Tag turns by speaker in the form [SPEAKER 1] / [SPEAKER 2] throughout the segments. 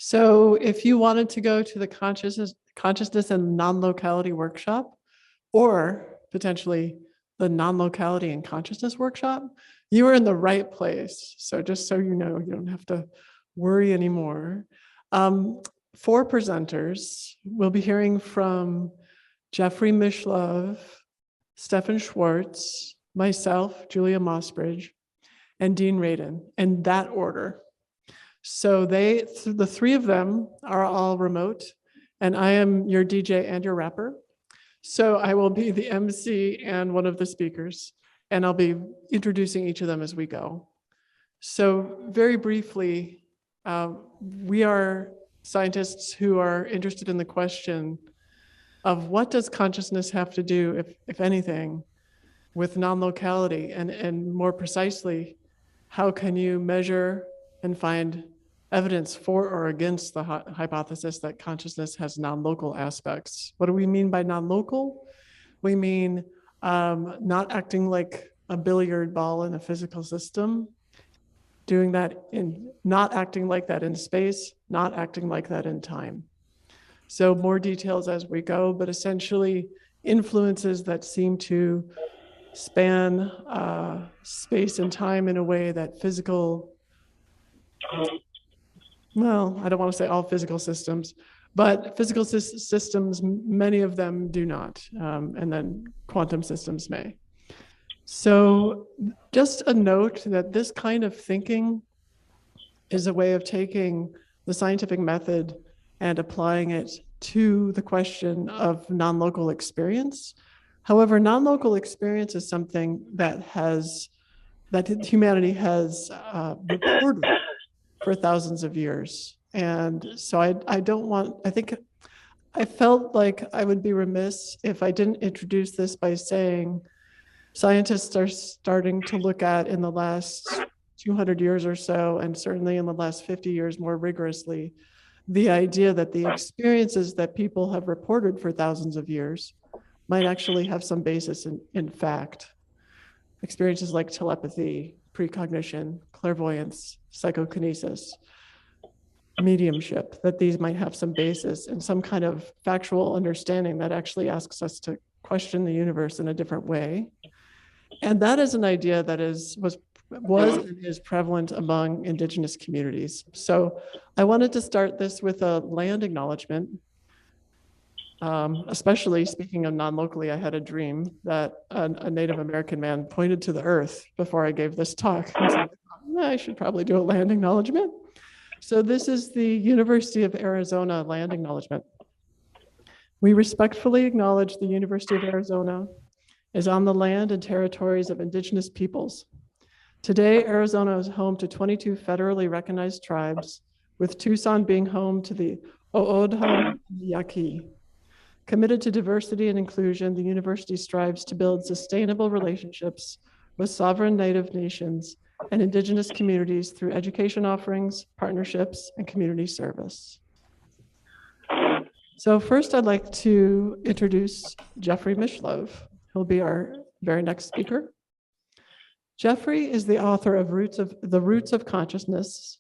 [SPEAKER 1] So if you wanted to go to the consciousness and non-locality workshop, or potentially the non-locality and consciousness workshop, you are in the right place. So just so you know, you don't have to worry anymore. 4 presenters. We'll be hearing from Jeffrey Mishlove, Stephan Schwartz, myself, Julia Mossbridge, and Dean Radin, in that order. So the 3 of them are all remote, and I am your DJ and your rapper. So I will be the MC and one of the speakers, and I'll be introducing each of them as we go. So very briefly, we are scientists who are interested in the question of what does consciousness have to do, if anything, with non-locality, and more precisely, how can you measure and find evidence for or against the hypothesis that consciousness has non-local aspects? What do we mean by non-local? We mean not acting like a billiard ball in a physical system, doing that in, not acting like that in space, not acting like that in time. So more details as we go, but essentially influences that seem to span space and time in a way that physical, well, I don't want to say all physical systems, but physical systems, many of them do not, and then quantum systems may. So just a note that this kind of thinking is a way of taking the scientific method and applying it to the question of non-local experience. However, non-local experience is something that humanity has reported for thousands of years. And so I felt like I would be remiss if I didn't introduce this by saying scientists are starting to look at, in the last 200 years or so, and certainly in the last 50 years more rigorously, the idea that the experiences that people have reported for thousands of years might actually have some basis in fact. Experiences like telepathy, precognition, clairvoyance, psychokinesis, mediumship, that these might have some basis in some kind of factual understanding that actually asks us to question the universe in a different way. And that is an idea that was and is prevalent among indigenous communities. So I wanted to start this with a land acknowledgement. Especially speaking of non-locally, I had a dream that a Native American man pointed to the earth before I gave this talk. I should probably do a land acknowledgement. So this is the University of Arizona land acknowledgement. We respectfully acknowledge the University of Arizona is on the land and territories of indigenous peoples. Today, Arizona is home to 22 federally recognized tribes, with Tucson being home to the O'odham and the Yaqui. Committed to diversity and inclusion, the university strives to build sustainable relationships with sovereign Native nations and indigenous communities through education offerings, partnerships, and community service. So first, I'd like to introduce Jeffrey Mishlove. He'll be our very next speaker. Jeffrey is the author of The Roots of Consciousness,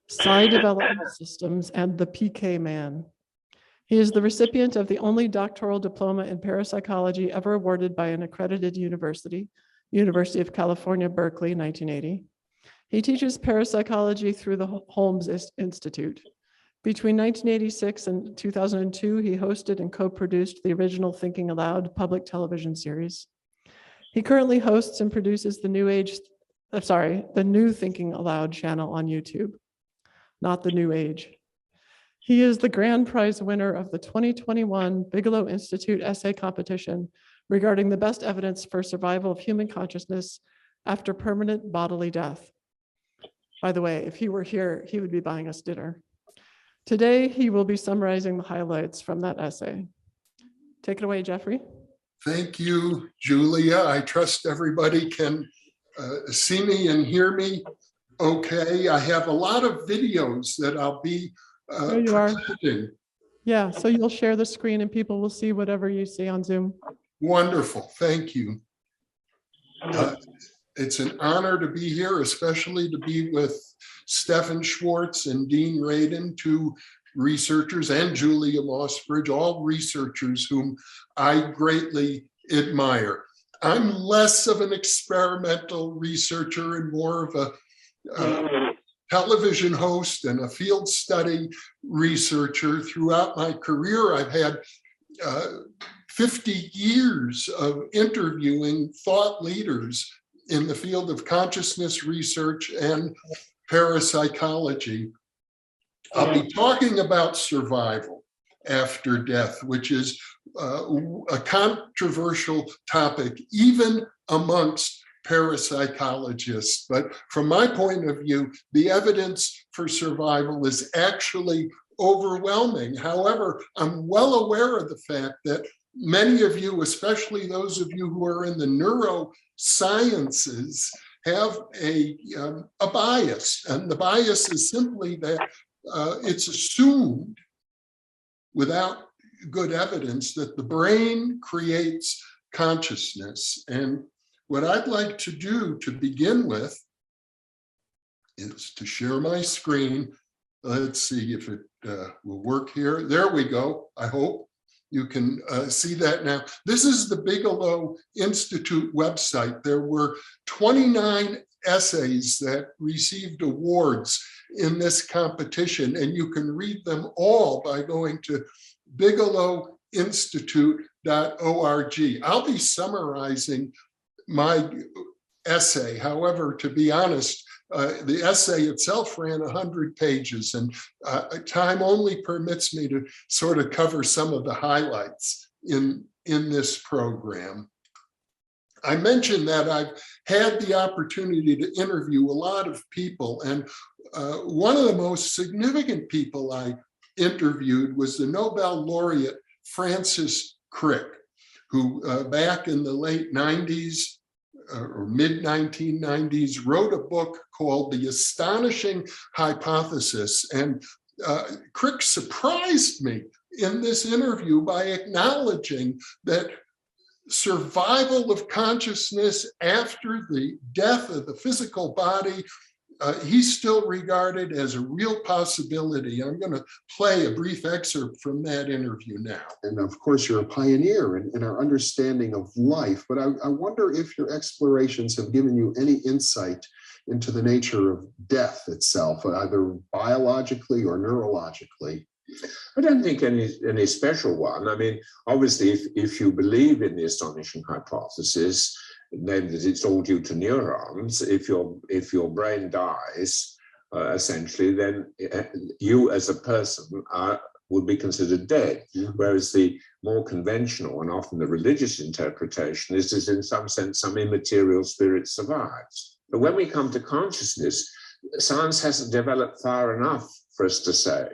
[SPEAKER 1] Psi Development Systems, and The PK Man. He is the recipient of the only doctoral diploma in parapsychology ever awarded by an accredited university, University of California, Berkeley, 1980. He teaches parapsychology through the Holmes Institute. Between 1986 and 2002, he hosted and co-produced the original Thinking Aloud public television series. He currently hosts and produces the new Thinking Aloud channel on YouTube, not the New Age. He is the grand prize winner of the 2021 Bigelow Institute essay competition regarding the best evidence for survival of human consciousness after permanent bodily death. By the way, if he were here, he would be buying us dinner. Today, he will be summarizing the highlights from that essay. Take it away, Jeffrey.
[SPEAKER 2] Thank you, Julia. I trust everybody can see me and hear me okay. I have a lot of videos that I'll be
[SPEAKER 1] there you
[SPEAKER 2] presenting.
[SPEAKER 1] Are. Yeah, so you'll share the screen and people will see whatever you see on Zoom.
[SPEAKER 2] Wonderful, thank you. It's an honor to be here, especially to be with Stephan Schwartz and Dean Radin, two researchers, and Julia Mossbridge, all researchers whom I greatly admire. I'm less of an experimental researcher and more of a television host and a field study researcher. Throughout my career, I've had 50 years of interviewing thought leaders in the field of consciousness research and parapsychology. I'll be talking about survival after death, which is a controversial topic, even amongst parapsychologists. But from my point of view, the evidence for survival is actually overwhelming. However, I'm well aware of the fact that many of you, especially those of you who are in the neurosciences, have a bias. And the bias is simply that it's assumed, without good evidence, that the brain creates consciousness. And what I'd like to do to begin with is to share my screen. Let's see if it will work here. There we go, I hope. You can see that now. This is the Bigelow Institute website. There were 29 essays that received awards in this competition, and you can read them all by going to bigelowinstitute.org. I'll be summarizing my essay. However, to be honest, the essay itself ran 100 pages, and time only permits me to sort of cover some of the highlights in this program. I mentioned that I've had the opportunity to interview a lot of people, and one of the most significant people I interviewed was the Nobel laureate Francis Crick, who back in the late 90s or mid-1990s wrote a book called The Astonishing Hypothesis. And Crick surprised me in this interview by acknowledging that survival of consciousness after the death of the physical body, he's still regarded as a real possibility. I'm going to play a brief excerpt from that interview now.
[SPEAKER 3] And of course, you're a pioneer in our understanding of life, but I wonder if your explorations have given you any insight into the nature of death itself, either biologically or neurologically.
[SPEAKER 4] I don't think any special one. I mean, obviously, if you believe in the astonishing hypothesis, namely that it's all due to neurons, if your brain dies, essentially, then you as a person would be considered dead.
[SPEAKER 3] Mm-hmm.
[SPEAKER 4] Whereas the more conventional and often the religious interpretation is that in some sense some immaterial spirit survives. But when we come to consciousness, science hasn't developed far enough for us to say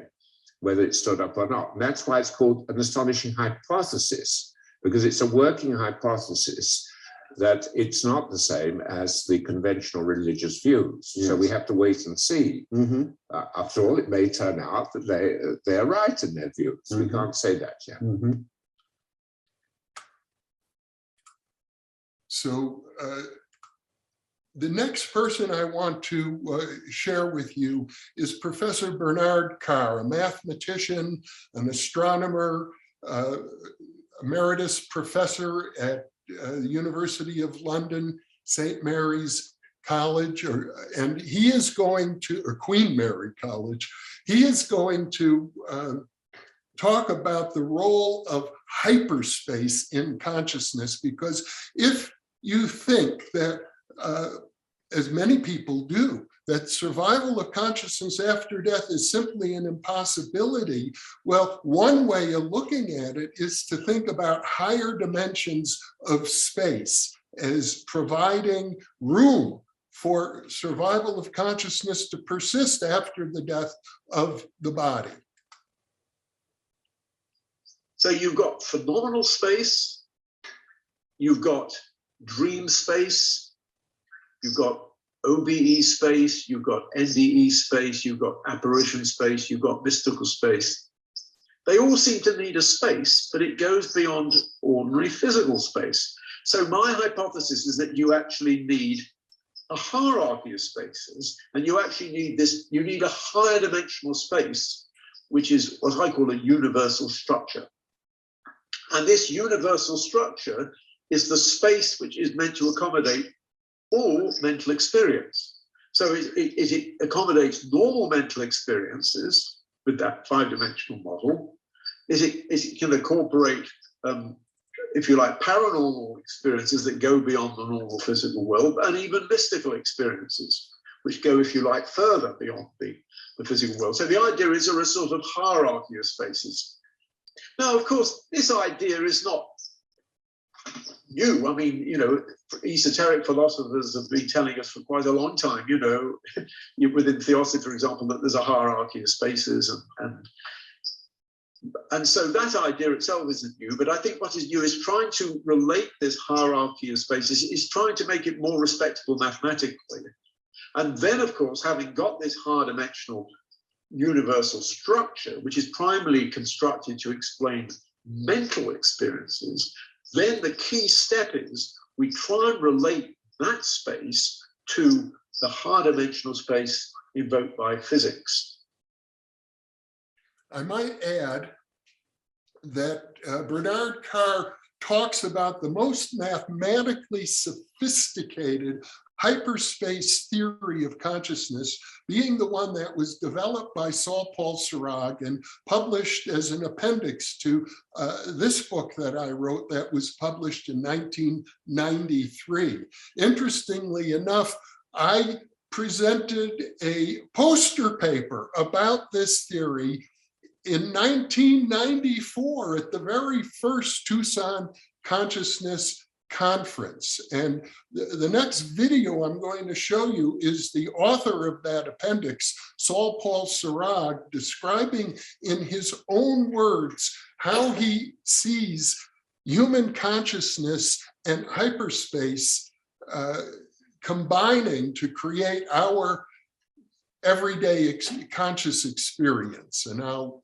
[SPEAKER 4] whether it stood up or not. And that's why it's called an astonishing hypothesis, because it's a working hypothesis that it's not the same as the conventional religious views. Yes. So we have to wait and see.
[SPEAKER 3] Mm-hmm.
[SPEAKER 4] After all, it may turn out that they are right in their views. Mm-hmm. We can't say that yet.
[SPEAKER 3] Mm-hmm.
[SPEAKER 2] So the next person I want to share with you is Professor Bernard Carr, a mathematician, an astronomer, emeritus professor at the University of London, St. Mary's College, and he is going to, or Queen Mary College, he is going to talk about the role of hyperspace in consciousness, because if you think that, as many people do, that survival of consciousness after death is simply an impossibility, well, one way of looking at it is to think about higher dimensions of space as providing room for survival of consciousness to persist after the death of the body.
[SPEAKER 5] So you've got phenomenal space, you've got dream space, you've got OBE space, you've got NDE space, you've got apparition space, you've got mystical space. They all seem to need a space, but it goes beyond ordinary physical space. So my hypothesis is that you actually need a hierarchy of spaces, and you actually need this, you need a higher dimensional space, which is what I call a universal structure. And this universal structure is the space which is meant to accommodate all mental experience. So it accommodates normal mental experiences with that 5-dimensional model. It can incorporate, if you like, paranormal experiences that go beyond the normal physical world, and even mystical experiences, which go, if you like, further beyond the physical world. So the idea is there a sort of hierarchy of spaces. Now, of course, this idea is not new. I mean, you know, esoteric philosophers have been telling us for quite a long time, you know, within theosophy, for example, that there's a hierarchy of spaces, and so that idea itself isn't new, but I think what is new is trying to relate this hierarchy of spaces, is trying to make it more respectable mathematically. And then, of course, having got this higher dimensional universal structure, which is primarily constructed to explain mental experiences, then the key step is we try and relate that space to the higher dimensional space invoked by physics.
[SPEAKER 2] I might add that Bernard Carr talks about the most mathematically sophisticated hyperspace theory of consciousness being the one that was developed by Saul Paul Sarag and published as an appendix to this book that I wrote that was published in 1993. Interestingly enough, I presented a poster paper about this theory in 1994 at the very first Tucson Consciousness Conference. And the next video I'm going to show you is the author of that appendix, Saul Paul Sarag, describing in his own words how he sees human consciousness and hyperspace combining to create our everyday conscious experience. And I'll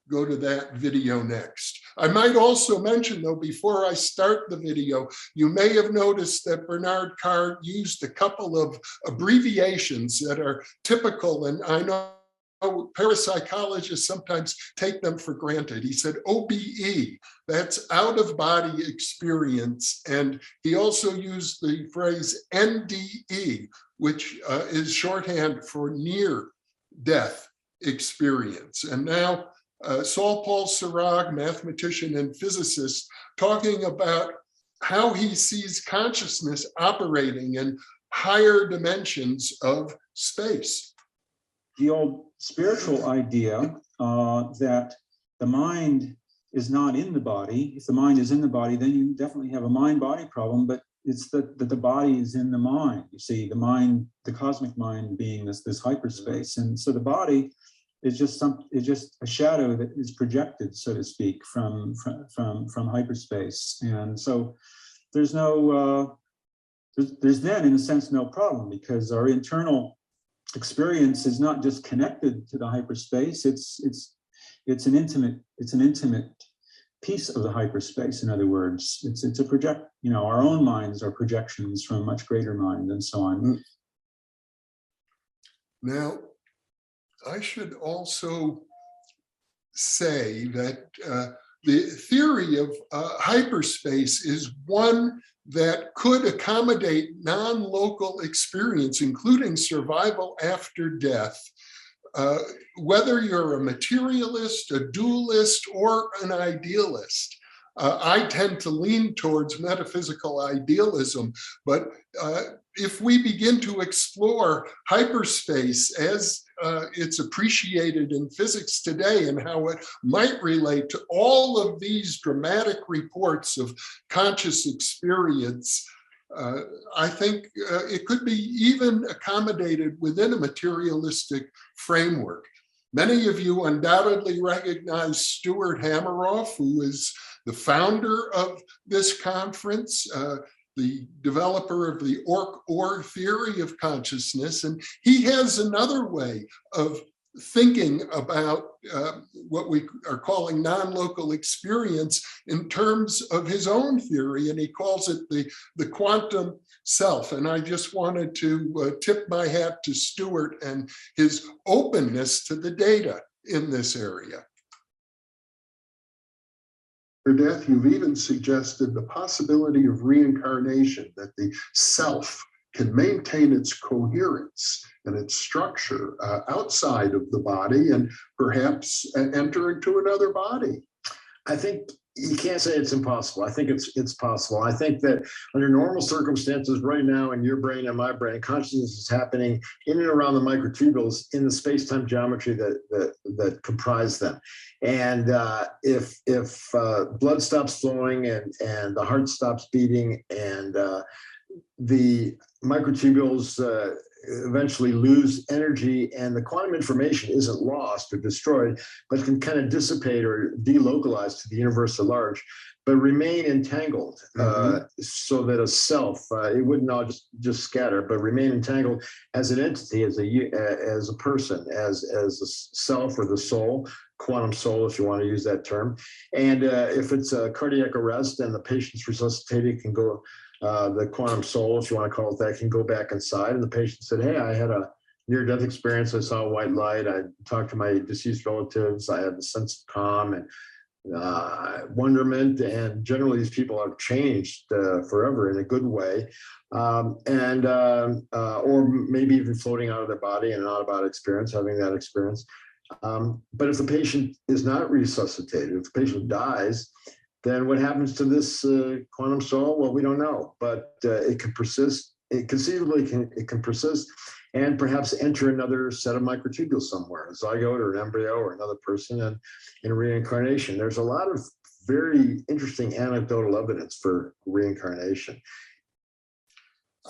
[SPEAKER 2] go to that video next. I might also mention, though, before I start the video, you may have noticed that Bernard Carr used a couple of abbreviations that are typical, and I know parapsychologists sometimes take them for granted. He said OBE, that's out-of-body experience, and he also used the phrase NDE, which is shorthand for near-death experience. And now Saul Paul Sarag, mathematician and physicist, talking about how he sees consciousness operating in higher dimensions of space.
[SPEAKER 6] The old spiritual idea that the mind is not in the body. If the mind is in the body, then you definitely have a mind-body problem, but it's that the body is in the mind. You see, the mind, the cosmic mind being this hyperspace. And so the body is just a shadow that is projected, so to speak, from hyperspace. And so there's no there's then, in a sense, no problem, because our internal experience is not just connected to the hyperspace. It's an intimate piece of the hyperspace. In other words, it's a project. You know, our own minds are projections from a much greater mind, and so on.
[SPEAKER 2] Now, I should also say that the theory of hyperspace is one that could accommodate non-local experience, including survival after death, whether you're a materialist, a dualist, or an idealist. I tend to lean towards metaphysical idealism, but if we begin to explore hyperspace as it's appreciated in physics today and how it might relate to all of these dramatic reports of conscious experience, I think it could be even accommodated within a materialistic framework. Many of you undoubtedly recognize Stuart Hameroff, who is the founder of this conference, the developer of the OR theory of consciousness, and he has another way of thinking about what we are calling non-local experience in terms of his own theory, and he calls it the quantum self. And I just wanted to tip my hat to Stuart and his openness to the data in this area.
[SPEAKER 3] For death, you've even suggested the possibility of reincarnation, that the self can maintain its coherence and its structure outside of the body and perhaps enter into another body.
[SPEAKER 7] I think you can't say it's impossible. I think it's possible. I think that under normal circumstances right now in your brain and my brain, consciousness is happening in and around the microtubules in the space-time geometry that comprise them. And if blood stops flowing and the heart stops beating and the microtubules eventually lose energy and the quantum information isn't lost or destroyed, but can kind of dissipate or delocalize to the universe at large, but remain entangled so that a self, it wouldn't all just scatter, but remain entangled as an entity, as a person, as a self or the soul, quantum soul, if you want to use that term. And if it's a cardiac arrest and the patient's resuscitated, can go, the quantum soul, if you want to call it that, can go back inside. And the patient said, hey, I had a near-death experience. I saw a white light. I talked to my deceased relatives. I had a sense of calm and wonderment. And generally, these people have changed forever in a good way. Or maybe even floating out of their body in an out-of-body experience, having that experience. But if the patient is not resuscitated, if the patient dies, then what happens to this quantum soul? Well, we don't know, but it can persist. It conceivably can persist and perhaps enter another set of microtubules somewhere, a zygote or an embryo or another person in reincarnation. There's a lot of very interesting anecdotal evidence for reincarnation.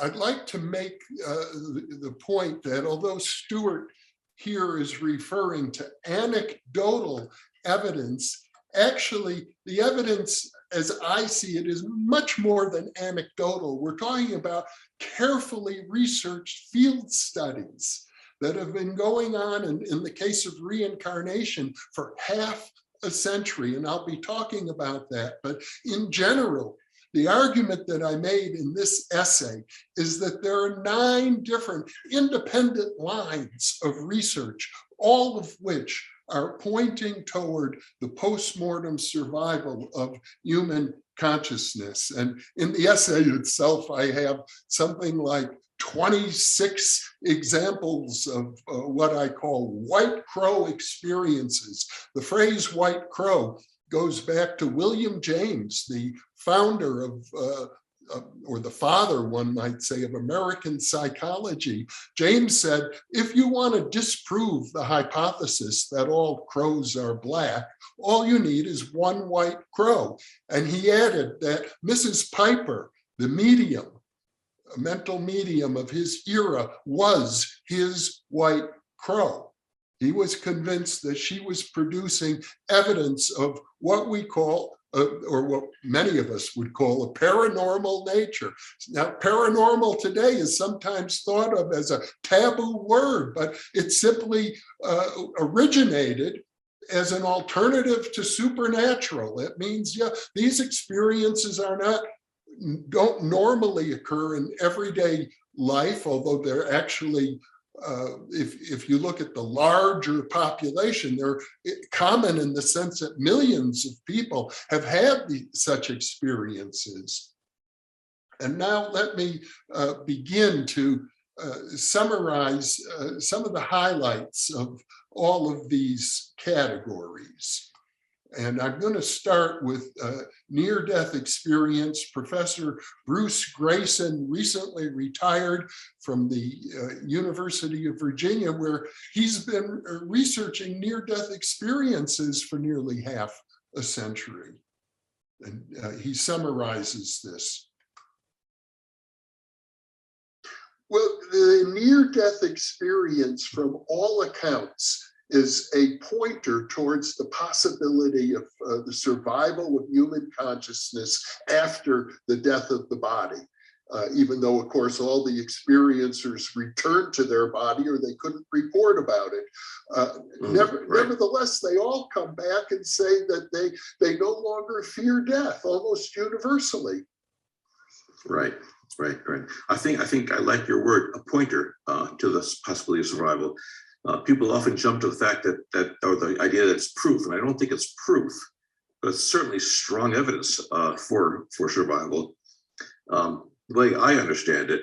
[SPEAKER 2] I'd like to make the point that although Stuart here is referring to anecdotal evidence, actually, the evidence, as I see it, is much more than anecdotal. We're talking about carefully researched field studies that have been going on in the case of reincarnation for half a century, and I'll be talking about that. But in general, the argument that I made in this essay is that there are 9 different independent lines of research, all of which are pointing toward the post-mortem survival of human consciousness. And in the essay itself, I have something like 26 examples of what I call white crow experiences. The phrase white crow goes back to William James, the founder of or the father, one might say, of American psychology. James said, if you want to disprove the hypothesis that all crows are black, all you need is one white crow. And he added that Mrs. Piper, the medium, a mental medium of his era, was his white crow. He was convinced that she was producing evidence of what we call or what many of us would call a paranormal nature. Now, paranormal today is sometimes thought of as a taboo word, but it simply originated as an alternative to supernatural. It means, yeah, these experiences don't normally occur in everyday life, although they're actually if you look at the larger population, they're common in the sense that millions of people have had such experiences. And now let me begin to summarize some of the highlights of all of these categories. And I'm going to start with near-death experience. Professor Bruce Grayson recently retired from the University of Virginia, where he's been researching near-death experiences for nearly half a century. And he summarizes this. Well, the near-death experience, from all accounts, is a pointer towards the possibility of the survival of human consciousness after the death of the body, even though, of course, all the experiencers returned to their body or they couldn't report about it. Nevertheless, they all come back and say that they no longer fear death, almost universally.
[SPEAKER 7] Right.
[SPEAKER 8] Right, right. I think I like your word, a pointer to the possibility of survival. People often jump to the fact that or the idea that it's proof, and I don't think it's proof, but it's certainly strong evidence for survival. The way I understand it,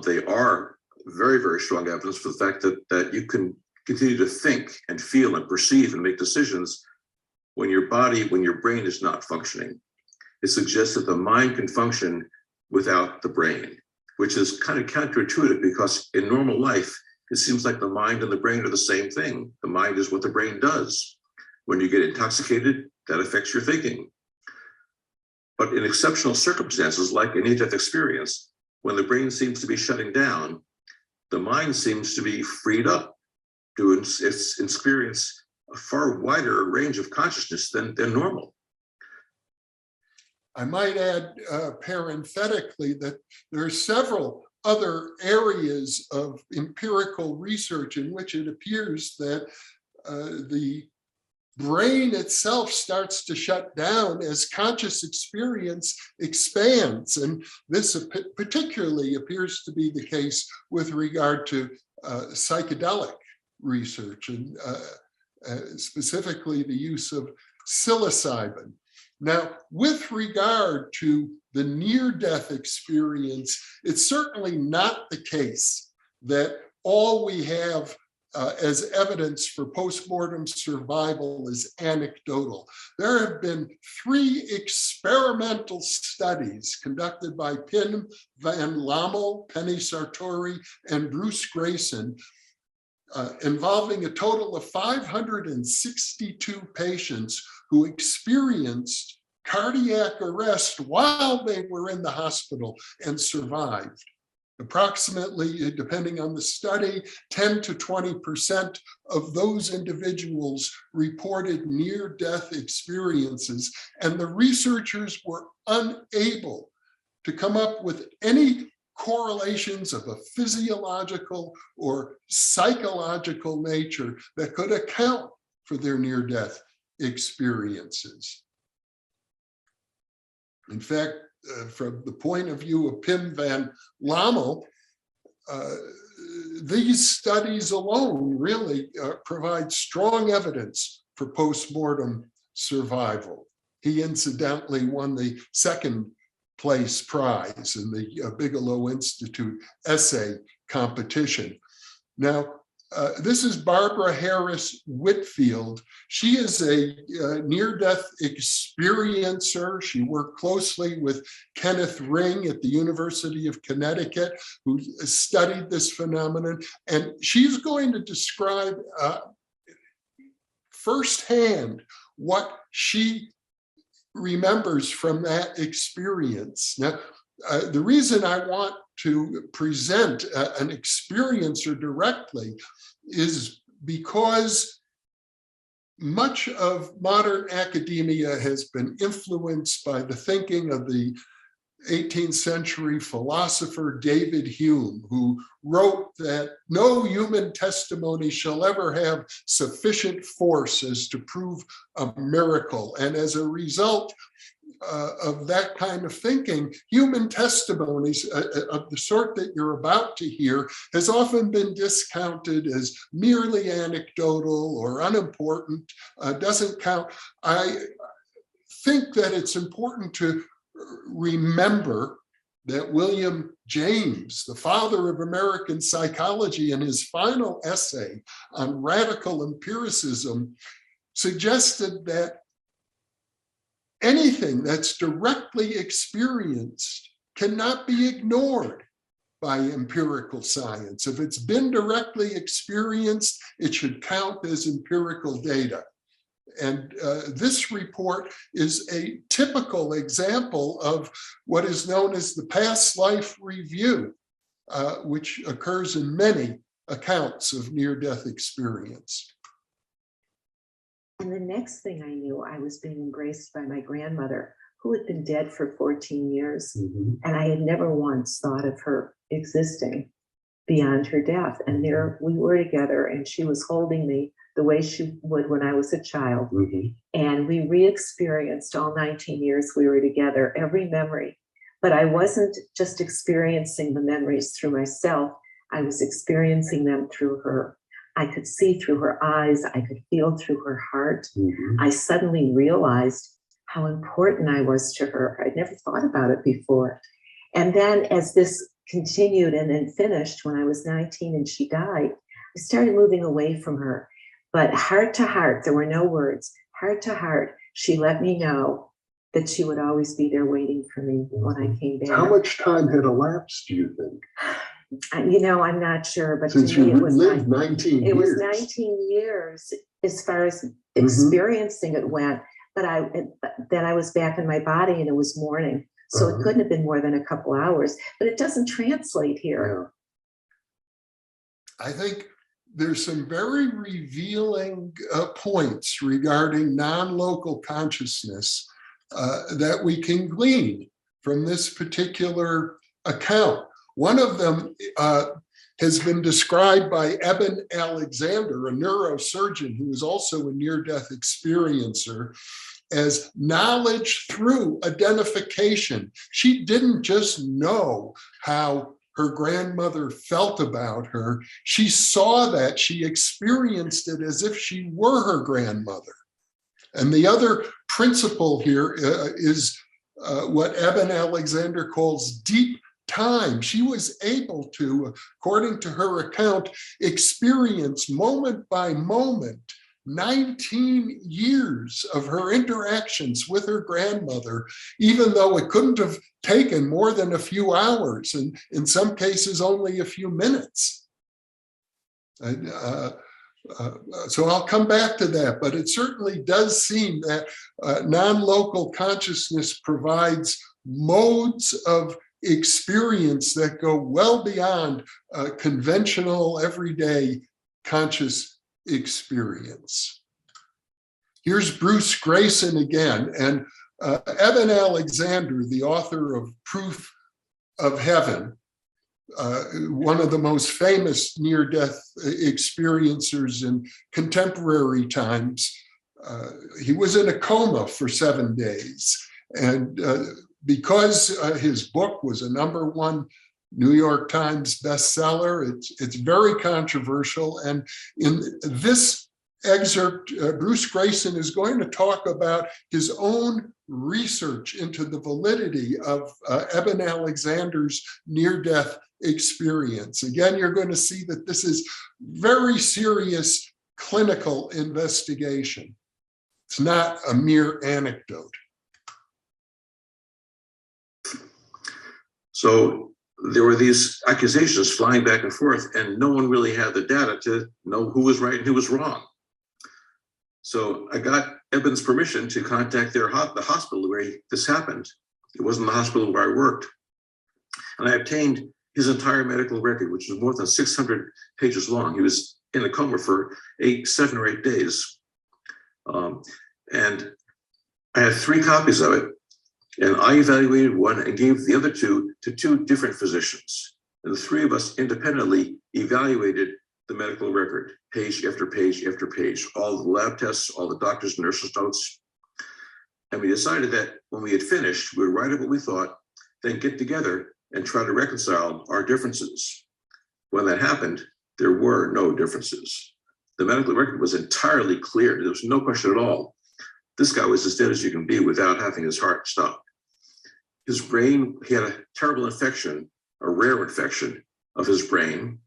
[SPEAKER 8] they are very, very strong evidence for the fact that you can continue to think and feel and perceive and make decisions when your brain is not functioning. It suggests that the mind can function without the brain, which is kind of counterintuitive because in normal life, it seems like the mind and the brain are the same thing. The mind is what the brain does. When you get intoxicated, that affects your thinking. But in exceptional circumstances, like a near-death experience, when the brain seems to be shutting down, the mind seems to be freed up to experience a far wider range of consciousness than normal.
[SPEAKER 2] I might add parenthetically that there are several other areas of empirical research in which it appears that the brain itself starts to shut down as conscious experience expands. And this particularly appears to be the case with regard to psychedelic research, and specifically the use of psilocybin. Now, with regard to the near-death experience, it's certainly not the case that all we have as evidence for postmortem survival is anecdotal. There have been 3 experimental studies conducted by Pim van Lommel, Penny Sartori, and Bruce Grayson, involving a total of 562 patients who experienced cardiac arrest while they were in the hospital and survived. Approximately, depending on the study, 10 to 20% of those individuals reported near-death experiences, and the researchers were unable to come up with any correlations of a physiological or psychological nature that could account for their near-death experiences. In fact, from the point of view of Pim van Lommel, these studies alone really provide strong evidence for postmortem survival. He incidentally won the 2nd place prize in the Bigelow Institute essay competition. Now, this is Barbara Harris Whitfield. She is a near-death experiencer. She worked closely with Kenneth Ring at the University of Connecticut, who studied this phenomenon. And she's going to describe firsthand what she remembers from that experience. Now, the reason I want to present an experiencer directly is because much of modern academia has been influenced by the thinking of the 18th century philosopher David Hume, who wrote that no human testimony shall ever have sufficient force as to prove a miracle. And as a result of that kind of thinking, human testimonies of the sort that you're about to hear has often been discounted as merely anecdotal or unimportant, doesn't count. I think that it's important to remember that William James, the father of American psychology, in his final essay on radical empiricism, suggested that anything that's directly experienced cannot be ignored by empirical science. If it's been directly experienced, it should count as empirical data. And this report is a typical example of what is known as the past life review, which occurs in many accounts of near-death experience.
[SPEAKER 9] And the next thing I knew, I was being embraced by my grandmother, who had been dead for 14 years.
[SPEAKER 3] Mm-hmm.
[SPEAKER 9] And I had never once thought of her existing beyond her death. And there we were together, and she was holding me the way she would when I was a child.
[SPEAKER 3] Mm-hmm.
[SPEAKER 9] And we re-experienced all 19 years we were together, every memory But I wasn't just experiencing the memories through myself. I was experiencing them through her. I could see through her eyes. I could feel through her heart. I suddenly realized how important I was to her. I'd never thought about it before. And then as this continued and then finished when I was 19 and she died, I started moving away from her. But heart to heart, there were no words. Heart to heart, she let me know that she would always be there waiting for me when I came back.
[SPEAKER 3] How much time had elapsed, do you think?
[SPEAKER 9] You know, I'm not sure, but
[SPEAKER 3] Since
[SPEAKER 9] to me
[SPEAKER 3] you
[SPEAKER 9] it was
[SPEAKER 3] lived 19 years.
[SPEAKER 9] It was 19 years as far as experiencing it went. But then I was back in my body and it was morning. So it couldn't have been more than a couple hours, but it doesn't translate here.
[SPEAKER 2] I think there's some very revealing points regarding non-local consciousness that we can glean from this particular account. One of them has been described by Eben Alexander, a neurosurgeon who is also a near-death experiencer, as knowledge through identification. She didn't just know how her grandmother felt about her. She saw that, she experienced it as if she were her grandmother. And the other principle here is what Eben Alexander calls deep time. She was able to, according to her account, experience moment by moment 19 years of her interactions with her grandmother, even though it couldn't have taken more than a few hours, and in some cases only a few minutes. So I'll come back to that, but it certainly does seem that non-local consciousness provides modes of experience that go well beyond conventional, everyday conscious experience. Here's Bruce Grayson again, and Eben Alexander, the author of Proof of Heaven, one of the most famous near-death experiencers in contemporary times. He was in a coma for 7 days, and because his book was a #1 New York Times bestseller, it's very controversial. And in this excerpt, Bruce Grayson is going to talk about his own research into the validity of Eben Alexander's near-death experience. Again, you're going to see that this is very serious clinical investigation. It's not a mere anecdote.
[SPEAKER 8] So there were these accusations flying back and forth, and no one really had the data to know who was right and who was wrong. So I got Eben's permission to contact the hospital where this happened. It wasn't the hospital where I worked. And I obtained his entire medical record, which was more than 600 pages long. He was in a coma for 7 or 8 days. And I had 3 copies of it. And I evaluated one and gave the other 2 to 2 different physicians. And the 3 of us independently evaluated the medical record, page after page after page, all the lab tests, all the doctors' and nurses' notes. And we decided that when we had finished, we would write up what we thought, then get together and try to reconcile our differences. When that happened, there were no differences. The medical record was entirely clear. There was no question at all. This guy was as dead as you can be without having his heart stopped. His brain, he had a terrible infection, a rare infection of his brain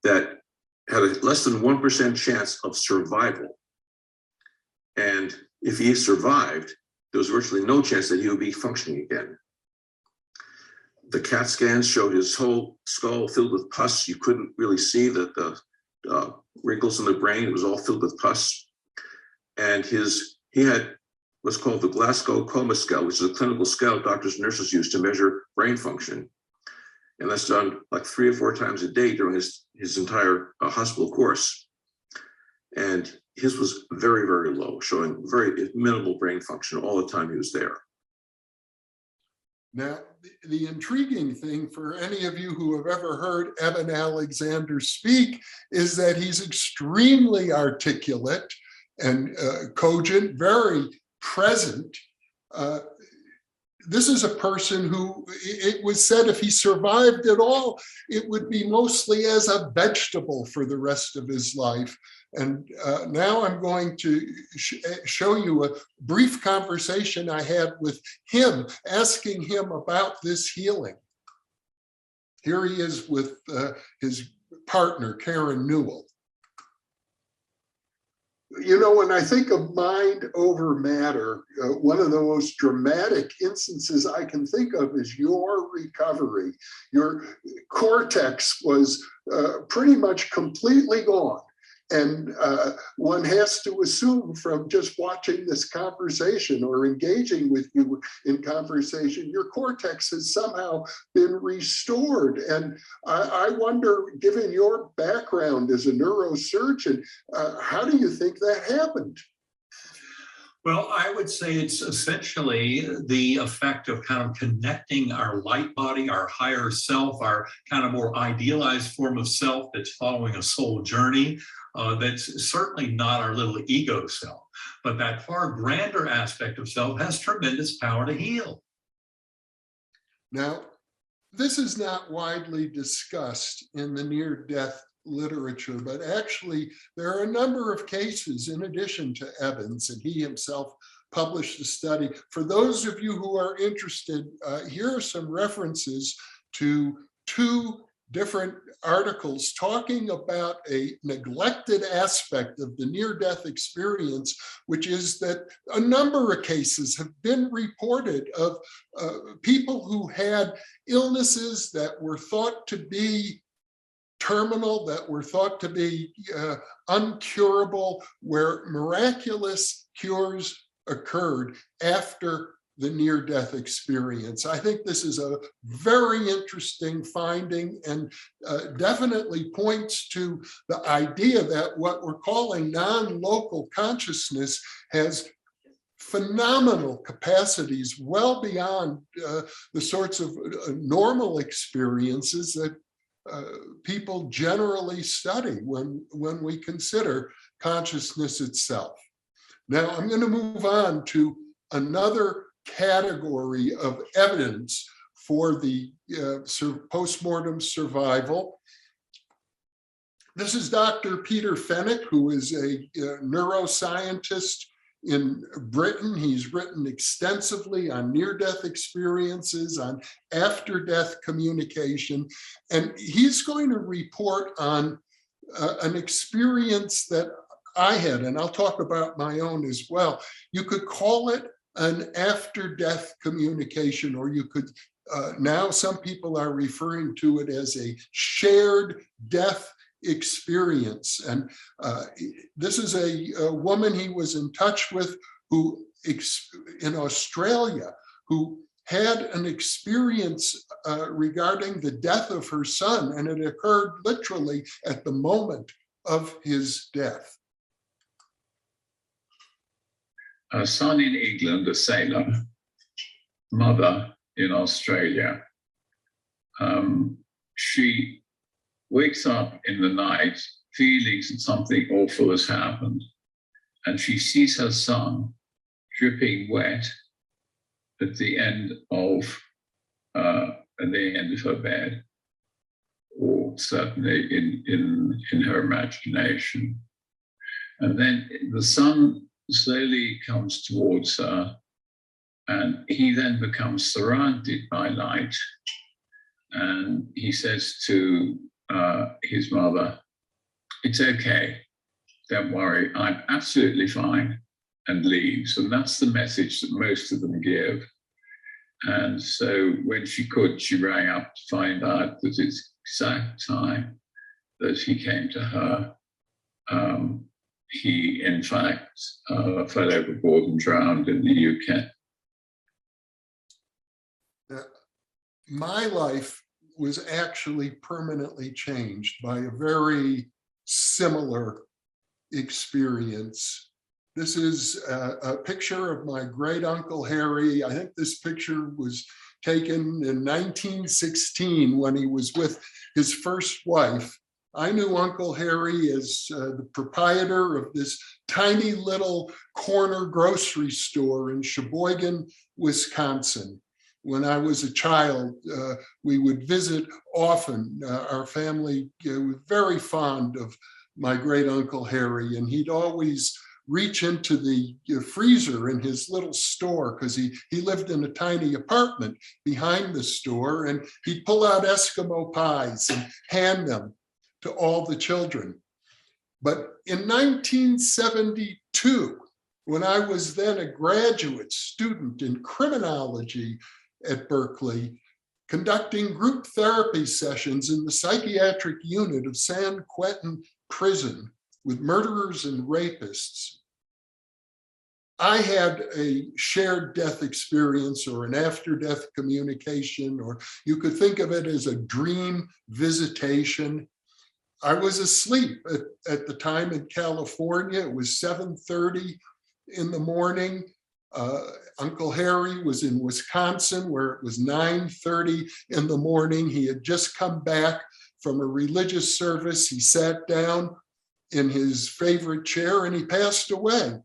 [SPEAKER 8] that had a less than 1% chance of survival. And if he survived, there was virtually no chance that he would be functioning again. The CAT scans showed his whole skull filled with pus. You couldn't really see the wrinkles in the brain. It was all filled with pus. And he had what's called the Glasgow Coma Scale, which is a clinical scale doctors and nurses use to measure brain function. And that's done like 3 or 4 times a day during his entire hospital course. And his was very, very low, showing very minimal brain function all the time he was there.
[SPEAKER 2] Now, the intriguing thing for any of you who have ever heard Eben Alexander speak is that he's extremely articulate and cogent, very present. this is a person who, it was said if he survived at all, it would be mostly as a vegetable for the rest of his life. And now I'm going to show you a brief conversation I had with him, asking him about this healing. Here he is with his partner, Karen Newell. You know, when I think of mind over matter, one of the most dramatic instances I can think of is your recovery. Your cortex was pretty much completely gone. And one has to assume from just watching this conversation or engaging with you in conversation, your cortex has somehow been restored. And I wonder, given your background as a neurosurgeon, how do you think that happened?
[SPEAKER 10] Well, I would say it's essentially the effect of kind of connecting our light body, our higher self, our kind of more idealized form of self that's following a soul journey. That's certainly not our little ego self, but that far grander aspect of self has tremendous power to heal.
[SPEAKER 2] Now, this is not widely discussed in the near-death literature, but actually there are a number of cases in addition to Evans, and he himself published a study. For those of you who are interested, here are some references to two different articles talking about a neglected aspect of the near-death experience, which is that a number of cases have been reported of people who had illnesses that were thought to be terminal, that were thought to be uncurable, where miraculous cures occurred after the near-death experience. I think this is a very interesting finding and definitely points to the idea that what we're calling non-local consciousness has phenomenal capacities well beyond the sorts of normal experiences that people generally study when we consider consciousness itself. Now, I'm going to move on to another category of evidence for the postmortem survival. This is Dr. Peter Fenwick, who is a neuroscientist in Britain. He's written extensively on near-death experiences, on after-death communication, and he's going to report on an experience that I had, and I'll talk about my own as well. You could call it an after-death communication, or you could, now some people are referring to it as a shared death experience. And this is a woman he was in touch with who, in Australia, who had an experience regarding the death of her son, and it occurred literally at the moment of his death.
[SPEAKER 11] A son in England, a sailor, mother in Australia. She wakes up in the night feeling something awful has happened, and she sees her son dripping wet at the end of her bed, or certainly in her imagination. And then the son slowly comes towards her, and he then becomes surrounded by light. And he says to his mother, "It's okay, don't worry, I'm absolutely fine," and leaves. And that's the message that most of them give. And so when she could, she rang up to find out that it's exact time that he came to her. He, in fact, fell overboard and drowned in the UK.
[SPEAKER 2] My life was actually permanently changed by a very similar experience. This is a picture of my great uncle Harry. I think this picture was taken in 1916 when he was with his first wife. I knew Uncle Harry as the proprietor of this tiny little corner grocery store in Sheboygan, Wisconsin. when I was a child, we would visit often. Our family was very fond of my great uncle Harry, and he'd always reach into the freezer in his little store, because he lived in a tiny apartment behind the store, and he'd pull out Eskimo pies and hand them to all the children. But in 1972, when I was then a graduate student in criminology at Berkeley, conducting group therapy sessions in the psychiatric unit of San Quentin Prison with murderers and rapists, I had a shared death experience, or an after-death communication, or you could think of it as a dream visitation. I was asleep at the time in California. It was 7:30 in the morning. Uncle Harry was in Wisconsin, where it was 9:30 in the morning. He had just come back from a religious service. He sat down in his favorite chair and he passed away.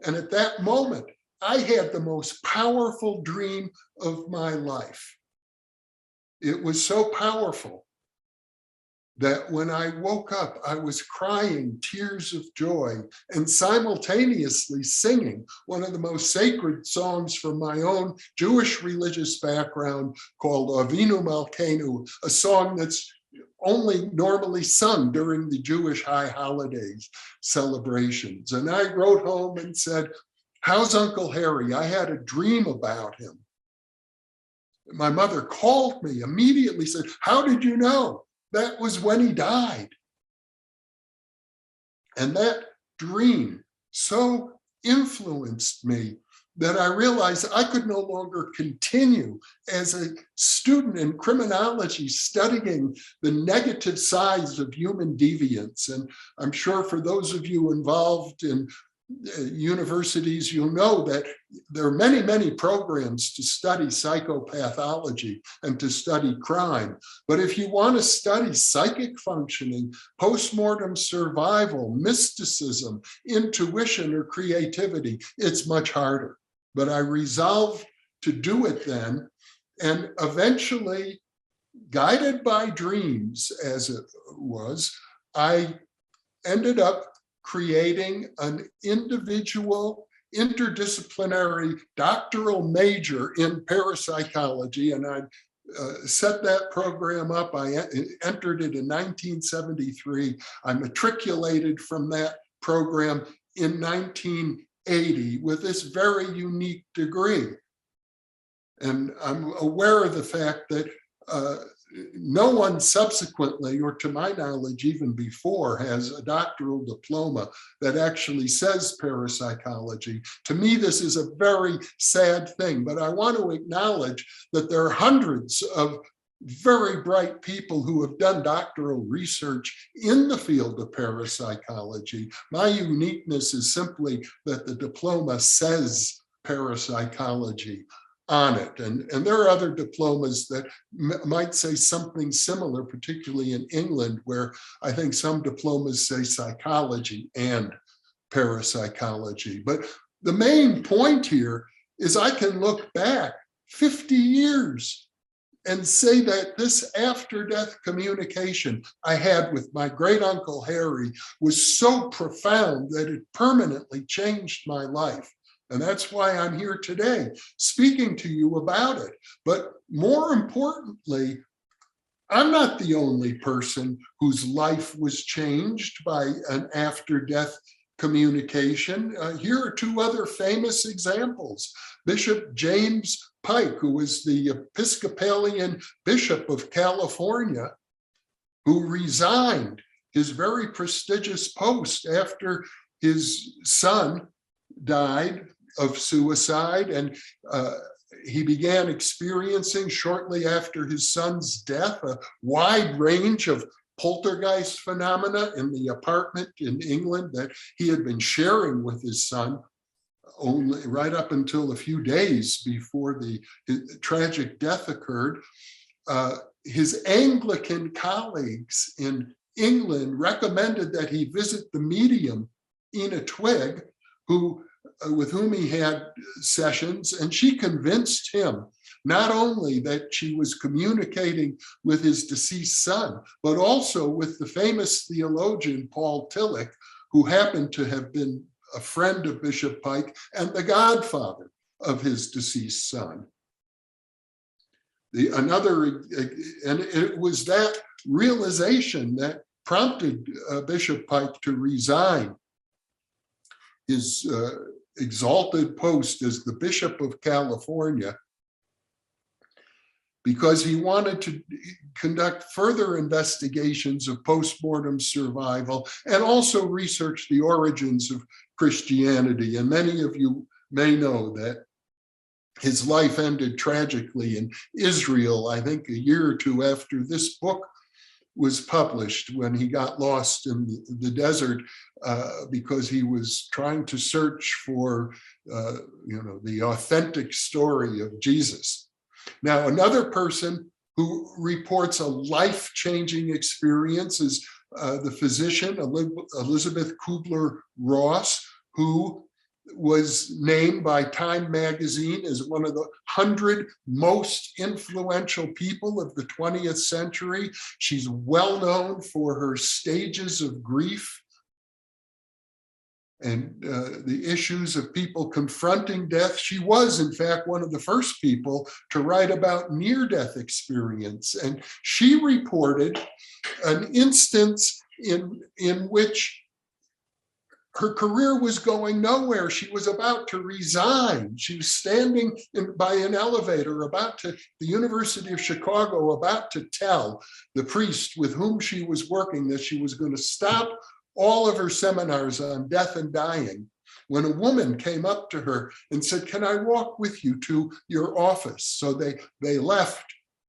[SPEAKER 2] And at that moment, I had the most powerful dream of my life. It was so powerful that when I woke up, I was crying tears of joy and simultaneously singing one of the most sacred songs from my own Jewish religious background called Avinu Malkeinu, a song that's only normally sung during the Jewish high holidays celebrations. And I wrote home and said, "How's Uncle Harry? I had a dream about him." My mother called me immediately, said, "How did you know?" That was when he died. And that dream so influenced me that I realized I could no longer continue as a student in criminology studying the negative sides of human deviance. And I'm sure for those of you involved in universities, you'll know that there are many, many programs to study psychopathology and to study crime. But if you want to study psychic functioning, postmortem survival, mysticism, intuition, or creativity, it's much harder. But I resolved to do it then, and eventually, guided by dreams as it was, I ended up creating an individual interdisciplinary doctoral major in parapsychology, and I set that program up. I entered it in 1973. I matriculated from that program in 1980 with this very unique degree. And I'm aware of the fact that no one subsequently, or to my knowledge even before, has a doctoral diploma that actually says parapsychology. To me, this is a very sad thing, but I want to acknowledge that there are hundreds of very bright people who have done doctoral research in the field of parapsychology. My uniqueness is simply that the diploma says parapsychology on it. And there are other diplomas that might say something similar, particularly in England, where I think some diplomas say psychology and parapsychology. But the main point here is I can look back 50 years and say that this after-death communication I had with my great uncle Harry was so profound that it permanently changed my life. And that's why I'm here today, speaking to you about it. But more importantly, I'm not the only person whose life was changed by an after-death communication. Here are two other famous examples. Bishop James Pike, who was the Episcopalian Bishop of California, who resigned his very prestigious post after his son died of suicide, and he began experiencing shortly after his son's death a wide range of poltergeist phenomena in the apartment in England that he had been sharing with his son only right up until a few days before the tragic death occurred. His Anglican colleagues in England recommended that he visit the medium Ina Twigg, with whom he had sessions, and she convinced him not only that she was communicating with his deceased son, but also with the famous theologian Paul Tillich, who happened to have been a friend of Bishop Pike and the godfather of his deceased son. And it was that realization that prompted Bishop Pike to resign his exalted post as the Bishop of California, because he wanted to conduct further investigations of postmortem survival and also research the origins of Christianity. And many of you may know that his life ended tragically in Israel, I think a year or two after this book was published, when he got lost in the desert because he was trying to search for the authentic story of Jesus. Now, another person who reports a life-changing experience is the physician Elizabeth Kubler-Ross, who was named by Time magazine as one of the 100 most influential people of the 20th century. She's well known for her stages of grief and the issues of people confronting death. She was, in fact, one of the first people to write about near-death experience. And she reported an instance in which her career was going nowhere. She was about to resign. She was standing by an elevator the University of Chicago, about to tell the priest with whom she was working that she was going to stop all of her seminars on death and dying, when a woman came up to her and said, "Can I walk with you to your office?" So they left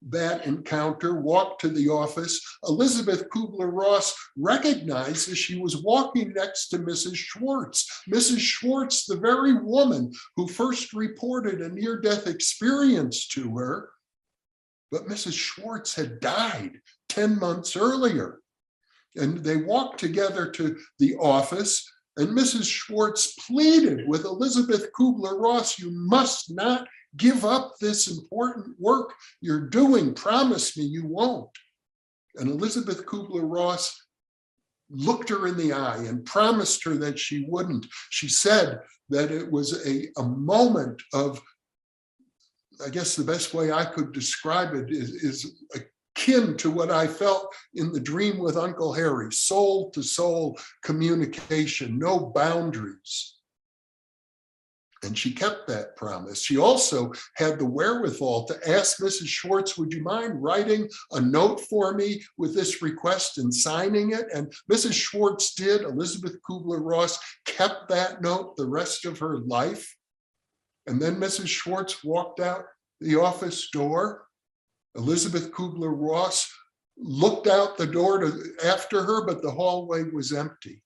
[SPEAKER 2] that encounter, walked to the office. Elizabeth Kubler-Ross recognized as she was walking next to Mrs. Schwartz. Mrs. Schwartz, the very woman who first reported a near-death experience to her, but Mrs. Schwartz had died 10 months earlier. And they walked together to the office, and Mrs. Schwartz pleaded with Elizabeth Kubler-Ross, "You must not give up this important work you're doing. Promise me you won't." And Elizabeth Kubler-Ross looked her in the eye and promised her that she wouldn't. She said that it was a moment of, I guess the best way I could describe it is akin to what I felt in the dream with Uncle Harry, soul to soul communication, no boundaries. And she kept that promise. She also had the wherewithal to ask Mrs. Schwartz, "Would you mind writing a note for me with this request and signing it?" And Mrs. Schwartz did. Elizabeth Kubler-Ross kept that note the rest of her life. And then Mrs. Schwartz walked out the office door. Elizabeth Kubler-Ross looked out the door after her, but the hallway was empty.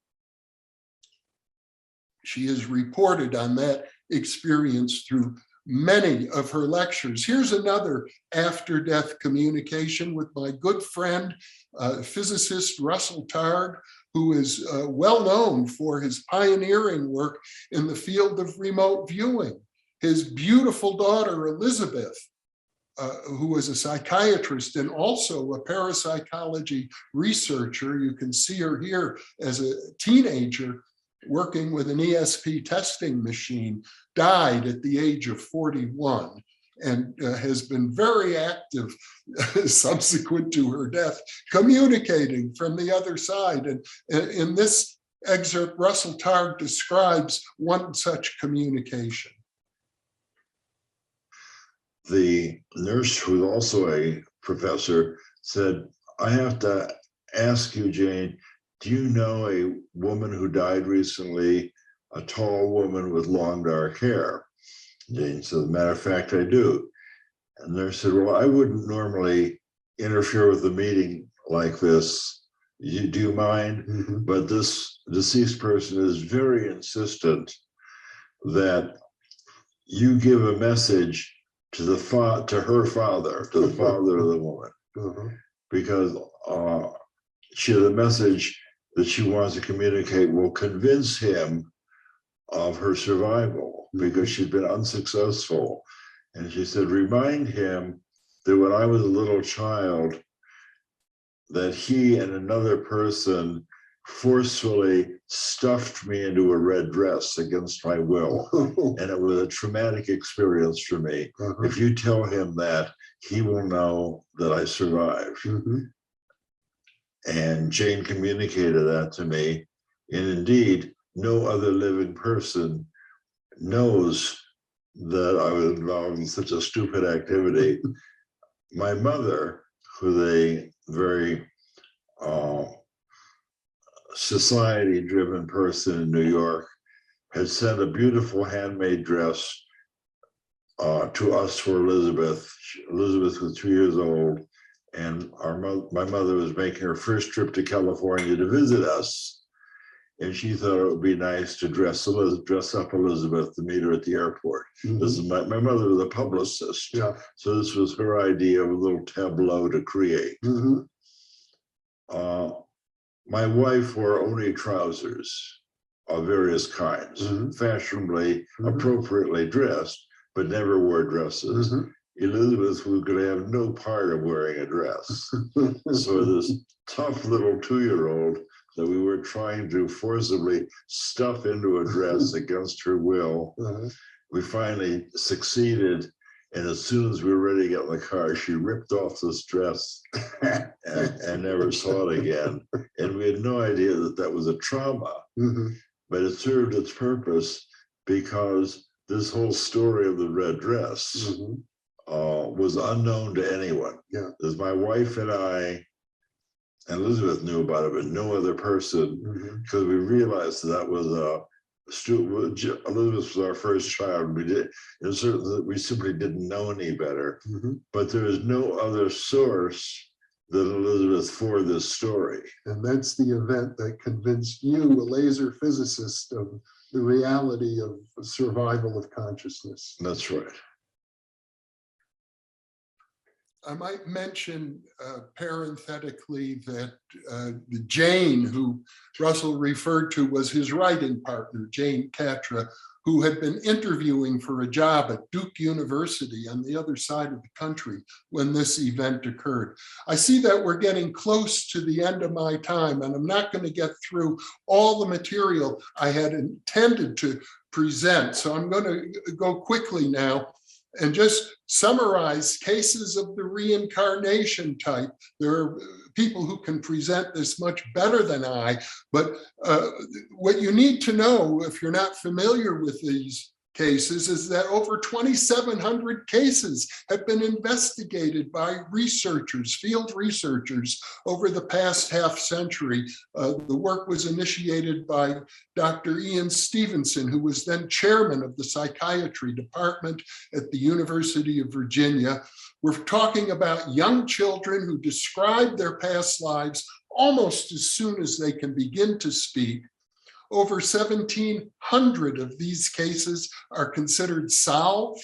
[SPEAKER 2] She has reported on that experience through many of her lectures. Here's another after-death communication with my good friend, physicist Russell Targ, who is well known for his pioneering work in the field of remote viewing. His beautiful daughter, Elizabeth, who was a psychiatrist and also a parapsychology researcher. You can see her here as a teenager working with an ESP testing machine, died at the age of 41 and has been very active subsequent to her death, communicating from the other side. And in this excerpt, Russell Targ describes one such communication.
[SPEAKER 7] The nurse, who's also a professor, said, "I have to ask you, Jane, do you know a woman who died recently, a tall woman with long dark hair?" Jane said, "As a matter of fact, I do." And the nurse said, "Well, I wouldn't normally interfere with a meeting like this. Do you mind? Mm-hmm. But this deceased person is very insistent that you give a message to her father, to the father of the woman, because the message that she wants to communicate will convince him of her survival, because she's been unsuccessful
[SPEAKER 12] And she said, remind him that when I was a little child, that he and another person forcefully stuffed me into a red dress against my will. And it was a traumatic experience for me. If you tell him that, he will know that I survived. And Jane communicated that to me. And indeed, no other living person knows that I was involved in such a stupid activity. My mother, who's a very society-driven person in New York, had sent a beautiful handmade dress to us for Elizabeth. Elizabeth was 2 years old, and my mother was making her first trip to California to visit us. And she thought it would be nice to dress up Elizabeth to meet her at the airport. This is my mother was a publicist. So this was her idea of a little tableau to create. My wife wore only trousers of various kinds, fashionably, appropriately dressed, but never wore dresses. Elizabeth could have no part of wearing a dress. So this tough little 2-year-old that we were trying to forcibly stuff into a dress against her will, we finally succeeded. And as soon as we were ready to get in the car, she ripped off this dress and never saw it again. And we had no idea that that was a trauma, but it served its purpose because this whole story of the red dress was unknown to anyone. As my wife and I, and Elizabeth knew about it, but no other person, because we realized that was Elizabeth was our first child. We simply didn't know any better. But there is no other source than Elizabeth for this story.
[SPEAKER 2] And that's the event that convinced you, a laser physicist, of the reality of survival of consciousness.
[SPEAKER 12] That's right.
[SPEAKER 2] I might mention parenthetically that Jane, who Russell referred to, was his writing partner, Jane Catra, who had been interviewing for a job at Duke University on the other side of the country when this event occurred. I see that we're getting close to the end of my time, and I'm not going to get through all the material I had intended to present. So I'm going to go quickly now and just summarize cases of the reincarnation type. There are people who can present this much better than I, but what you need to know if you're not familiar with these cases is that over 2,700 cases have been investigated by researchers, field researchers, over the past half century. The work was initiated by Dr. Ian Stevenson, who was then chairman of the psychiatry department at the University of Virginia. We're talking about young children who describe their past lives almost as soon as they can begin to speak. Over 1,700 of these cases are considered solved,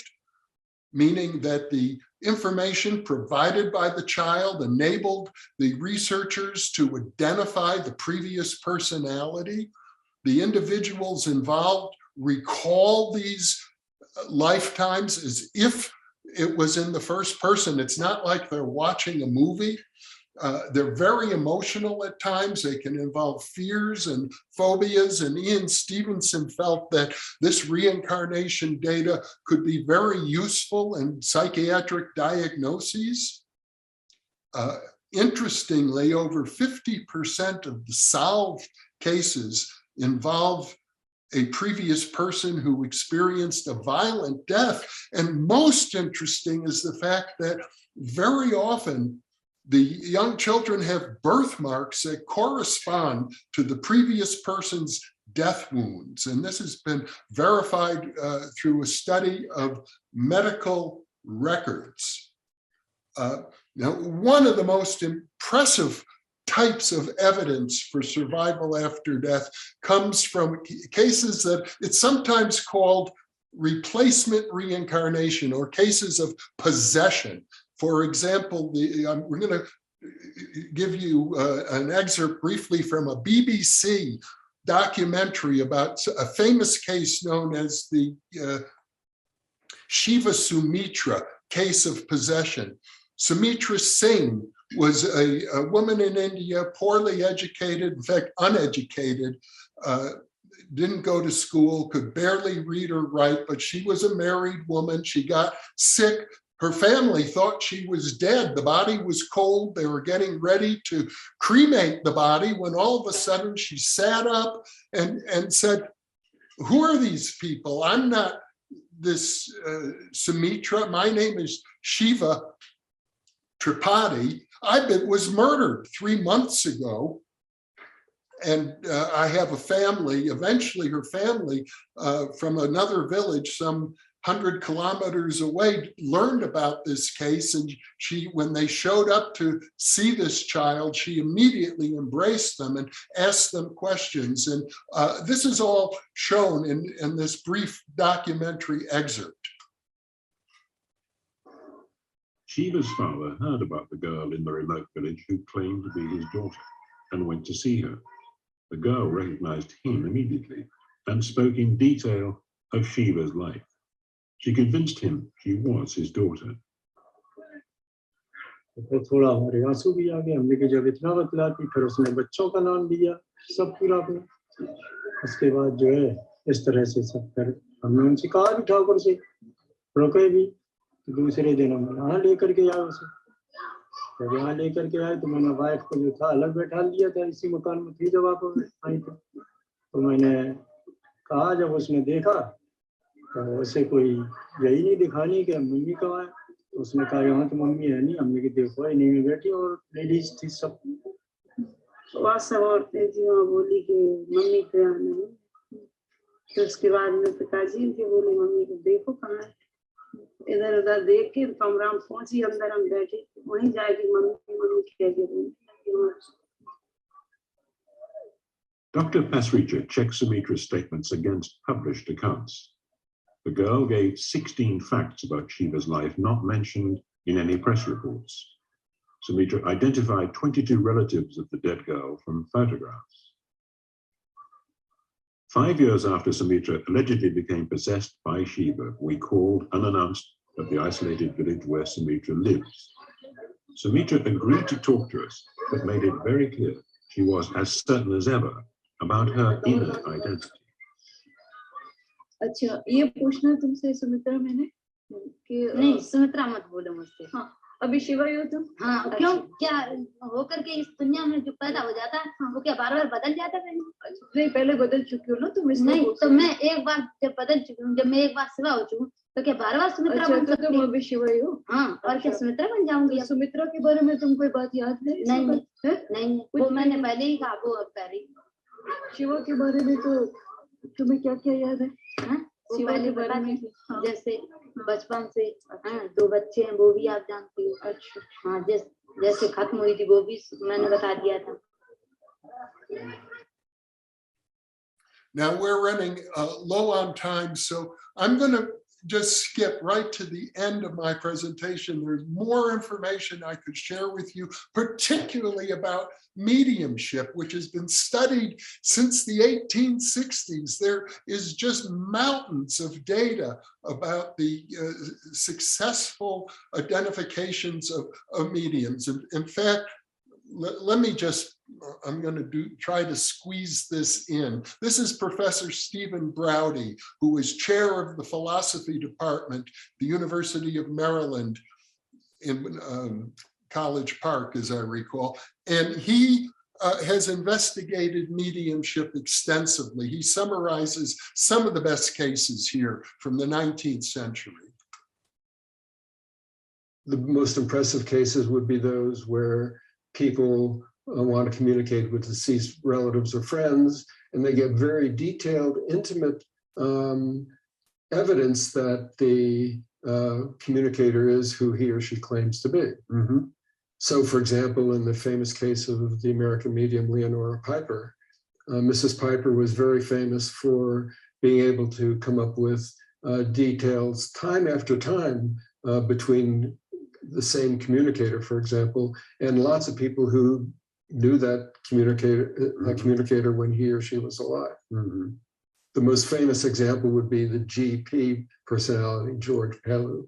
[SPEAKER 2] meaning that the information provided by the child enabled the researchers to identify the previous personality. The individuals involved recall these lifetimes as if it was in the first person. It's not like they're watching a movie. They're very emotional at times. They can involve fears and phobias. And Ian Stevenson felt that this reincarnation data could be very useful in psychiatric diagnoses. Interestingly, over 50% of the solved cases involve a previous person who experienced a violent death. And most interesting is the fact that very often the young children have birthmarks that correspond to the previous person's death wounds. And this has been verified through a study of medical records. Now, one of the most impressive types of evidence for survival after death comes from cases that it's sometimes called replacement reincarnation, or cases of possession. For example, we're going to give you an excerpt briefly from a BBC documentary about a famous case known as the Shiva Sumitra, case of possession. Sumitra Singh was a woman in India, poorly educated, in fact, uneducated, didn't go to school, could barely read or write, but she was a married woman. She got sick. Her family thought she was dead. The body was cold. They were getting ready to cremate the body when all of a sudden she sat up and said, "Who are these people? I'm not this Sumitra. My name is Shiva Tripathi. Was murdered 3 months ago. And I have a family." Eventually her family from another village, some 100 kilometers away, learned about this case. And when they showed up to see this child, she immediately embraced them and asked them questions. And this is all shown in this brief documentary excerpt.
[SPEAKER 13] Shiva's father heard about the girl in the remote village who claimed to be his daughter and went to see her. The girl recognized him immediately and spoke in detail of Shiva's life. She convinced him she was his daughter.
[SPEAKER 14] तो थोड़ा हमारे आंसू भी आ गए। हमने कि जब इतना बतलाती, फिर उसने बच्चों का नाम दिया, सब पूरा अपना। उसके बाद जो है इस तरह से सब कर हमने उनसे कहा भी ठाकुर से रोके भी, तो दूसरे दिन हम यहाँ लेकर के आए उसे। जब यहाँ लेकर के आए तो मैंने वाइफ को जो था अलग बैठा लिया था, इसी मकान में थी जब आप आई थी। तो मैंने कहा, जब उसने देखा तो उसे कोई यही नहीं दिखानी कि मम्मी कहाँ है। तो उसने कहा यहाँ तो मम्मी है नहीं। हमने कि देखो इन्हीं में बैठी और लेडीज थी सब।
[SPEAKER 15] वह सब औरतें थी, वहाँ बोली कि मम्मी तो यहाँ नहीं। तो उसके बाद में पिताजी उनके बोले मम्मी को देखो कहाँ है। इधर उधर देख के कमरा में पहुंची, अंदर हम बैठे, वहीं जाएगी मम्मी मम्मी कह के।
[SPEAKER 13] Dr. Pasricha checked Sumitra's statements against published accounts. The girl gave 16 facts about Shiva's life not mentioned in any press reports. Sumitra identified 22 relatives of the dead girl from photographs. 5 years after Sumitra allegedly became possessed by Shiva, we called unannounced at the isolated village where Sumitra lives. Sumitra agreed to talk to us, but made it very clear she was as certain as ever about her inner identity.
[SPEAKER 15] अच्छा, ये पूछना तुमसे सुमित्रा मैंने कि
[SPEAKER 16] नहीं, सुमित्रा मत बोलो मुझसे।
[SPEAKER 15] हाँ, अभी शिवा हो तुम?
[SPEAKER 16] हाँ, क्यों? क्या होकर के इस दुनिया में जो पैदा हो जाता है, वो क्या बार बार बदल जाता है?
[SPEAKER 15] नहीं, पहले बदल चुकी हो ना तुम।
[SPEAKER 16] नहीं, तो मैं एक बार जब बदल चुकी हूँ, जब मैं एक बार शिवा हो चुकी हूँ, तो क्या बार बार सुमित्रा बन सकती हूँ?
[SPEAKER 15] तुम अभी शिवा हो?
[SPEAKER 16] हाँ, और क्या सुमित्रा बन जाऊंगी?
[SPEAKER 15] सुमित्रा के बारे में तुम कोई बात याद है?
[SPEAKER 16] नहीं, वो मैंने पहले ही कहा, वो अब कह रही।
[SPEAKER 15] शिवा के बारे में तो तुम्हें क्या क्या याद है?
[SPEAKER 16] शिवा के बारे में जैसे बचपन से 2 बच्चे हैं, वो भी आप जानती हो। अच्छा, हाँ, जैसे खत्म हुई थी वो भी मैंने बता दिया था।
[SPEAKER 2] Now we're running low on time, so I'm going to just skip right to the end of my presentation. There's more information I could share with you, particularly about mediumship, which has been studied since the 1860s. There is just mountains of data about the successful identifications of mediums. In fact, let me just, I'm going to try to squeeze this in. This is Professor Stephen Browdy, who is chair of the philosophy department, the University of Maryland in College Park, as I recall. And he has investigated mediumship extensively. He summarizes some of the best cases here from the 19th century.
[SPEAKER 7] The most impressive cases would be those where people want to communicate with deceased relatives or friends, and they get very detailed, intimate evidence that the communicator is who he or she claims to be. So, for example, in the famous case of the American medium Leonora Piper, Mrs. Piper was very famous for being able to come up with details time after time between the same communicator, for example, and lots of people who knew that communicator when he or she was alive.
[SPEAKER 17] the most famous example would be the GP personality, George Pellew.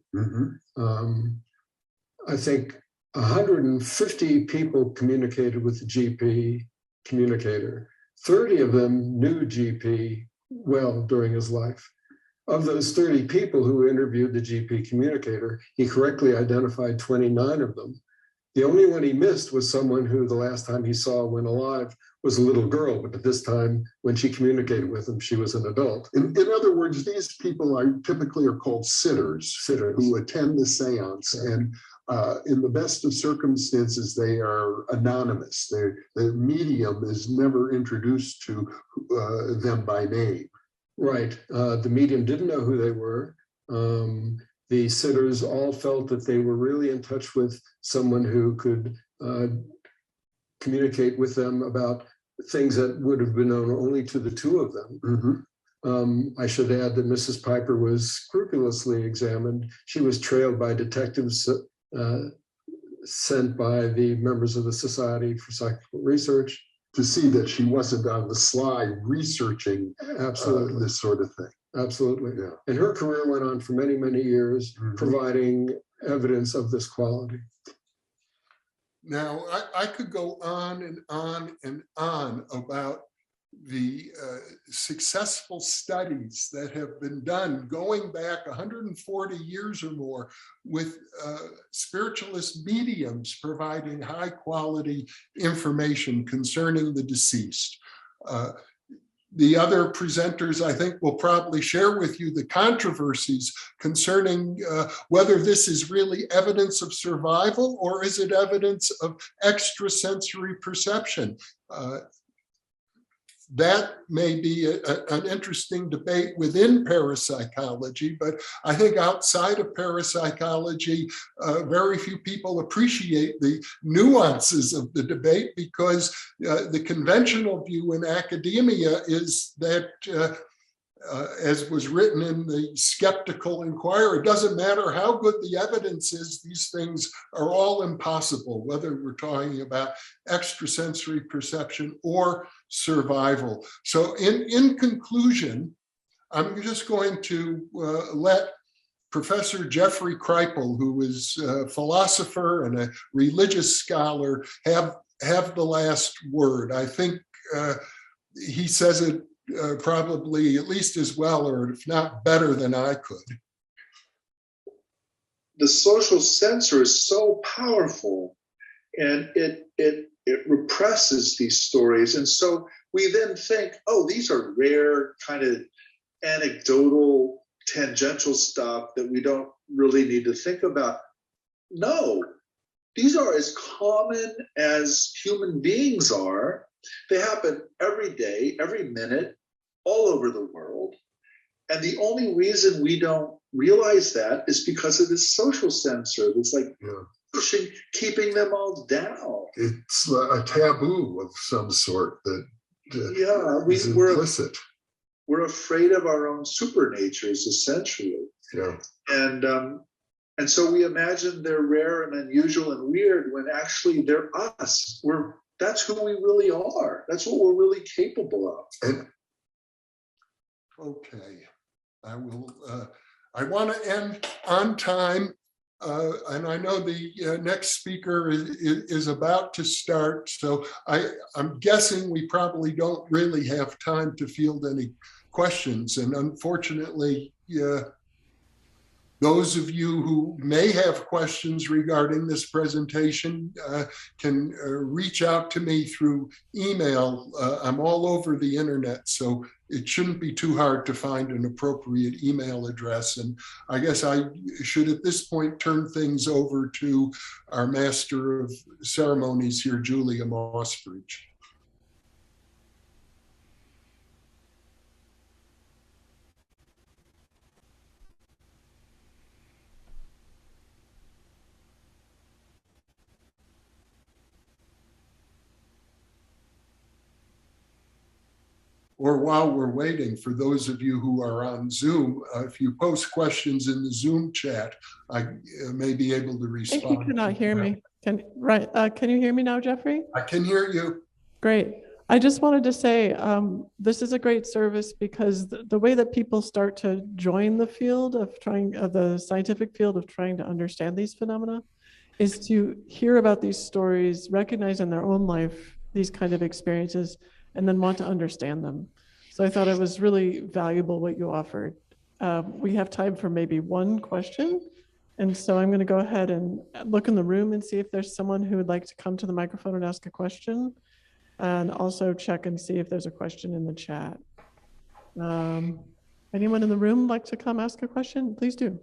[SPEAKER 17] I think 150 people communicated with the GP communicator. 30 of them knew GP well during his life. Of those 30 people who interviewed the GP communicator, he correctly identified 29 of them. The only one he missed was someone who the last time he saw when alive was a little girl, but at this time, when she communicated with him, she was an adult.
[SPEAKER 2] In other words, these people are typically called sitters who attend the seance, and in the best of circumstances, they are anonymous. The medium is never introduced to them by name.
[SPEAKER 17] Right. The medium didn't know who they were. The sitters all felt that they were really in touch with someone who could communicate with them about things that would have been known only to the two of them. I should add that Mrs. Piper was scrupulously examined. She was trailed by detectives sent by the members of the Society for Psychical Research
[SPEAKER 2] to see that she wasn't on the sly researching this sort of thing.
[SPEAKER 17] Absolutely. Yeah. And her career went on for many, many years, providing evidence of this quality.
[SPEAKER 2] Now, I could go on and on and on about the successful studies that have been done going back 140 years or more with spiritualist mediums providing high quality information concerning the deceased. The other presenters, I think, will probably share with you the controversies concerning whether this is really evidence of survival or is it evidence of extrasensory perception. That may be an interesting debate within parapsychology, but I think outside of parapsychology, very few people appreciate the nuances of the debate because the conventional view in academia is that, as was written in the Skeptical Inquirer, it doesn't matter how good the evidence is, these things are all impossible, whether we're talking about extrasensory perception or survival. So in conclusion, I'm just going to let Professor Jeffrey Kripal, who is a philosopher and a religious scholar, have the last word. I think he says it probably at least as well, or if not better than I could.
[SPEAKER 5] The social censor is so powerful, and it represses these stories. And so we then think, oh, these are rare, kind of anecdotal, tangential stuff that we don't really need to think about. No, these are as common as human beings are. They happen every day, every minute, all over the world. And the only reason we don't realize that is because of this social censor that's like pushing, keeping them all down.
[SPEAKER 2] It's a taboo of some sort that is implicit.
[SPEAKER 5] We're afraid of our own supernatures, essentially.
[SPEAKER 2] Yeah.
[SPEAKER 5] And so we imagine they're rare and unusual and weird when actually they're us. That's who we really are. That's what we're really capable of.
[SPEAKER 2] Okay, I want to end on time, and I know the next speaker is about to start, so I'm guessing we probably don't really have time to field any questions, and unfortunately, those of you who may have questions regarding this presentation can reach out to me through email. I'm all over the internet, so it shouldn't be too hard to find an appropriate email address. And I guess I should at this point turn things over to our Master of Ceremonies here, Julia Mossbridge. Or while we're waiting, for those of you who are on Zoom, if you post questions in the Zoom chat, I may be able to respond.
[SPEAKER 1] I think you cannot hear me. Can you hear me now, Jeffrey?
[SPEAKER 2] I can hear you.
[SPEAKER 1] Great. I just wanted to say, this is a great service because the way that people start to join the field of the scientific field of trying to understand these phenomena is to hear about these stories, recognize in their own life these kind of experiences, and then want to understand them. So I thought it was really valuable what you offered. We have time for maybe one question. And so I'm going to go ahead and look in the room and see if there's someone who would like to come to the microphone and ask a question. And also check and see if there's a question in the chat. Anyone in the room like to come ask a question? Please do.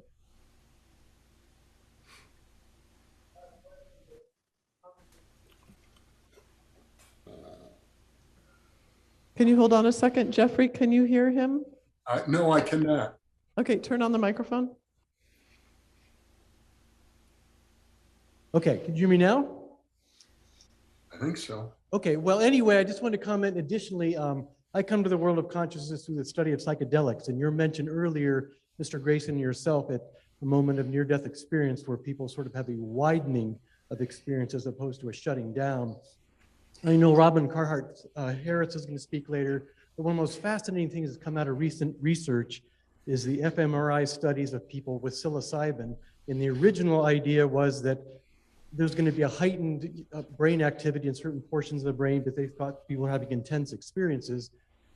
[SPEAKER 1] Can you hold on a second? Jeffrey, can you hear him?
[SPEAKER 2] No, I cannot.
[SPEAKER 1] Okay, turn on the microphone.
[SPEAKER 18] Okay, can you hear me now?
[SPEAKER 2] I think so.
[SPEAKER 18] Okay, well, anyway, I just want to comment additionally, I come to the world of consciousness through the study of psychedelics, and you mentioned earlier, Mr. Grayson, yourself, at a moment of near-death experience where people sort of have a widening of experience as opposed to a shutting down. I know Robin Carhart Harris is going to speak later, but one of the most fascinating things that's come out of recent research is the fMRI studies of people with psilocybin. And the original idea was that there's going to be a heightened brain activity in certain portions of the brain, but they thought people were having intense experiences.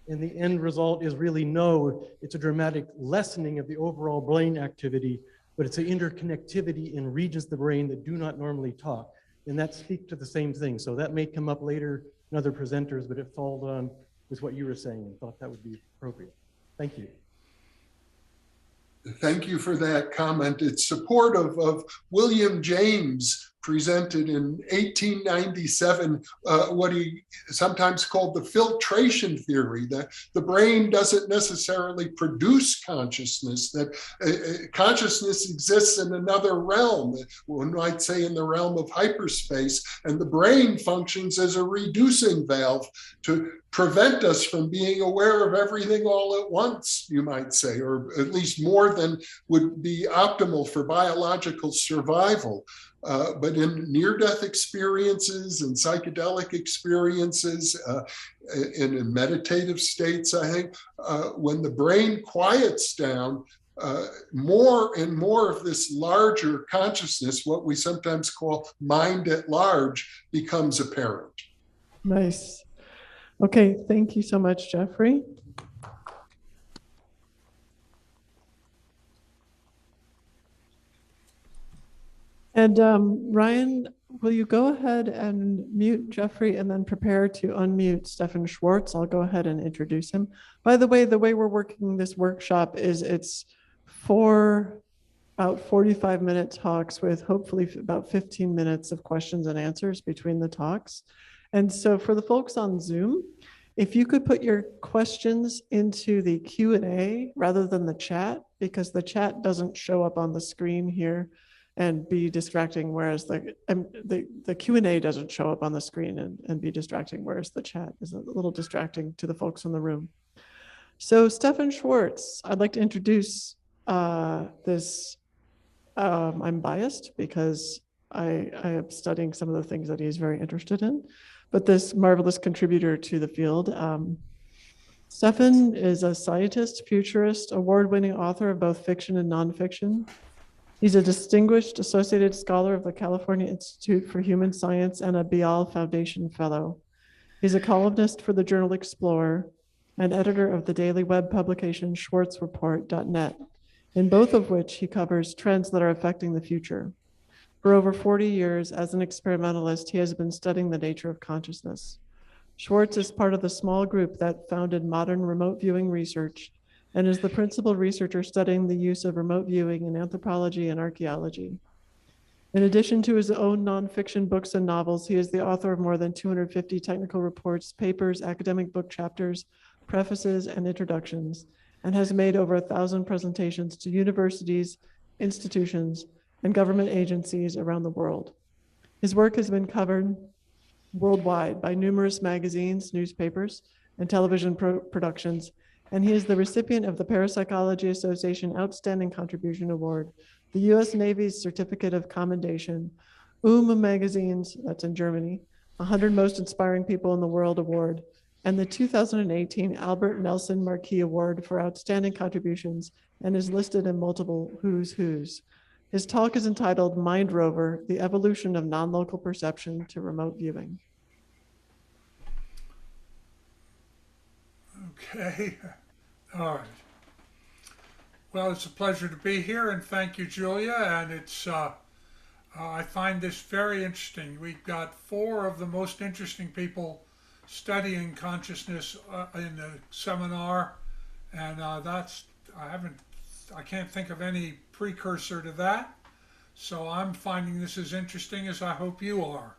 [SPEAKER 18] And the end result is really no, it's a dramatic lessening of the overall brain activity, but it's an interconnectivity in regions of the brain that do not normally talk. And that speaks to the same thing. So that may come up later in other presenters, but it followed on with what you were saying and thought that would be appropriate. Thank you.
[SPEAKER 2] Thank you for that comment. It's supportive of William James presented in 1897, what he sometimes called the filtration theory, that the brain doesn't necessarily produce consciousness, that consciousness exists in another realm, one might say in the realm of hyperspace, and the brain functions as a reducing valve to prevent us from being aware of everything all at once, you might say, or at least more than would be optimal for biological survival. But in near-death experiences and psychedelic experiences, in meditative states, I think, when the brain quiets down, more and more of this larger consciousness, what we sometimes call mind at large, becomes apparent.
[SPEAKER 1] Nice. Okay, thank you so much, Jeffrey. And Ryan, will you go ahead and mute Jeffrey and then prepare to unmute Stephan Schwartz? I'll go ahead and introduce him. By the way we're working this workshop is it's 4 about 45-minute talks with hopefully about 15 minutes of questions and answers between the talks. And so for the folks on Zoom, if you could put your questions into the Q&A rather than the chat, because the chat doesn't show up on the screen here and be distracting, whereas the Q&A doesn't show up on the screen and be distracting, whereas the chat is a little distracting to the folks in the room. So Stephan Schwartz, I'd like to introduce this. I'm biased because I am studying some of the things that he's very interested in, but this marvelous contributor to the field. Stephan is a scientist, futurist, award-winning author of both fiction and nonfiction. He's a distinguished associated scholar of the California Institute for Human Science and a Bial Foundation Fellow. He's a columnist for the journal Explorer and editor of the daily web publication schwartzreport.net, in both of which he covers trends that are affecting the future. For over 40 years, as an experimentalist, he has been studying the nature of consciousness. Schwartz is part of the small group that founded modern remote viewing research and is the principal researcher studying the use of remote viewing in anthropology and archaeology. In addition to his own nonfiction books and novels, he is the author of more than 250 technical reports, papers, academic book chapters, prefaces, and introductions, and has made over 1,000 presentations to universities, institutions, and government agencies around the world. His work has been covered worldwide by numerous magazines, newspapers, and television productions, and he is the recipient of the Parapsychology Association Outstanding Contribution Award, the U.S. Navy's Certificate of Commendation, Magazine's, that's in Germany, 100 Most Inspiring People in the World Award, and the 2018 Albert Nelson Marquis Award for Outstanding Contributions, and is listed in multiple Who's Who's. His talk is entitled Mind Rover, The Evolution of Non-Local Perception to Remote Viewing.
[SPEAKER 19] Okay, all right. Well, it's a pleasure to be here, and thank you, Julia. And it's I find this very interesting. We've got 4 of the most interesting people studying consciousness in the seminar, and I can't think of any precursor to that. So I'm finding this as interesting as I hope you are.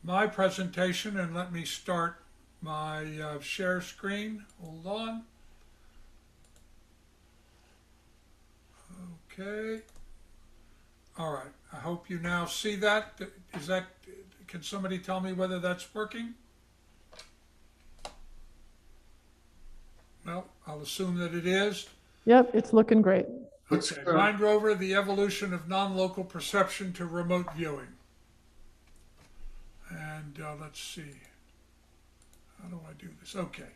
[SPEAKER 19] My presentation, and let me start my share screen. Hold on. Okay. All right. I hope you now see that. Can somebody tell me whether that's working? Well, I'll assume that it is.
[SPEAKER 1] Yep, it's looking great.
[SPEAKER 19] Okay. Mind Rover, the evolution of non-local perception to remote viewing. And let's see. How do I do this? Okay.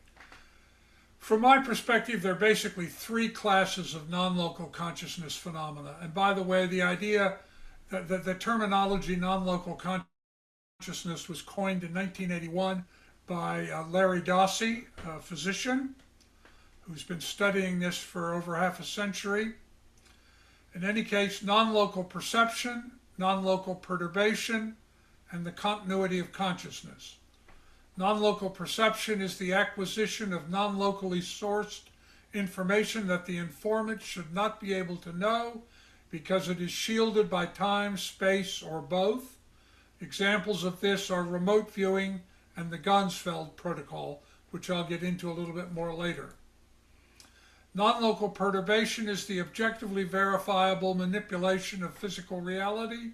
[SPEAKER 19] From my perspective, there are basically 3 classes of non-local consciousness phenomena. And by the way, the idea that the terminology non-local consciousness was coined in 1981 by Larry Dossey, a physician who's been studying this for over half a century. In any case, non-local perception, non-local perturbation, and the continuity of consciousness. Non-local perception is the acquisition of non-locally sourced information that the informant should not be able to know because it is shielded by time, space, or both. Examples of this are remote viewing and the Ganzfeld protocol, which I'll get into a little bit more later. Non-local perturbation is the objectively verifiable manipulation of physical reality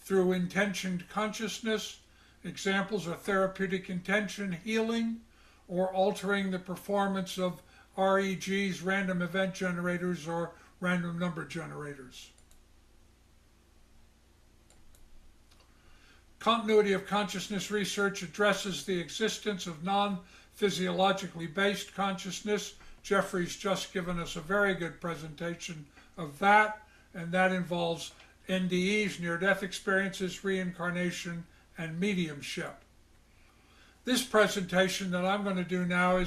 [SPEAKER 19] through intentioned consciousness. Examples are therapeutic intention, healing, or altering the performance of REGs, random event generators, or random number generators. Continuity of consciousness research addresses the existence of non-physiologically based consciousness. Jeffrey's just given us a very good presentation of that, and that involves NDEs, near-death experiences, reincarnation, and mediumship. This presentation that I'm going to do now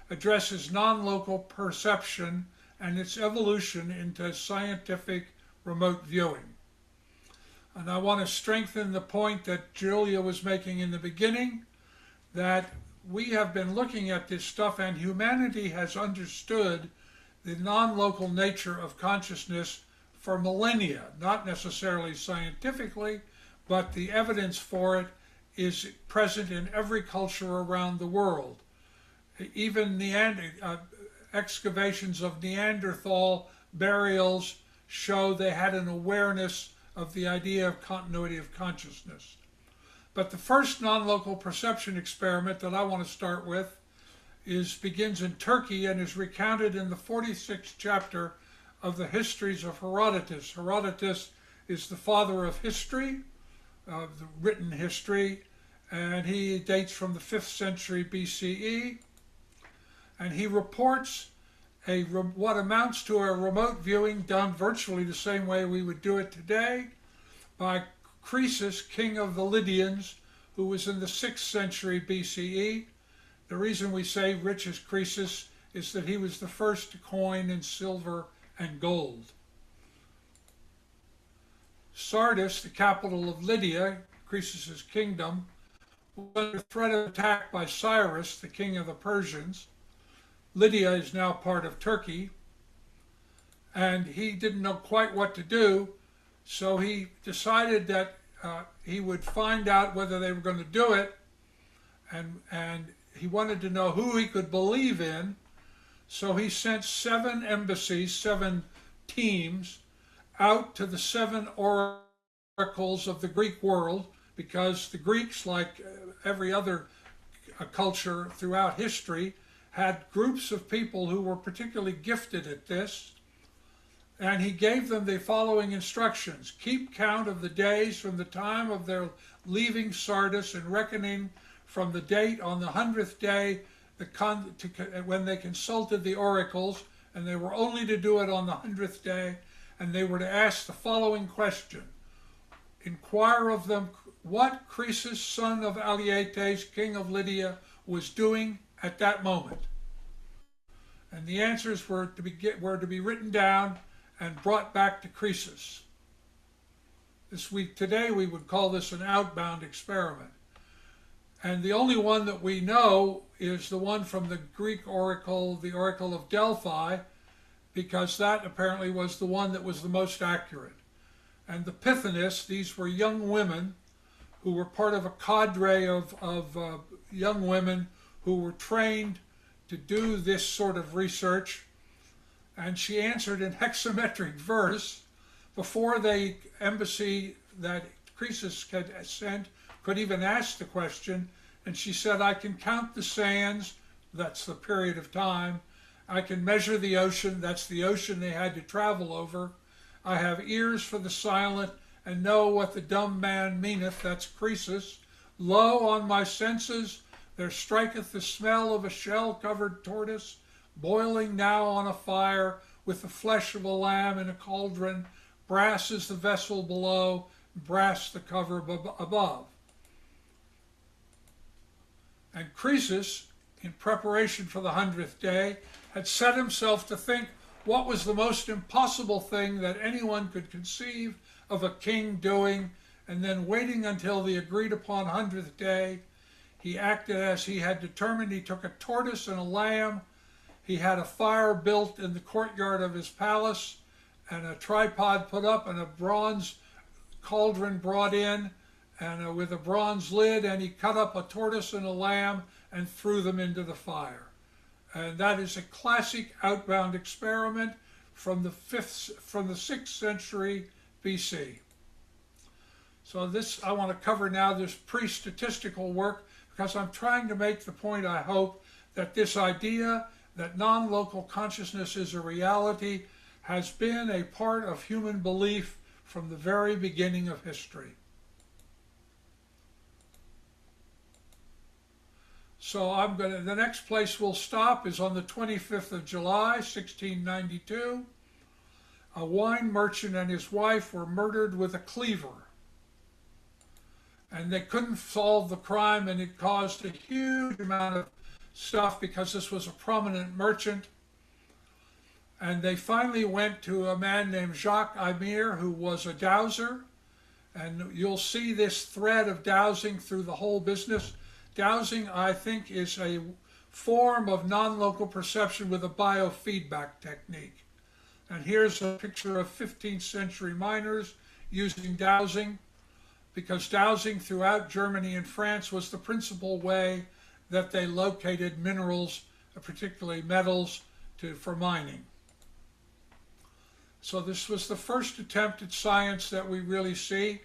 [SPEAKER 19] addresses non-local perception and its evolution into scientific remote viewing. And I want to strengthen the point that Julia was making in the beginning, that we have been looking at this stuff and humanity has understood the non-local nature of consciousness for millennia, not necessarily scientifically, but the evidence for it is present in every culture around the world. Even excavations of Neanderthal burials show they had an awareness of the idea of continuity of consciousness. But the first non-local perception experiment that I want to start with begins in Turkey and is recounted in the 46th chapter of the Histories of Herodotus. Herodotus is the father of history, the written history, and he dates from the 5th century BCE, and he reports what amounts to a remote viewing done virtually the same way we would do it today by Croesus, king of the Lydians, who was in the 6th century BCE. The reason we say rich as Croesus is that he was the first to coin in silver and gold. Sardis, the capital of Lydia, Croesus's kingdom, was under threat of attack by Cyrus, the king of the Persians. Lydia is now part of Turkey, and he didn't know quite what to do, so he decided that he would find out whether they were going to do it, and he wanted to know who he could believe in, so he sent 7 embassies, 7 teams, out to the 7 oracles of the Greek world, because the Greeks, like every other culture throughout history, had groups of people who were particularly gifted at this, and he gave them the following instructions. Keep count of the days from the time of their leaving Sardis and reckoning from the date on the 100th day when they consulted the oracles, and they were only to do it on the 100th day, and they were to ask the following question. Inquire of them what Croesus, son of Alietes, king of Lydia, was doing at that moment. And the answers were to be written down and brought back to Croesus. Today we would call this an outbound experiment. And the only one that we know is the one from the Greek oracle, the Oracle of Delphi, because that apparently was the one that was the most accurate. And the Pythonists, these were young women who were part of a cadre of young women who were trained to do this sort of research. And she answered in hexametric verse before the embassy that Croesus had sent could even ask the question. And she said, I can count the sands, that's the period of time. I can measure the ocean, that's the ocean they had to travel over. I have ears for the silent and know what the dumb man meaneth, that's Croesus. Lo, on my senses there striketh the smell of a shell-covered tortoise, boiling now on a fire with the flesh of a lamb in a cauldron. Brass is the vessel below, brass the cover above. And Croesus, in preparation for the 100th day, had set himself to think what was the most impossible thing that anyone could conceive of a king doing, and then waiting until the agreed upon 100th day, he acted as he had determined. He took a tortoise and a lamb. He had a fire built in the courtyard of his palace, and a tripod put up, and a bronze cauldron brought in, and with a bronze lid, and he cut up a tortoise and a lamb and threw them into the fire. And that is a classic outbound experiment from the 6th century BC. So this, I want to cover now this pre-statistical work, because I'm trying to make the point, I hope, that this idea that non-local consciousness is a reality has been a part of human belief from the very beginning of history. So the next place we'll stop is on the 25th of July, 1692. A wine merchant and his wife were murdered with a cleaver. And they couldn't solve the crime, and it caused a huge amount of stuff because this was a prominent merchant. And they finally went to a man named Jacques Aymir, who was a dowser. And you'll see this thread of dowsing through the whole business. Dowsing, I think, is a form of non-local perception with a biofeedback technique. And here's a picture of 15th century miners using dowsing, because dowsing throughout Germany and France was the principal way that they located minerals, particularly metals, for mining. So this was the first attempt at science that we really see.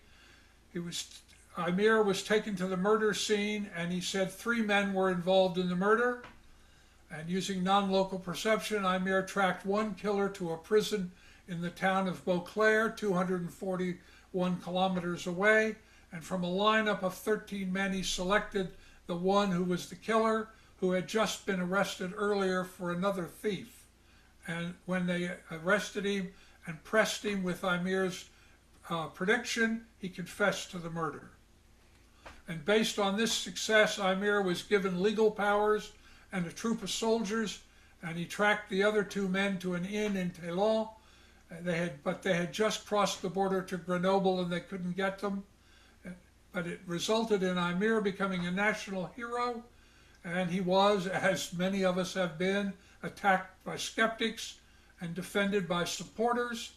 [SPEAKER 19] Aymir was taken to the murder scene, and he said 3 men were involved in the murder. And using non-local perception, Aymir tracked one killer to a prison in the town of Beauclair, 241 kilometers away. And from a lineup of 13 men, he selected the one who was the killer, who had just been arrested earlier for another thief. And when they arrested him and pressed him with Aymir's prediction, he confessed to the murder. And based on this success, Aymir was given legal powers and a troop of soldiers, and he tracked the other 2 men to an inn in Toulon. But they had just crossed the border to Grenoble, and they couldn't get them. But it resulted in Aymir becoming a national hero, and he was, as many of us have been, attacked by skeptics and defended by supporters.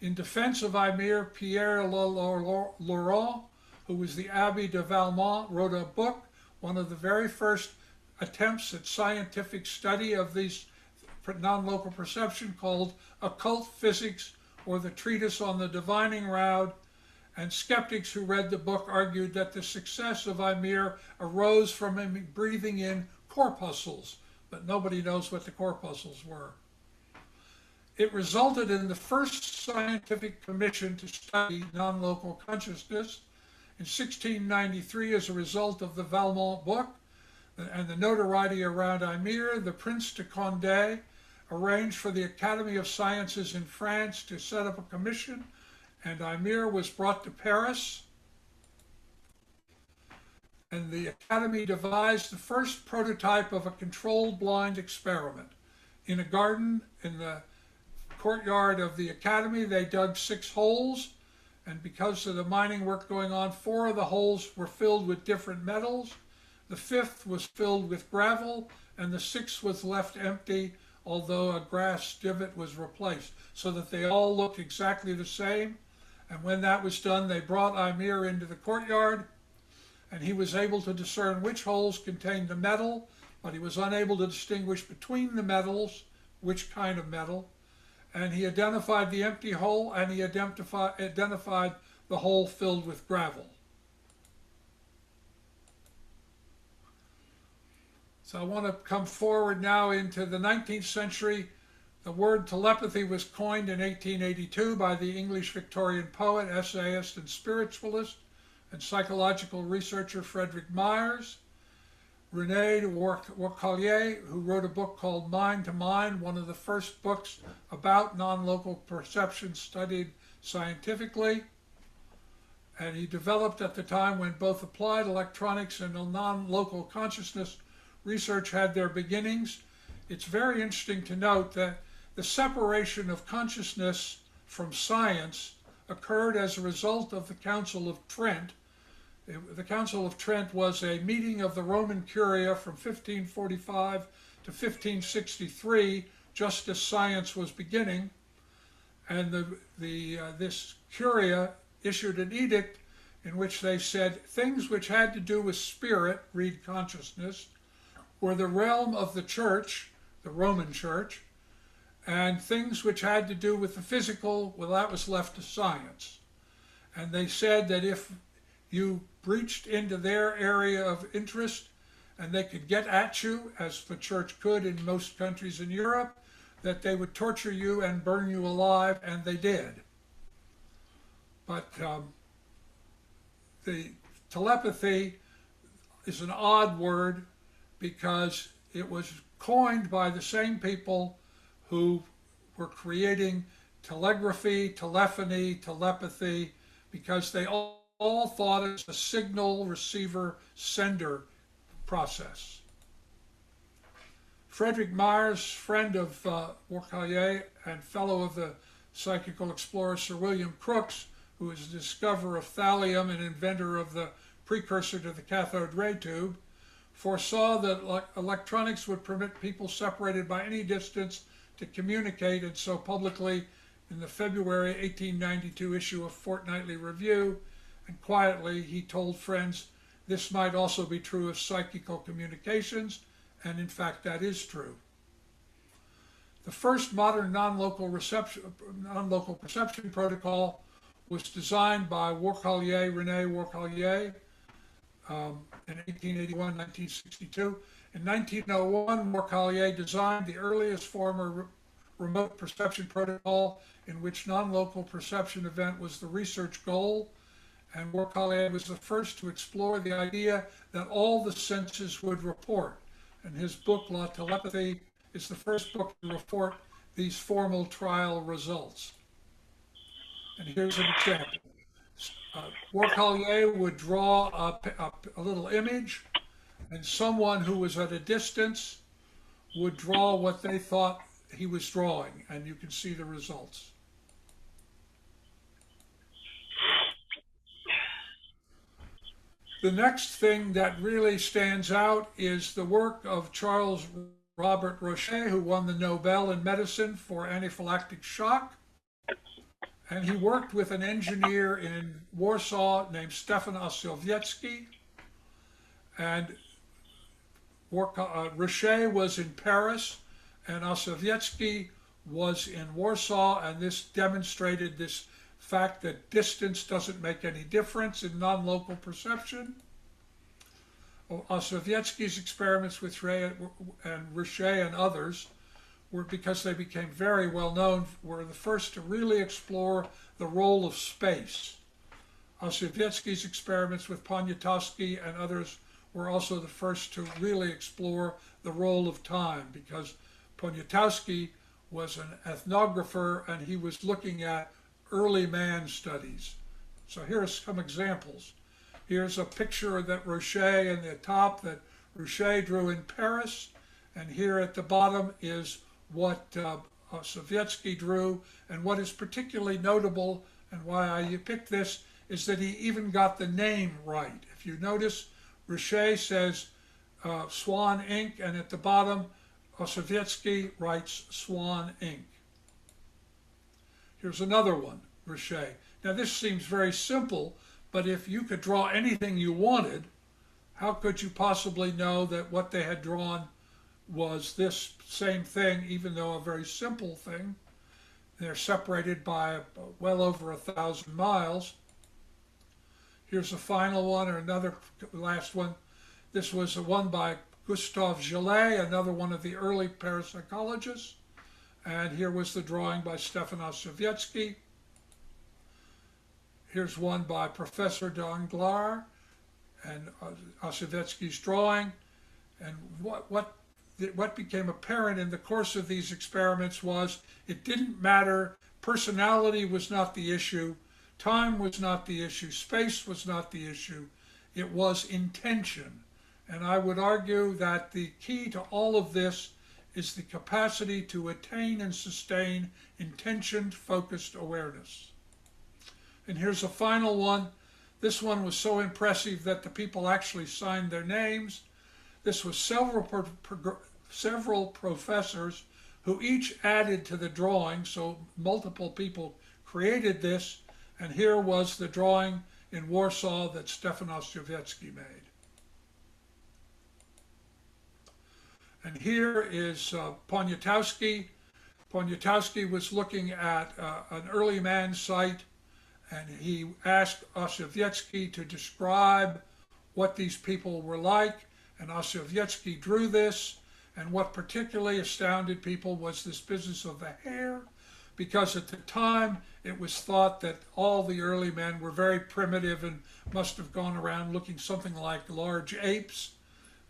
[SPEAKER 19] In defense of Aymir, Pierre Laurent, who was the Abbé de Valmont, wrote a book, one of the very first attempts at scientific study of these non-local perception, called Occult Physics, or the Treatise on the Divining Rod. And skeptics who read the book argued that the success of Aymir arose from him breathing in corpuscles, but nobody knows what the corpuscles were. It resulted in the first scientific commission to study non-local consciousness. In 1693, as a result of the Valmont book and the notoriety around Ymir, the Prince de Condé arranged for the Academy of Sciences in France to set up a commission, and Ymir was brought to Paris. And the Academy devised the first prototype of a controlled blind experiment. In a garden in the courtyard of the Academy, they dug 6 holes, and because of the mining work going on, 4 of the holes were filled with different metals. The 5th was filled with gravel, and the 6th was left empty, although a grass divot was replaced, so that they all looked exactly the same. And when that was done, they brought Ymir into the courtyard, and he was able to discern which holes contained the metal, but he was unable to distinguish between the metals, which kind of metal. And he identified the empty hole, and he identified the hole filled with gravel. So I want to come forward now into the 19th century. The word telepathy was coined in 1882 by the English Victorian poet, essayist, and spiritualist, and psychological researcher Frederick Myers. René Worcalier, who wrote a book called Mind to Mind, one of the first books about non-local perception studied scientifically. And he developed at the time when both applied electronics and non-local consciousness research had their beginnings. It's very interesting to note that the separation of consciousness from science occurred as a result of the Council of Trent. The Council of Trent was a meeting of the Roman Curia from 1545 to 1563, just as science was beginning. And this Curia issued an edict in which they said things which had to do with spirit, read consciousness, were the realm of the church, the Roman church, and things which had to do with the physical, well, that was left to science. And they said that if you breached into their area of interest and they could get at you, as the church could in most countries in Europe, that they would torture you and burn you alive, and they did. But the telepathy is an odd word because it was coined by the same people who were creating telegraphy, telephony, telepathy, because they all thought it was a signal receiver sender process. Frederick Myers, friend of Worcalier and fellow of the psychical explorer Sir William Crookes, who was the discoverer of thallium and inventor of the precursor to the cathode ray tube, foresaw that electronics would permit people separated by any distance to communicate, and so publicly in the February 1892 issue of Fortnightly Review, and quietly he told friends this might also be true of psychical communications, and in fact that is true. The first modern non-local perception protocol was designed by Worcalier, René Worcalier, in 1881-1962. In 1901, Worcalier designed the earliest form of remote perception protocol in which non-local perception event was the research goal, and Worcalier was the first to explore the idea that all the senses would report. And his book, La Télépathie, is the first book to report these formal trial results. And here's an example. Worcalier would draw a little image, and someone who was at a distance would draw what they thought he was drawing, and you can see the results. The next thing that really stands out is the work of Charles Robert Roche, who won the Nobel in medicine for anaphylactic shock. And he worked with an engineer in Warsaw named Stephan Ossowiecki. And Roche was in Paris, and Ossowiecki was in Warsaw, and this demonstrated this fact that distance doesn't make any difference in non-local perception. Ossowiecki's experiments with Roche and others were, because they became very well known, were the first to really explore the role of space. Ossiewiecki's experiments with Poniatowski and others were also the first to really explore the role of time, because Poniatowski was an ethnographer and he was looking at early man studies. So here are some examples. Here's a picture that Rocher in the top that Rocher drew in Paris, and here at the bottom is what Ossiewiecki drew. And what is particularly notable, and why I picked this, is that he even got the name right. If you notice, Rocher says Swan ink, and at the bottom Ossiewiecki writes Swan ink. Here's another one, Rocher. Now this seems very simple, but if you could draw anything you wanted, how could you possibly know that what they had drawn was this same thing, even though a very simple thing? They're separated by well over 1,000 miles. Here's a final one, or another last one. This was one by Gustave Gillet, another one of the early parapsychologists. And here was the drawing by Stephan Ossiewiecki. Here's one by Professor Danglars and Ossiewiecki's drawing. And what became apparent in the course of these experiments was it didn't matter. Personality was not the issue. Time was not the issue. Space was not the issue. It was intention. And I would argue that the key to all of this is the capacity to attain and sustain intention-focused awareness. And here's a final one. This one was so impressive that the people actually signed their names. This was several professors who each added to the drawing, so multiple people created this, and here was the drawing in Warsaw that Stephan Ossiewiecki made. And here is Poniatowski. Poniatowski was looking at an early man site, and he asked Ossiewiecki to describe what these people were like, and Ossiewiecki drew this. And what particularly astounded people was this business of the hair, because at the time it was thought that all the early men were very primitive and must have gone around looking something like large apes.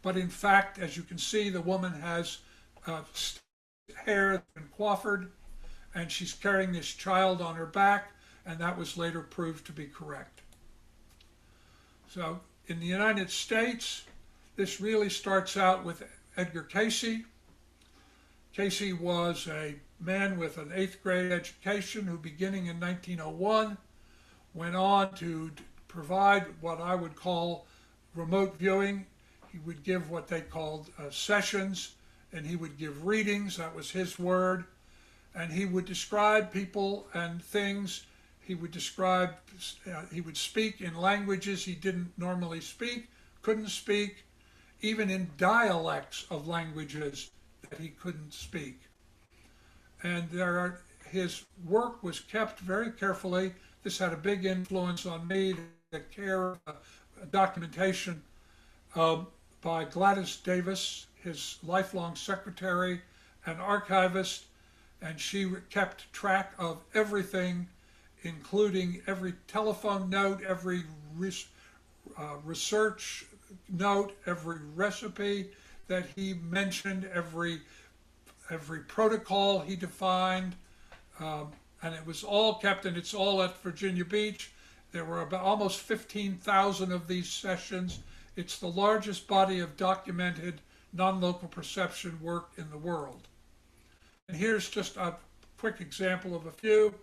[SPEAKER 19] But in fact, as you can see, the woman has hair that's been coiffured, and she's carrying this child on her back, and that was later proved to be correct. So in the United States, this really starts out with Edgar Cayce. Cayce was a man with an 8th grade education who, beginning in 1901, went on to provide what I would call remote viewing. He would give what they called sessions, and he would give readings. That was his word. And he would describe people and things. He would speak in languages he didn't normally speak, couldn't speak, even in dialects of languages that he couldn't speak. And his work was kept very carefully. This had a big influence on me, the care of documentation by Gladys Davis, his lifelong secretary and archivist, and she kept track of everything, including every telephone note, every research note, every recipe that he mentioned, every protocol he defined, and it was all kept, and it's all at Virginia Beach. There were about almost 15,000 of these sessions. It's the largest body of documented non-local perception work in the world. And here's just a quick example of a few.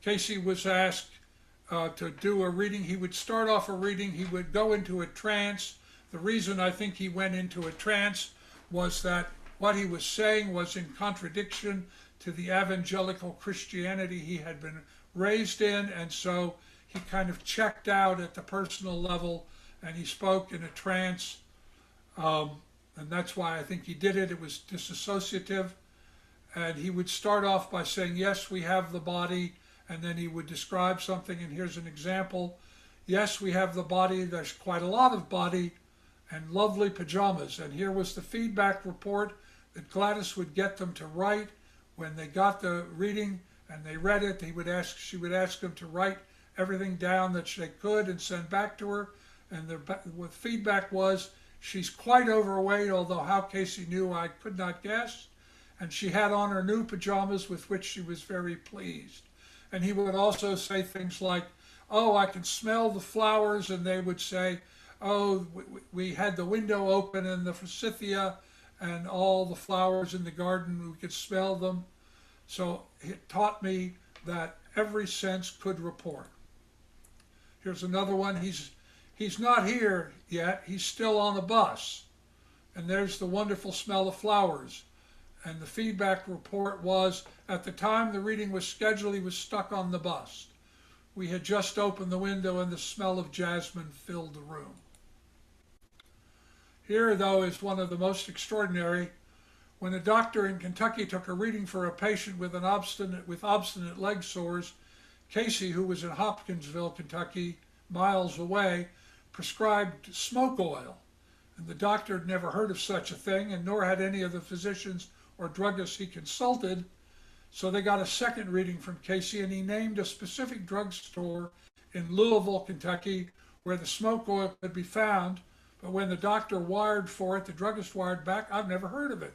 [SPEAKER 19] Cayce was asked to do a reading. He would start off a reading, he would go into a trance. The reason I think he went into a trance was that what he was saying was in contradiction to the evangelical Christianity he had been raised in, and so he kind of checked out at the personal level, and he spoke in a trance, and that's why I think he did it. It was disassociative, and he would start off by saying, yes, we have the body, and then he would describe something, and here's an example. Yes, we have the body, there's quite a lot of body, and lovely pajamas. And here was the feedback report that Gladys would get them to write when they got the reading and they read it. She would ask them to write everything down that they could and send back to her. And the feedback was, she's quite overweight, although how Casey knew I could not guess. And she had on her new pajamas, with which she was very pleased. And he would also say things like, oh, I can smell the flowers. And they would say, oh, we had the window open and the forsythia and all the flowers in the garden, we could smell them. So it taught me that every sense could report. Here's another one. He's not here yet. He's still on the bus. And there's the wonderful smell of flowers. And the feedback report was, at the time the reading was scheduled, he was stuck on the bus. We had just opened the window and the smell of jasmine filled the room. Here, though, is one of the most extraordinary. When a doctor in Kentucky took a reading for a patient with obstinate leg sores, Casey, who was in Hopkinsville, Kentucky, miles away, prescribed smoke oil. And the doctor had never heard of such a thing, and nor had any of the physicians or druggists he consulted. So they got a second reading from Casey, and he named a specific drugstore in Louisville, Kentucky, where the smoke oil could be found. But when the doctor wired for it, the druggist wired back, I've never heard of it.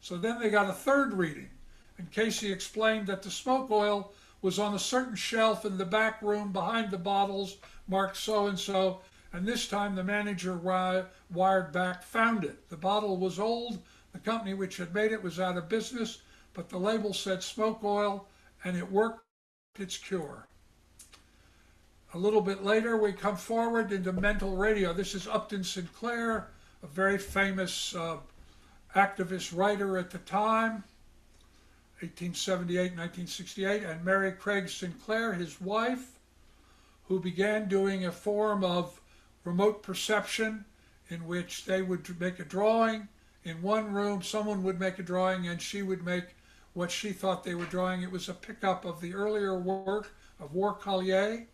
[SPEAKER 19] So then they got a third reading, and Casey explained that the smoke oil was on a certain shelf in the back room behind the bottles marked so-and-so, and this time the manager wired back, found it. The bottle was old, the company which had made it was out of business, but the label said smoke oil, and it worked its cure. A little bit later, we come forward into mental radio. This is Upton Sinclair, a very famous activist writer at the time, 1878, 1968, and Mary Craig Sinclair, his wife, who began doing a form of remote perception in which they would make a drawing in one room, someone would make a drawing, and she would make what she thought they were drawing. It was a pickup of the earlier work of War Collier.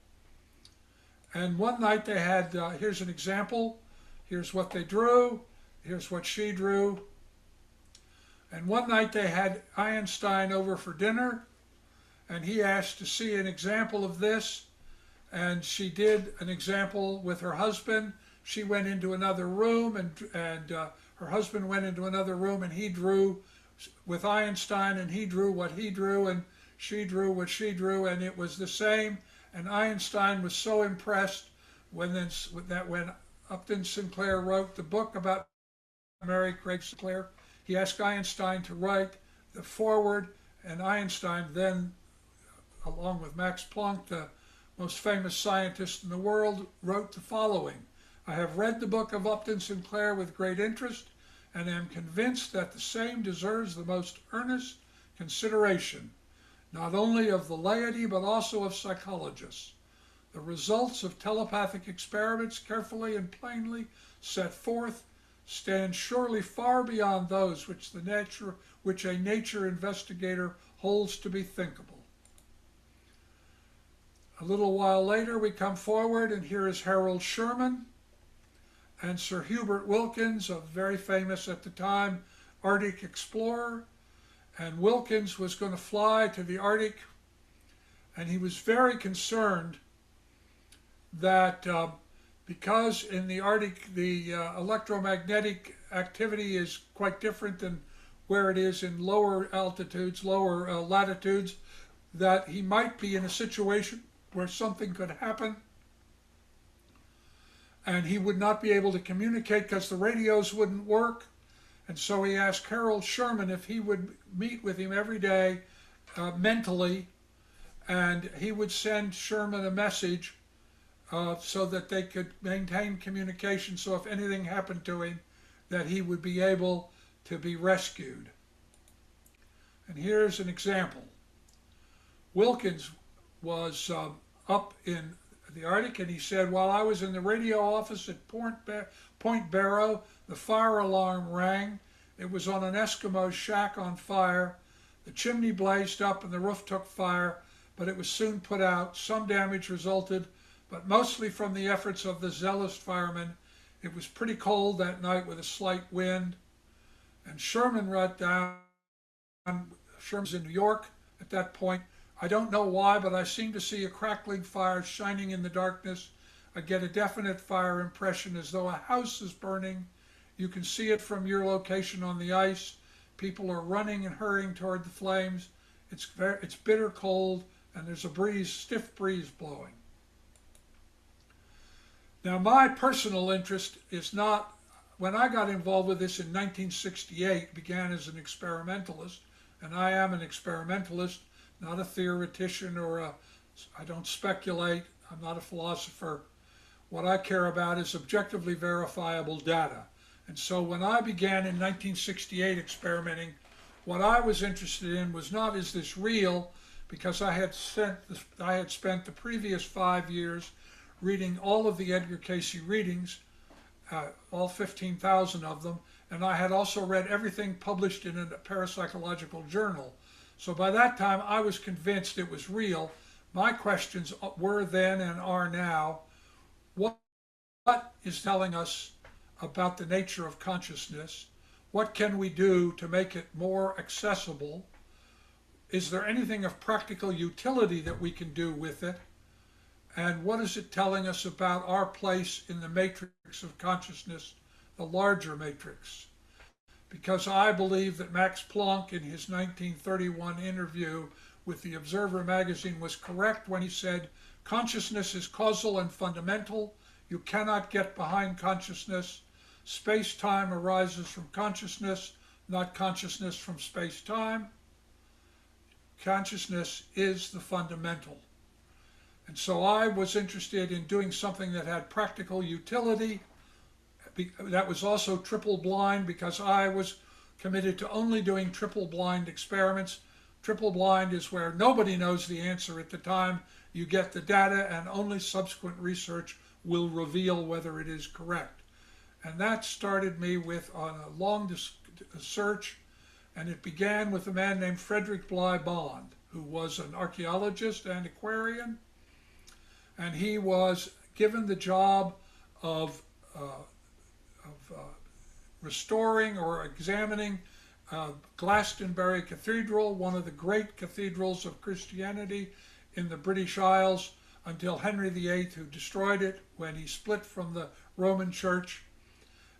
[SPEAKER 19] And one night they had, here's an example, here's what they drew, here's what she drew. And one night they had Einstein over for dinner, and he asked to see an example of this, and she did an example with her husband. She went into another room, and her husband went into another room, and he drew with Einstein, and he drew what he drew, and she drew what she drew, and it was the same. And Einstein was so impressed when Upton Sinclair wrote the book about Mary Craig Sinclair. He asked Einstein to write the foreword, and Einstein then, along with Max Planck, the most famous scientist in the world, wrote the following: I have read the book of Upton Sinclair with great interest, and am convinced that the same deserves the most earnest consideration, not only of the laity, but also of psychologists. The results of telepathic experiments, carefully and plainly set forth, stand surely far beyond those which a nature investigator holds to be thinkable. A little while later, we come forward, and here is Harold Sherman and Sir Hubert Wilkins, a very famous at the time Arctic explorer. And Wilkins was going to fly to the Arctic, and he was very concerned that because in the Arctic the electromagnetic activity is quite different than where it is in lower altitudes, lower latitudes, that he might be in a situation where something could happen and he would not be able to communicate because the radios wouldn't work. And so he asked Harold Sherman if he would meet with him every day mentally, and he would send Sherman a message so that they could maintain communication, so if anything happened to him, that he would be able to be rescued. And here's an example. Wilkins was up in the Arctic, and he said, while I was in the radio office at Point Barrow, the fire alarm rang. It was on an Eskimo shack on fire. The chimney blazed up and the roof took fire, but it was soon put out. Some damage resulted, but mostly from the efforts of the zealous firemen. It was pretty cold that night with a slight wind. And Sherman wrote down, Sherman's in New York at that point, I don't know why, but I seem to see a crackling fire shining in the darkness. I get a definite fire impression as though a house is burning. You can see it from your location on the ice. People are running and hurrying toward the flames. It's bitter cold, and there's a breeze, stiff breeze blowing. Now, my personal interest is not, when I got involved with this in 1968, began as an experimentalist, and I am an experimentalist, not a theoretician I don't speculate, I'm not a philosopher. What I care about is objectively verifiable data. And so when I began in 1968 experimenting, what I was interested in was not, is this real, because I had spent the previous 5 years reading all of the Edgar Cayce readings, all 15,000 of them, and I had also read everything published in a parapsychological journal. So by that time, I was convinced it was real. My questions were then and are now, what is telling us about the nature of consciousness? What can we do to make it more accessible? Is there anything of practical utility that we can do with it? And what is it telling us about our place in the matrix of consciousness, the larger matrix? Because I believe that Max Planck, in his 1931 interview with the Observer magazine, was correct when he said, consciousness is causal and fundamental. You cannot get behind consciousness. Space-time arises from consciousness, not consciousness from space-time. Consciousness is the fundamental. And so I was interested in doing something that had practical utility. That was also triple blind, because I was committed to only doing triple blind experiments. Triple blind is where nobody knows the answer at the time you get the data, and only subsequent research will reveal whether it is correct. And that started me with a long search, and it began with a man named Frederick Bly Bond, who was an archaeologist, antiquarian, and he was given the job of restoring or examining Glastonbury Cathedral, one of the great cathedrals of Christianity in the British Isles, until Henry VIII, who destroyed it when he split from the Roman Church.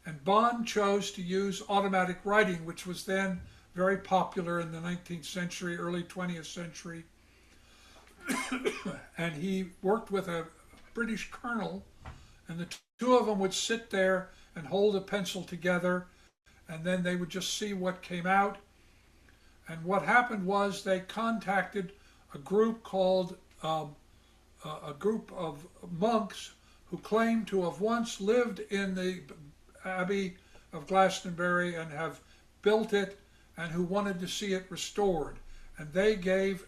[SPEAKER 19] And Bond chose to use automatic writing, which was then very popular in the 19th century, early 20th century. And he worked with a British colonel, and the two of them would sit there and hold a pencil together, and then they would just see what came out. And what happened was they contacted a group called a group of monks who claimed to have once lived in the Abbey of Glastonbury and have built it, and who wanted to see it restored. And they gave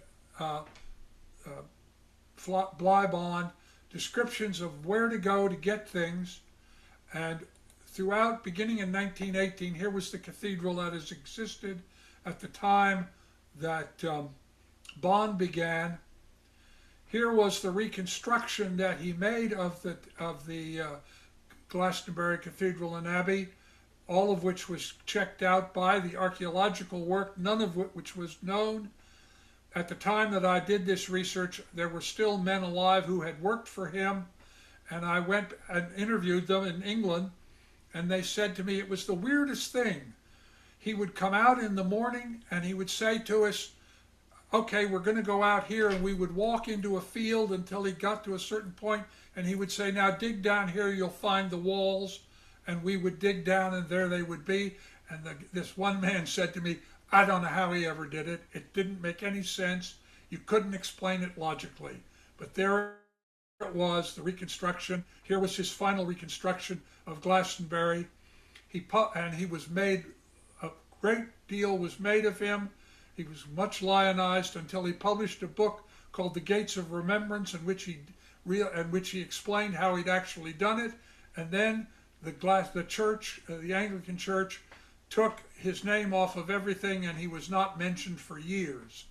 [SPEAKER 19] Bly Bond descriptions of where to go to get things. And throughout, beginning in 1918, here was the cathedral that has existed at the time that Bond began. Here was the reconstruction that he made of the Glastonbury Cathedral and Abbey, all of which was checked out by the archaeological work, none of which was known. At the time that I did this research, there were still men alive who had worked for him, and I went and interviewed them in England, and they said to me it was the weirdest thing. He would come out in the morning and he would say to us, okay, we're going to go out here, and we would walk into a field until he got to a certain point, and he would say, now dig down here, you'll find the walls. And we would dig down, and there they would be. And this one man said to me, I don't know how he ever did it. It didn't make any sense. You couldn't explain it logically. But there it was, the reconstruction. Here was his final reconstruction of Glastonbury. And he was made, a great deal was made of him. He was much lionized until he published a book called The Gates of Remembrance, in which he explained how he'd actually done it. And then the church, the Anglican Church, took his name off of everything, and he was not mentioned for years.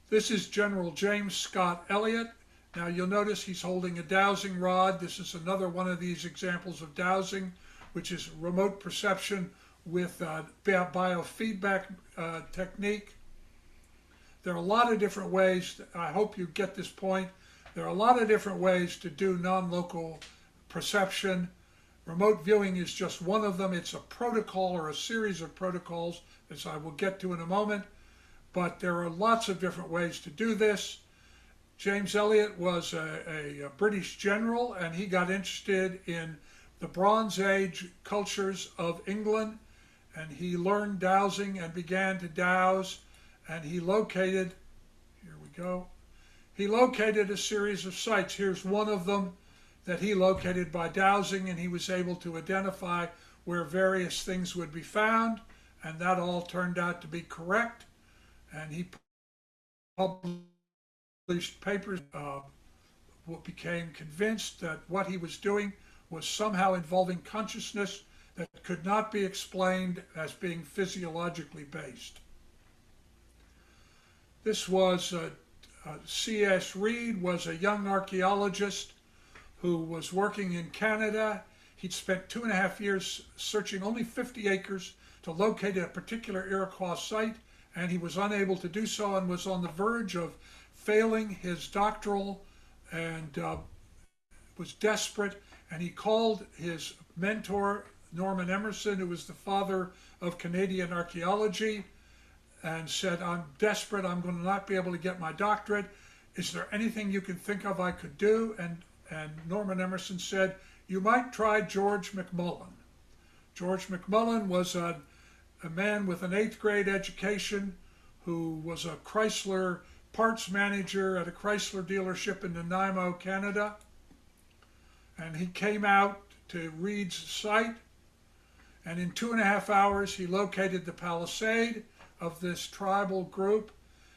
[SPEAKER 19] This is General James Scott Elliott. Now you'll notice he's holding a dowsing rod. This is another one of these examples of dowsing, which is remote perception with biofeedback technique. there are a lot of different ways. I hope you get this point. There are a lot of different ways to do non-local perception. Remote viewing is just one of them. It's a protocol or a series of protocols, as I will get to in a moment. But there are lots of different ways to do this. James Elliot was a British general, and he got interested in the Bronze Age cultures of England, and he learned dowsing and began to dowse, and he located, here we go, he located a series of sites. Here's one of them that he located by dowsing, and he was able to identify where various things would be found, and that all turned out to be correct. And he published papers, became convinced that what he was doing was somehow involving consciousness that could not be explained as being physiologically based. This was C.S. Reed was a young archaeologist who was working in Canada. He'd spent 2.5 years searching only 50 acres to locate a particular Iroquois site, and he was unable to do so and was on the verge of failing his doctoral and was desperate. And he called his mentor, Norman Emerson, who was the father of Canadian archaeology, and said, I'm desperate, I'm going to not be able to get my doctorate. Is there anything you can think of I could do? And Norman Emerson said, you might try George McMullen. George McMullen was a man with an 8th grade education who was a Chrysler parts manager at a Chrysler dealership in Nanaimo, Canada. And he came out to Reed's site, and in 2.5 hours he located the palisade of this tribal group.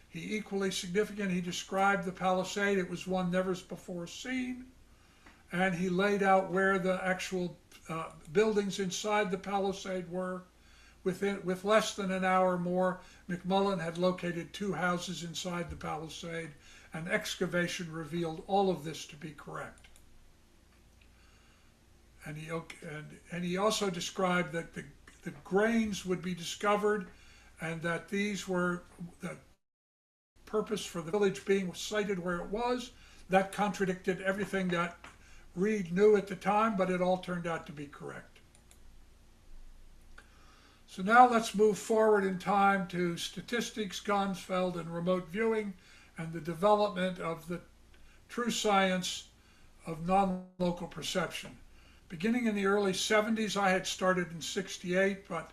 [SPEAKER 19] He equally significant, he described the palisade. It was one never before seen. And he laid out where the actual buildings inside the palisade were. With less than an hour more, McMullen had located 2 houses inside the palisade, and excavation revealed all of this to be correct. And he also described that the grains would be discovered, and that these were the purpose for the village being sited where it was. That contradicted everything that Reed knew at the time, but it all turned out to be correct. So now let's move forward in time to statistics, Gansfeld, and remote viewing, and the development of the true science of non-local perception. Beginning in the early 70s, I had started in 68, but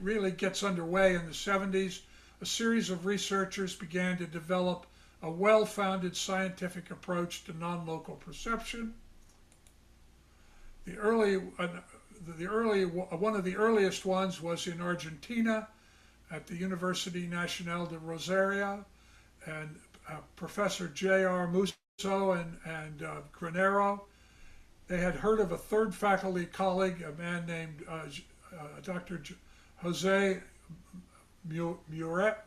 [SPEAKER 19] really gets underway in the 70s. A series of researchers began to develop a well-founded scientific approach to non-local perception. One of the earliest ones was in Argentina at the University Nacional de Rosario, and Professor J.R. Musso and Granero. They had heard of a third faculty colleague, a man named Dr. Jose Murati,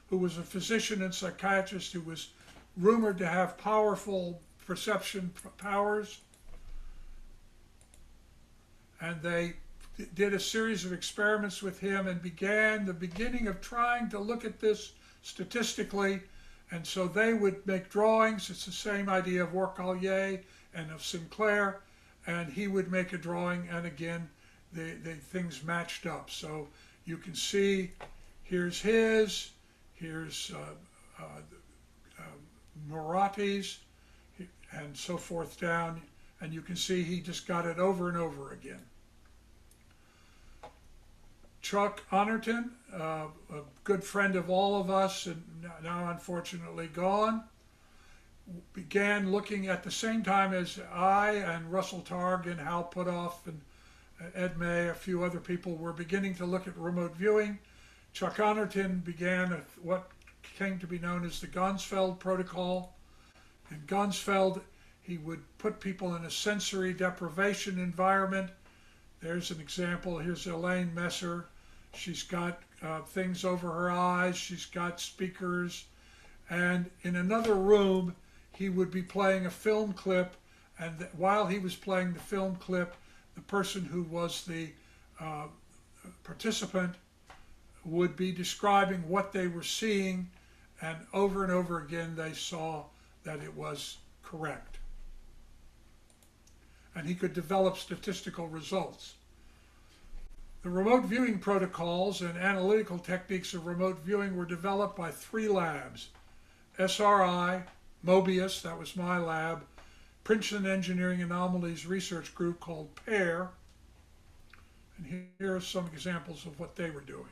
[SPEAKER 19] who was a physician and psychiatrist who was rumored to have powerful perception powers. And they did a series of experiments with him and began the beginning of trying to look at this statistically. And so they would make drawings. It's the same idea of Worcalier and of Sinclair. And he would make a drawing, and again, the things matched up. So you can see, here's his, here's Murati's, and so forth down. And you can see he just got it over and over again. Chuck Honorton, a good friend of all of us and now unfortunately gone, began looking at the same time as I and Russell Targ and Hal Puthoff and Ed May, a few other people were beginning to look at remote viewing. Chuck Honorton began what came to be known as the Gansfeld protocol. In Gansfeld, he would put people in a sensory deprivation environment. There's an example. Here's Elaine Messer. She's got things over her eyes. She's got speakers. And in another room, he would be playing a film clip. And while he was playing the film clip, the person who was the participant would be describing what they were seeing, and over again they saw that it was correct. And he could develop statistical results. The remote viewing protocols and analytical techniques of remote viewing were developed by 3 labs: SRI, Mobius, that was my lab, Princeton Engineering Anomalies Research Group called PAIR, and here are some examples of what they were doing.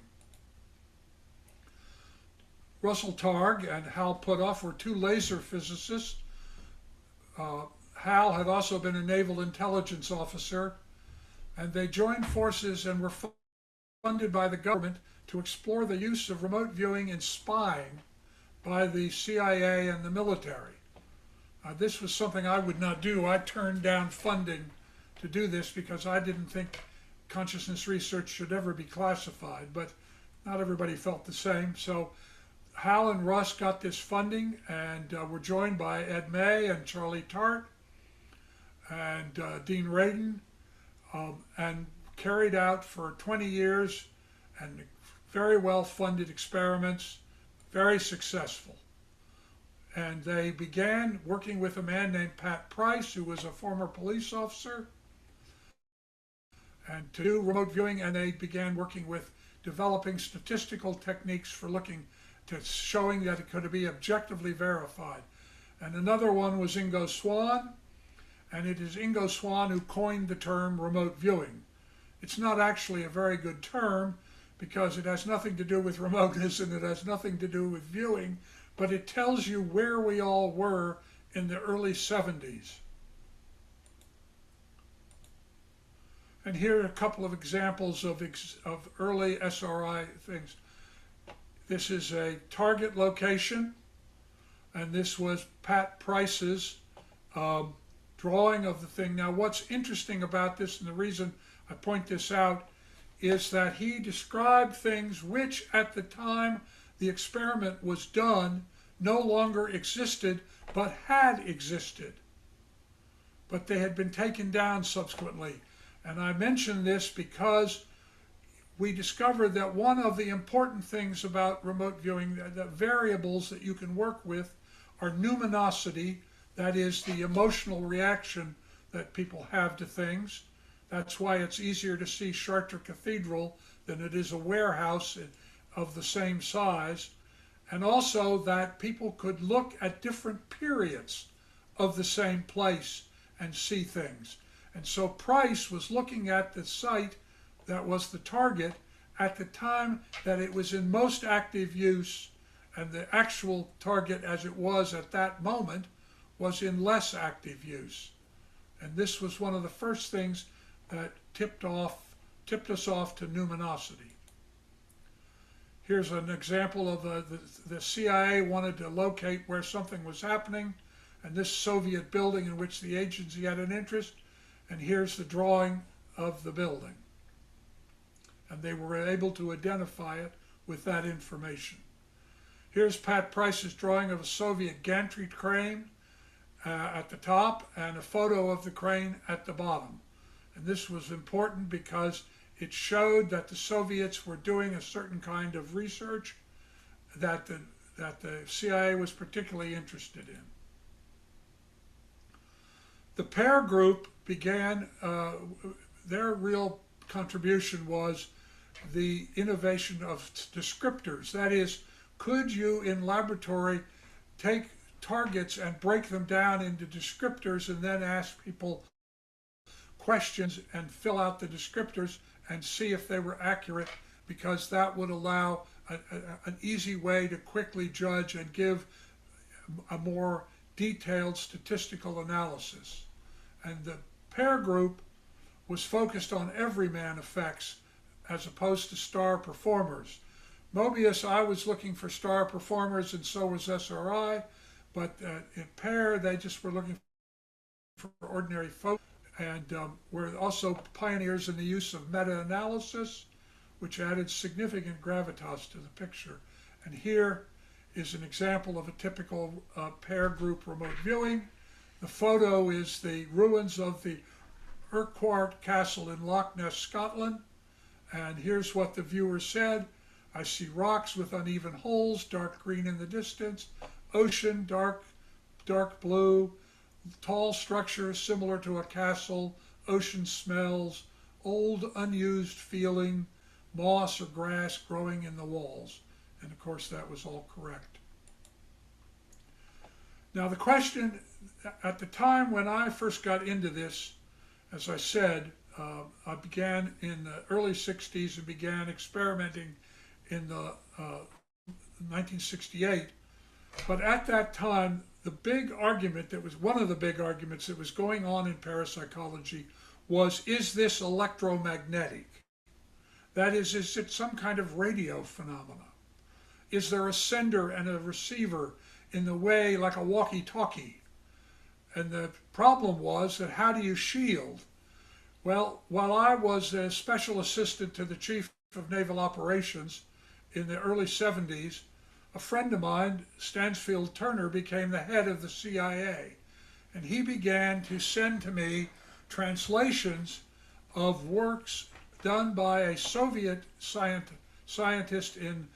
[SPEAKER 19] Russell Targ and Hal Puthoff were 2 laser physicists. Hal had also been a naval intelligence officer, and they joined forces and were funded by the government to explore the use of remote viewing in spying by the CIA and the military. This was something I would not do. I turned down funding to do this because I didn't think consciousness research should ever be classified, but not everybody felt the same. So Hal and Russ got this funding and were joined by Ed May and Charlie Tart and Dean Radin, and carried out for 20 years and very well funded experiments, very successful. And they began working with a man named Pat Price, who was a former police officer, and to do remote viewing, and they began working with developing statistical techniques for looking to showing that it could be objectively verified. And another one was Ingo Swann, and it is Ingo Swann who coined the term remote viewing. It's not actually a very good term because it has nothing to do with remoteness and it has nothing to do with viewing, but it tells you where we all were in the early 70s. And here are a couple of examples of early SRI things. This is a target location, and this was Pat Price's drawing of the thing. Now, what's interesting about this, and the reason I point this out, is that he described things which at the time the experiment was done no longer existed, but had existed. But they had been taken down subsequently. And I mention this because we discovered that one of the important things about remote viewing, the variables that you can work with, are numinosity, that is the emotional reaction that people have to things. That's why it's easier to see Chartres Cathedral than it is a warehouse of the same size. And also that people could look at different periods of the same place and see things. And so Price was looking at the site that was the target at the time that it was in most active use, and the actual target as it was at that moment was in less active use. And this was one of the first things that tipped us off to numinosity. Here's an example of the CIA wanted to locate where something was happening, and this Soviet building in which the agency had an interest, and here's the drawing of the building. And they were able to identify it with that information. Here's Pat Price's drawing of a Soviet gantry crane at the top, and a photo of the crane at the bottom. And this was important because it showed that the Soviets were doing a certain kind of research that the CIA was particularly interested in. The PAIR group began, their real contribution was the innovation of descriptors. That is, could you in laboratory take targets and break them down into descriptors and then ask people questions and fill out the descriptors and see if they were accurate, because that would allow an easy way to quickly judge and give a more detailed statistical analysis. And the PAIR group was focused on everyman effects as opposed to star performers. Mobius, I was looking for star performers, and so was SRI, but in PAIR, they just were looking for ordinary folk, and were also pioneers in the use of meta-analysis, which added significant gravitas to the picture. And here is an example of a typical PAIR group remote viewing. The photo is the ruins of the Urquhart Castle in Loch Ness, Scotland. And here's what the viewer said. I see rocks with uneven holes, dark green in the distance, ocean, dark blue, tall structures similar to a castle, ocean smells, old unused feeling, moss or grass growing in the walls. And of course that was all correct. Now the question, at the time when I first got into this, as I said, I began in the early 60s and began experimenting in the 1968. But at that time, the big argument that was one of the big arguments that was going on in parapsychology was, is this electromagnetic? That is it some kind of radio phenomena? Is there a sender and a receiver in the way like a walkie-talkie? And the problem was that how do you shield? Well, while I was a special assistant to the Chief of Naval Operations in the early 70s, a friend of mine, Stansfield Turner, became the head of the CIA. And he began to send to me translations of works done by a Soviet scientist in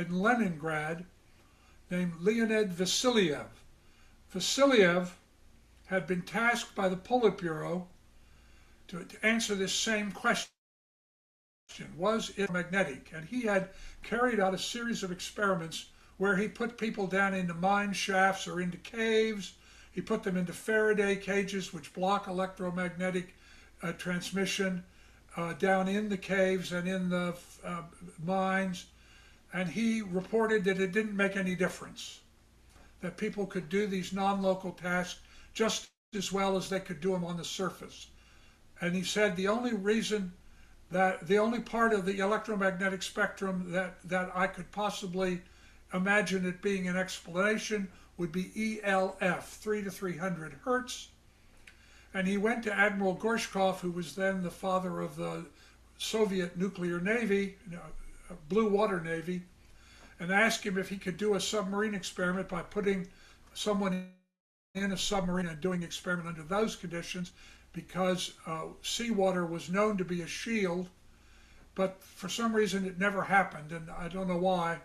[SPEAKER 19] Leningrad named Leonid Vasiliev. Vasiliev had been tasked by the Politburo to answer this same question. Was it magnetic? And he had carried out a series of experiments where he put people down into mine shafts or into caves. He put them into Faraday cages which block electromagnetic transmission down in the caves and in the mines. And he reported that it didn't make any difference, that people could do these non-local tasks just as well as they could do them on the surface. And he said the only reason that the only part of the electromagnetic spectrum that I could possibly imagine it being an explanation would be ELF, 3 to 300 hertz. And he went to Admiral Gorshkov, who was then the father of the Soviet nuclear navy, Blue Water Navy, and asked him if he could do a submarine experiment by putting someone in a submarine and doing experiment under those conditions, because seawater was known to be a shield, but for some reason it never happened, and I don't know why.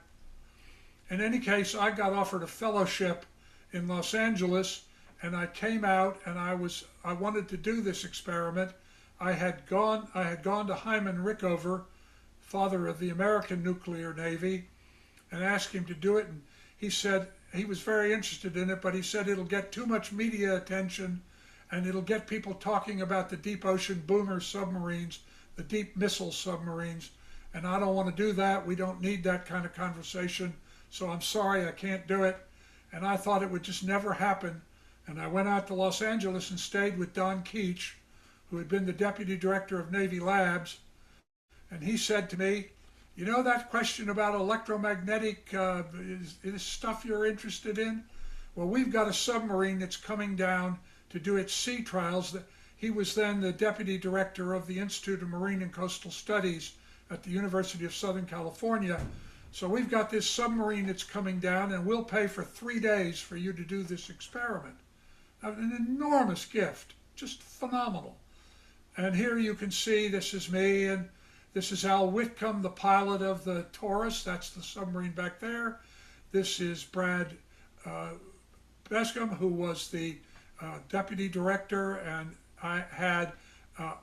[SPEAKER 19] In any case, I got offered a fellowship in Los Angeles, and I came out and I wanted to do this experiment. I had gone to Hyman Rickover, father of the American nuclear navy, and asked him to do it, and he said he was very interested in it, but he said it'll get too much media attention and it'll get people talking about the deep ocean boomer submarines, the deep missile submarines, and I don't want to do that. We don't need that kind of conversation, so I'm sorry, I can't do it. And I thought it would just never happen. And I went out to Los Angeles and stayed with Don Keach, who had been the deputy director of Navy Labs. And he said to me, you know that question about electromagnetic is stuff you're interested in? Well, we've got a submarine that's coming down to do its sea trials. He was then the deputy director of the Institute of Marine and Coastal Studies at the University of Southern California. So we've got this submarine that's coming down, and we'll pay for 3 days for you to do this experiment. An enormous gift, just phenomenal. And here you can see this is me, and this is Al Whitcomb, the pilot of the Taurus. That's the submarine back there. This is Brad Bescom, who was the deputy director, and I had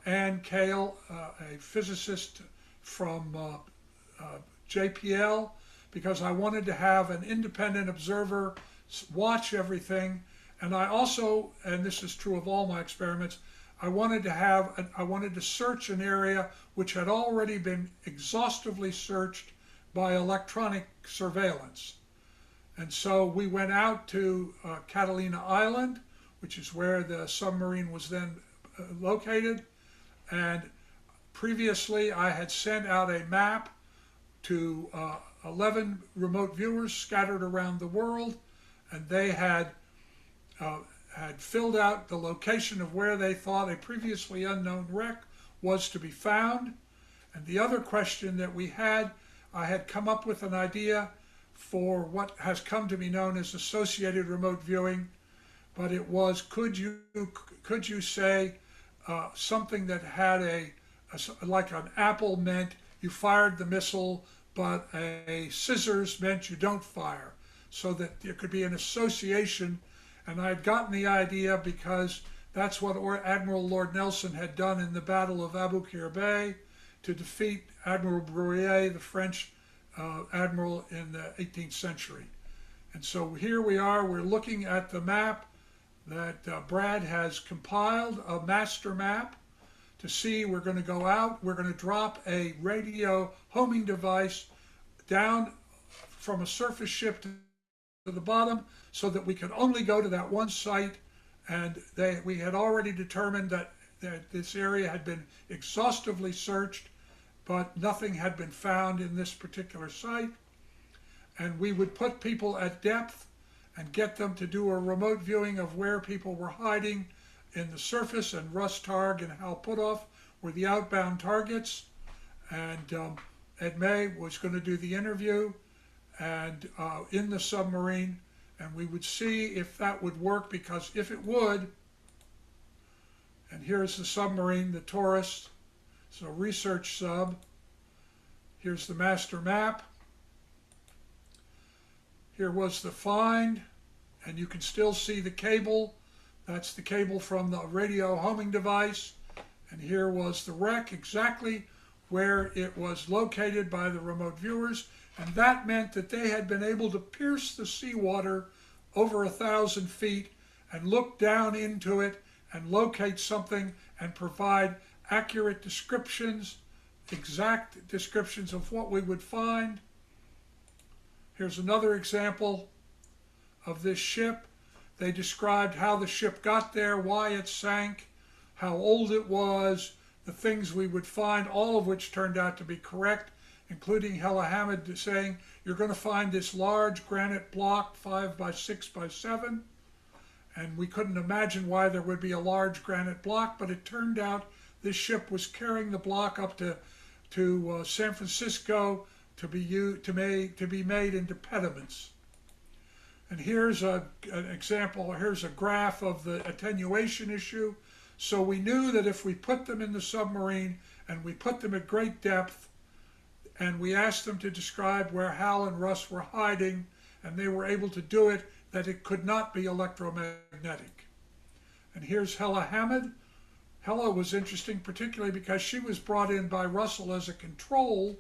[SPEAKER 19] Ann Kale, a physicist from JPL, because I wanted to have an independent observer watch everything. And I also, and this is true of all my experiments, I wanted to search an area which had already been exhaustively searched by electronic surveillance. And so we went out to Catalina Island, which is where the submarine was then located. And previously I had sent out a map to 11 remote viewers scattered around the world, and they had filled out the location of where they thought a previously unknown wreck was to be found. And the other question that we had, I had come up with an idea for what has come to be known as associated remote viewing, but it was, could you say something that had like an apple meant you fired the missile, but a scissors meant you don't fire, so that there could be an association. And I had gotten the idea because that's what Admiral Lord Nelson had done in the Battle of Aboukir Bay to defeat Admiral Bruyer, the French admiral in the 18th century. And so here we are, we're looking at the map that Brad has compiled, a master map, to see. We're going to go out, we're going to drop a radio homing device down from a surface ship to the bottom so that we could only go to that one site. And we had already determined that this area had been exhaustively searched, but nothing had been found in this particular site. And we would put people at depth and get them to do a remote viewing of where people were hiding in the surface, and Russ Targ and Hal Putoff were the outbound targets. And Ed May was going to do the interview and in the submarine, and we would see if that would work, because if it would, and here's the submarine, the Taurus, so research sub, here's the master map, here was the find, and you can still see the cable, that's the cable from the radio homing device, and here was the wreck, exactly where it was located by the remote viewers. And that meant that they had been able to pierce the seawater over 1,000 feet and look down into it and locate something and provide accurate descriptions, exact descriptions of what we would find. Here's another example of this ship. They described how the ship got there, why it sank, how old it was, the things we would find, all of which turned out to be correct, including Hella Hamid saying, you're going to find this large granite block 5 by 6 by 7. And we couldn't imagine why there would be a large granite block, but it turned out this ship was carrying the block up to San Francisco to be made into pediments. And here's an example, here's a graph of the attenuation issue. So we knew that if we put them in the submarine and we put them at great depth, and we asked them to describe where Hal and Russ were hiding, and they were able to do it, that it could not be electromagnetic. And here's Hella Hamid. Hella was interesting, particularly because she was brought in by Russell as a control.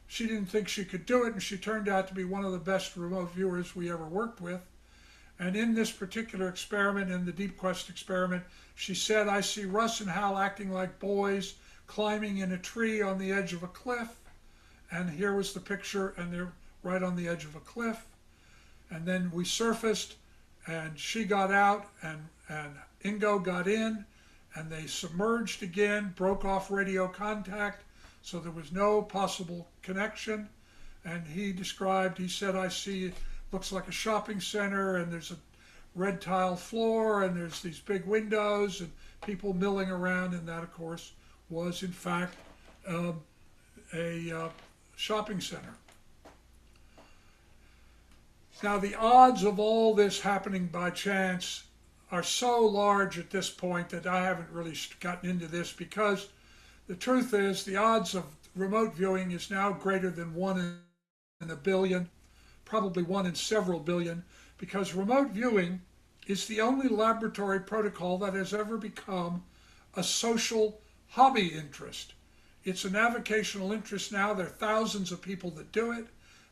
[SPEAKER 19] She didn't think she could do it, and she turned out to be one of the best remote viewers we ever worked with. And in this particular experiment, in the Deep Quest experiment, she said, I see Russ and Hal acting like boys, climbing in a tree on the edge of a cliff. And here was the picture, and they're right on the edge of a cliff. And then we surfaced, and she got out, and Ingo got in, and they submerged again, broke off radio contact, so there was no possible connection. And he described, he said, I see, it looks like a shopping center, and there's a red tile floor, and there's these big windows, and people milling around, and that, of course, was, in fact, a shopping center. Now, the odds of all this happening by chance are so large at this point that I haven't really gotten into this, because the truth is the odds of remote viewing is now greater than 1 in a billion, probably 1 in several billion, because remote viewing is the only laboratory protocol that has ever become a social hobby interest. It's a navigational interest now. There are thousands of people that do it.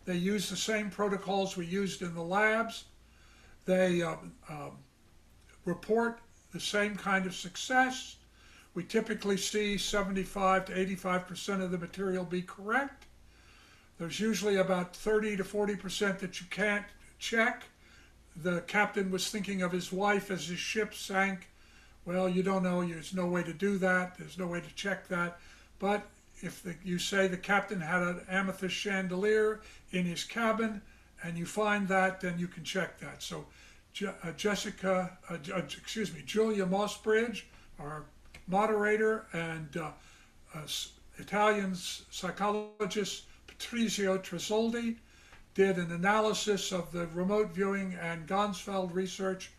[SPEAKER 19] They use the same protocols we used in the labs. They report the same kind of success. We typically see 75 to 85% of the material be correct. There's usually about 30 to 40% that you can't check. The captain was thinking of his wife as his ship sank. Well, you don't know. There's no way to do that. There's no way to check that. But if you say the captain had an amethyst chandelier in his cabin and you find that, then you can check that. So Julia Mossbridge, our moderator, and Italian psychologist Patrizio Tresoldi did an analysis of the remote viewing and Gonsfeld research,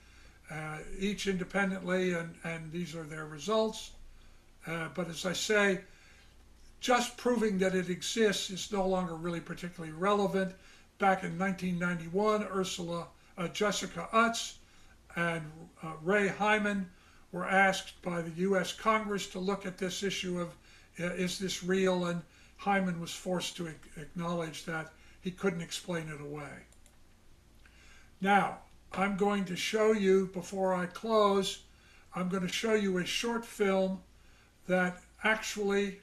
[SPEAKER 19] each independently, and these are their results. But as I say, just proving that it exists is no longer really particularly relevant. Back in 1991, Jessica Utz and Ray Hyman were asked by the US Congress to look at this issue of is this real, and Hyman was forced to acknowledge that he couldn't explain it away. Now, I'm going to show you, before I close, I'm going to show you a short film that actually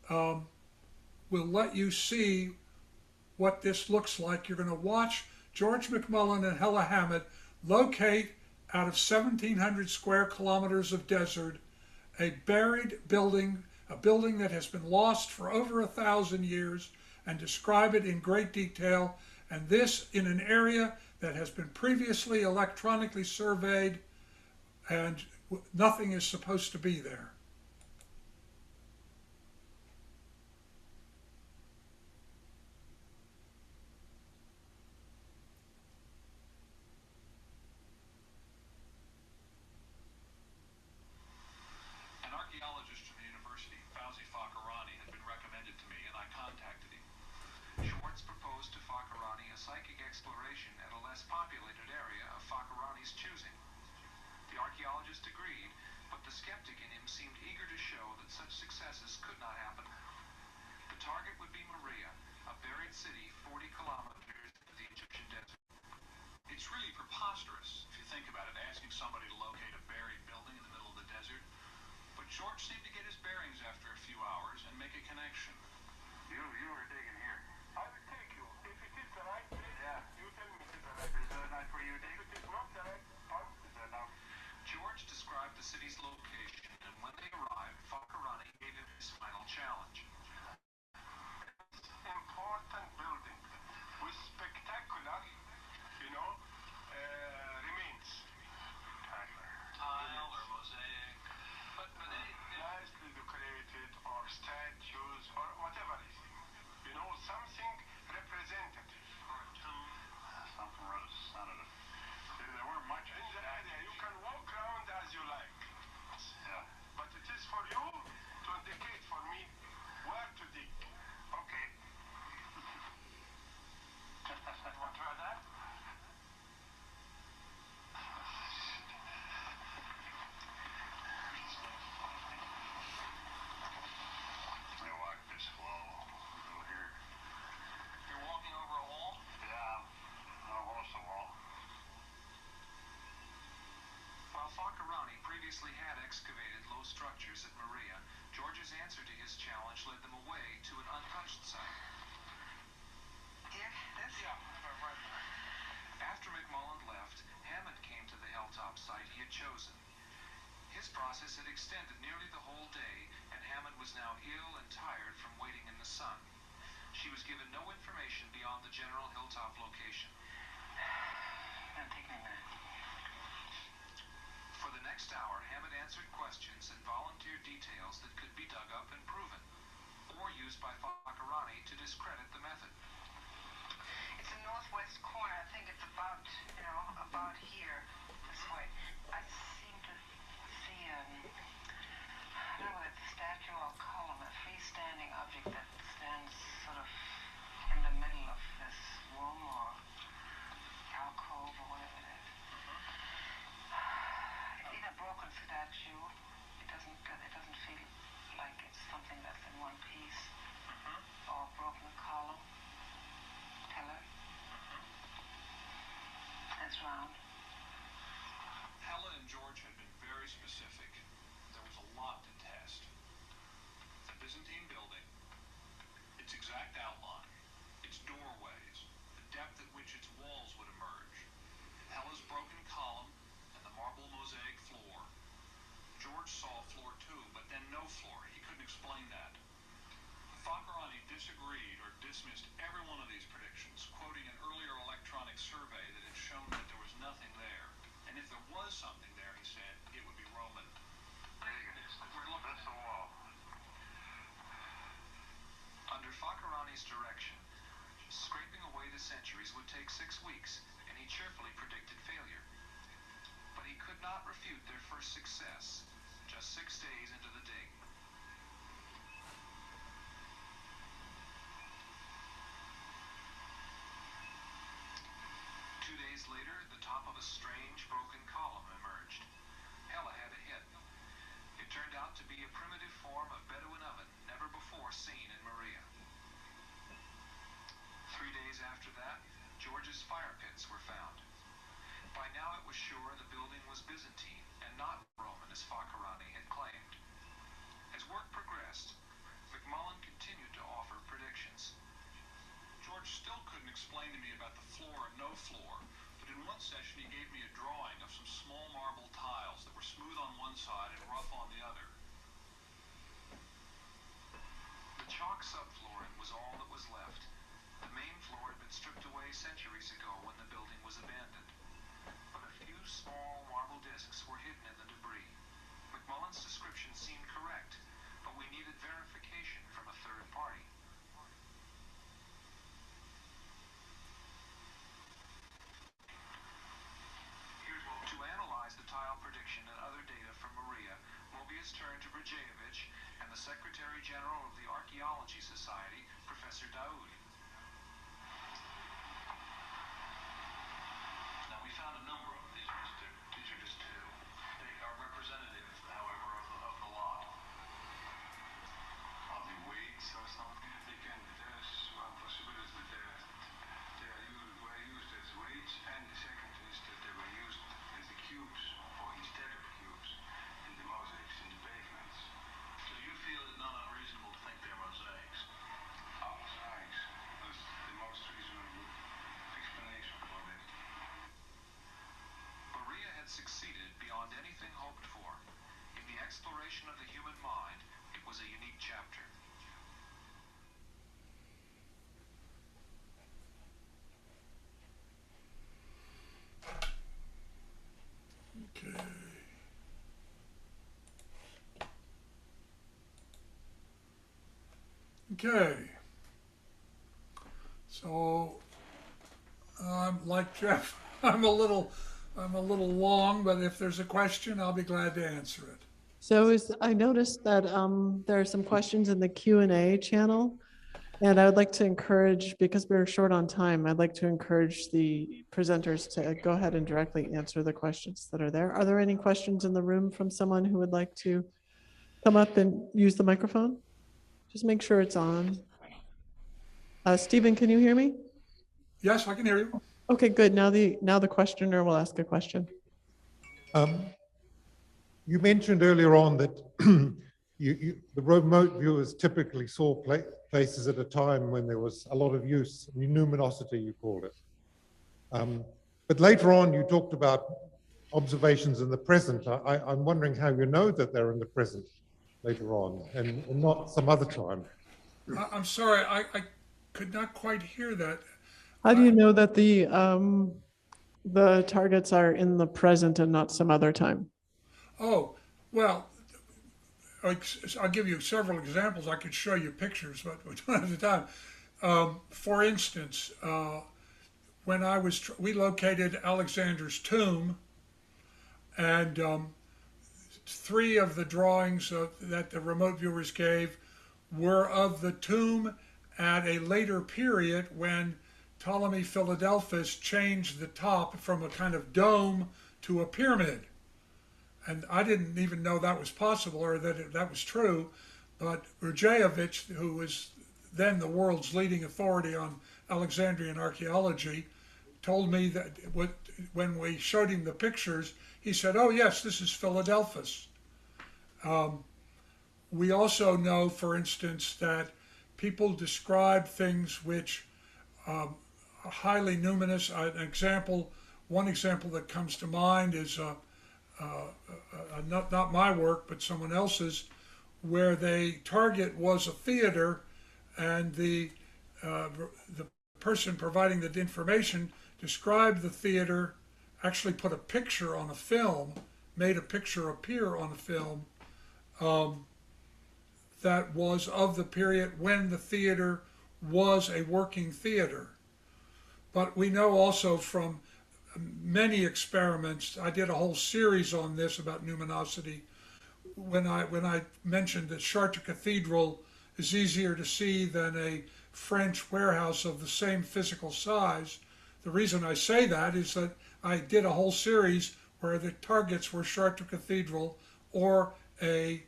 [SPEAKER 19] will let you see what this looks like. You're going to watch George McMullen and Hella Hammett locate out of 1,700 square kilometers of desert a buried building, a building that has been lost for over 1,000 years, and describe it in great detail, and this in an area that has been previously electronically surveyed, and nothing is supposed to be there.
[SPEAKER 20] Schwartz proposed to Fakirani a psychic exploration at a less populated area of Fakirani's choosing. The archaeologist agreed, but the skeptic in him seemed eager to show that such successes could not happen. The target would be Maria, a buried city 40 kilometers into the Egyptian desert.
[SPEAKER 10] It's really preposterous, if you think about it, asking somebody to locate a buried building in the middle of the desert. But George seemed to get his bearings after a few hours and make a connection.
[SPEAKER 20] You were digging here.
[SPEAKER 21] I will take you. If it is the right place,
[SPEAKER 20] Yeah.
[SPEAKER 21] you tell me it is the right place.
[SPEAKER 20] Is that not for you, Dave?
[SPEAKER 21] If it is not the right place,
[SPEAKER 20] Is that not? George described the city's location, and when they arrived, Fakirani gave him his final challenge.
[SPEAKER 21] important building with spectacular, remains.
[SPEAKER 20] Tile or mosaic. But they
[SPEAKER 21] Nicely decorated or statues or whatever it is. Something representative.
[SPEAKER 20] something wrote sounded. There weren't much
[SPEAKER 21] In the area, you can walk around as you like.
[SPEAKER 20] Yeah.
[SPEAKER 21] But it is for you to indicate for me where to dig.
[SPEAKER 20] Okay.
[SPEAKER 21] You want to try that?
[SPEAKER 20] Let me walk this flow over here.
[SPEAKER 10] You're walking over a wall?
[SPEAKER 20] Yeah. Almost a wall. While Fakirani previously had excavated low structures at Maria, George's answer to his challenge led them away to an untouched site.
[SPEAKER 21] Here? This? Yeah, right there.
[SPEAKER 20] After McMullen left, Hammond came to the hilltop site he had chosen. His process had extended nearly the whole day, and Hammond was now ill and tired from waiting in the sun. She was given no information beyond the general hilltop location.
[SPEAKER 21] It'll take me a minute.
[SPEAKER 20] For the next hour, Hammond answered questions and volunteered details that could be dug up and proven, or used by Fakirani to discredit the method.
[SPEAKER 21] It's the northwest corner. I think it's about, about here, this way. I seem to see I don't know whether it's a statue or a column, a freestanding object that stands sort of in the middle of this room or alcove or whatever it is. It's either a broken statue. It doesn't feel like it's something that's in one piece, or a broken column. Pillar. That's round.
[SPEAKER 10] Helen and George had been very specific. There was a lot to test. The Byzantine building, its exact outline, its doorways, the depth at which its walls would emerge, Hella's broken column, and the marble mosaic floor. George saw floor 2, but then no floor. He couldn't explain that. Fakirani disagreed or dismissed every one of these predictions, quoting an earlier electronic survey that had shown that there was nothing there. And if there was something there, he said, it would be Roman.
[SPEAKER 20] That's the wall. Under Fakirani's direction, scraping away the centuries would take 6 weeks, and he cheerfully predicted failure. But he could not refute their first success, just 6 days into the dig. 2 days later, the top of a strange broken column emerged. Hella had a hit. It turned out to be a primitive form of Bedouin oven never before seen in Maria. 3 days after that, George's fire pits were found. By now it was sure the building was Byzantine and not Roman as Fakharani had claimed. As work progressed, McMullen continued to offer predictions. George still couldn't explain to me about the floor and no floor, but in one session he gave me a drawing of some small marble tiles that were smooth on one side and rough on the other. The chalk subflooring was all that was left. The main floor had been stripped away centuries ago when the building was abandoned. But a few small marble discs were hidden in the debris. McMullen's description seemed correct, but we needed verification from a third party. To analyze the tile prediction and other data from Maria, Mobius turned to Brzeziewicz and the Secretary General of the Archaeology Society, Professor Daoud. Now, we found a number of these, Mr. These are just two. They are representative, however, of the lot. Of the weights or something? There's one possibility that were used as weights, and the second is that they were used as the cubes, or instead of cubes, in the mosaics, in the pavements. So you feel it not unreasonable to think they're mosaics? Mosaics is the most reasonable explanation for this. Maria had succeeded beyond anything hoped for. In the exploration of the human mind, it was a unique chapter. Okay. So I'm like Jeff. I'm a little long, but if there's a question, I'll be glad to answer it.
[SPEAKER 1] So I noticed that there are some questions in the Q&A channel, and I would like to encourage, because we're short on time, I'd like to encourage the presenters to go ahead and directly answer the questions that are there. Are there any questions in the room from someone who would like to come up and use the microphone? Just make sure it's on. Stephen, can you hear me?
[SPEAKER 19] Yes, I can hear you.
[SPEAKER 1] Okay, good. Now the questioner will ask a question.
[SPEAKER 4] You mentioned earlier on that the remote viewers typically saw places at a time when there was a lot of use, numinosity you called it. But later on you talked about observations in the present. I'm wondering how you know that they're in the present later on and not some other time.
[SPEAKER 19] I'm sorry, I could not quite hear that.
[SPEAKER 1] How do you know that the targets are in the present and not some other time?
[SPEAKER 19] Oh, well, I'll give you several examples. I could show you pictures, but we don't have the time. For instance, when we located Alexander's tomb, and 3 of the drawings that the remote viewers gave were of the tomb at a later period when Ptolemy Philadelphus changed the top from a kind of dome to a pyramid. And I didn't even know that was possible or that that was true, but Brzeziewicz, who was then the world's leading authority on Alexandrian archaeology, told me that when we showed him the pictures, he said, "Oh yes, this is Philadelphus." We also know, for instance, that people describe things which are highly numinous. One example that comes to mind is not my work, but someone else's, where the target was a theater, and the person providing the information described the theater, actually put a picture on a film, made a picture appear on a film that was of the period when the theater was a working theater. But we know also from many experiments, I did a whole series on this about numinosity, when I mentioned that Chartres Cathedral is easier to see than a French warehouse of the same physical size, The reason I say that is that I did a whole series where the targets were Chartres Cathedral or a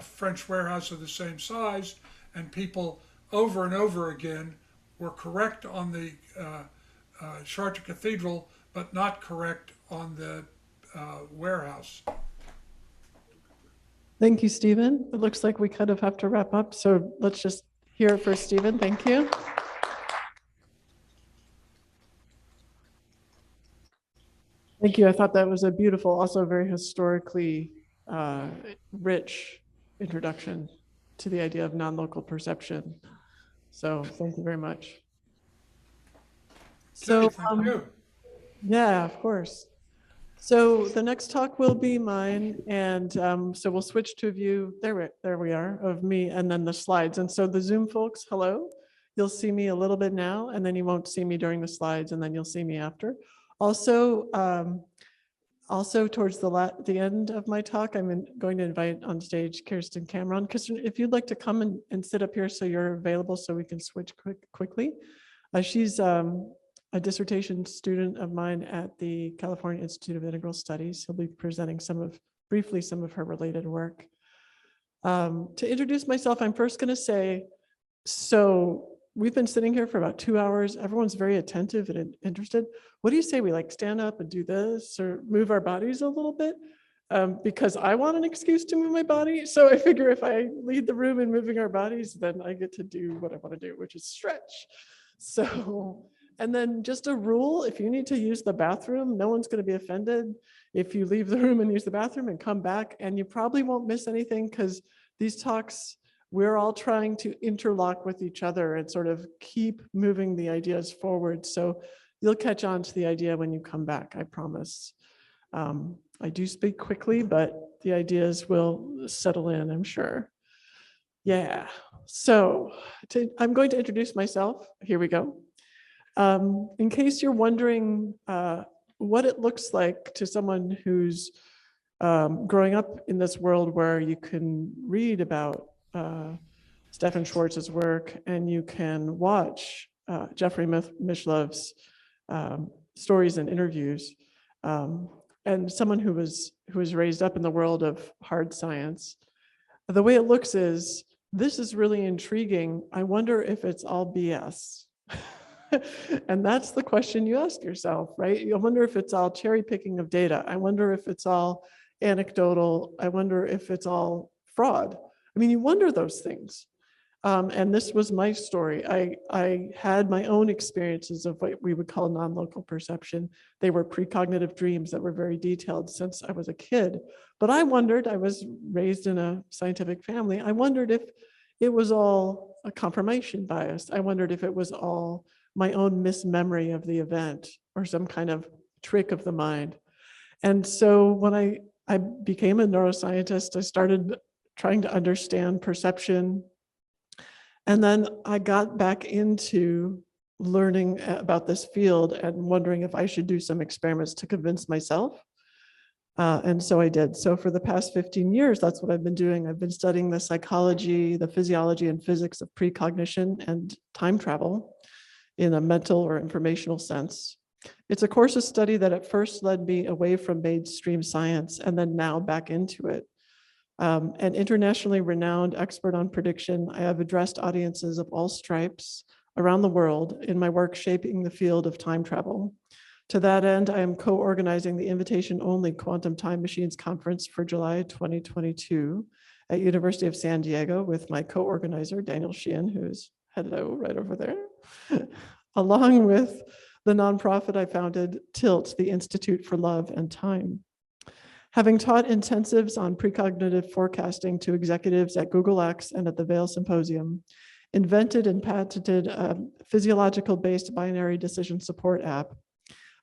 [SPEAKER 19] French warehouse of the same size, and people over and over again were correct on the Chartres Cathedral, but not correct on the warehouse.
[SPEAKER 1] Thank you, Stephen. It looks like we kind of have to wrap up, so let's just hear it for Stephen. Thank you. Thank you. I thought that was a beautiful, also very historically rich introduction to the idea of non-local perception. So thank you very much. So
[SPEAKER 19] Thank you.
[SPEAKER 1] yeah, of course. So the next talk will be mine, and so we'll switch to a view, there we are, of me and then the slides. And so the Zoom folks, hello. You'll see me a little bit now, and then you won't see me during the slides, and then you'll see me after. Also, towards the end of my talk, I'm going to invite on stage Kirsten Cameron. Kirsten, if you'd like to come and sit up here so you're available so we can switch quickly. She's a dissertation student of mine at the California Institute of Integral Studies. He'll be presenting briefly some of her related work. To introduce myself, I'm first going to say, so we've been sitting here for about 2 hours. Everyone's very attentive and interested. What do you say we like stand up and do this or move our bodies a little bit? Because I want an excuse to move my body. So I figure if I lead the room in moving our bodies, then I get to do what I want to do, which is stretch. So, and then just a rule, if you need to use the bathroom, no one's going to be offended if you leave the room and use the bathroom and come back, and you probably won't miss anything because these talks, we're all trying to interlock with each other and sort of keep moving the ideas forward. So you'll catch on to the idea when you come back, I promise. I do speak quickly, but the ideas will settle in, I'm sure. Yeah, so I'm going to introduce myself. Here we go. In case you're wondering what it looks like to someone who's growing up in this world where you can read about Stephan Schwartz's work and you can watch Jeffrey Mishlove's stories and interviews, and someone who was raised up in the world of hard science, the way it looks is, this is really intriguing. I wonder if it's all BS. And that's the question you ask yourself, right? You wonder if it's all cherry picking of data. I wonder if it's all anecdotal. I wonder if it's all fraud. I mean, you wonder those things. And this was my story. I had my own experiences of what we would call non-local perception. They were precognitive dreams that were very detailed since I was a kid. But I wondered, I was raised in a scientific family, I wondered if it was all a confirmation bias. I wondered if it was all my own mismemory of the event or some kind of trick of the mind. And so when I became a neuroscientist, I started trying to understand perception. And then I got back into learning about this field and wondering if I should do some experiments to convince myself. And so I did. So for the past 15 years, that's what I've been doing. I've been studying the psychology, the physiology and physics of precognition and time travel in a mental or informational sense. It's a course of study that at first led me away from mainstream science and then now back into it. An internationally renowned expert on prediction, I have addressed audiences of all stripes around the world in my work shaping the field of time travel. To that end, I am co-organizing the invitation-only Quantum Time Machines Conference for July 2022 at University of San Diego with my co-organizer, Daniel Sheehan, who's hello right over there, along with the nonprofit I founded, TILT, the Institute for Love and Time. Having taught intensives on precognitive forecasting to executives at Google X and at the Vail Symposium, invented and patented a physiological-based binary decision support app,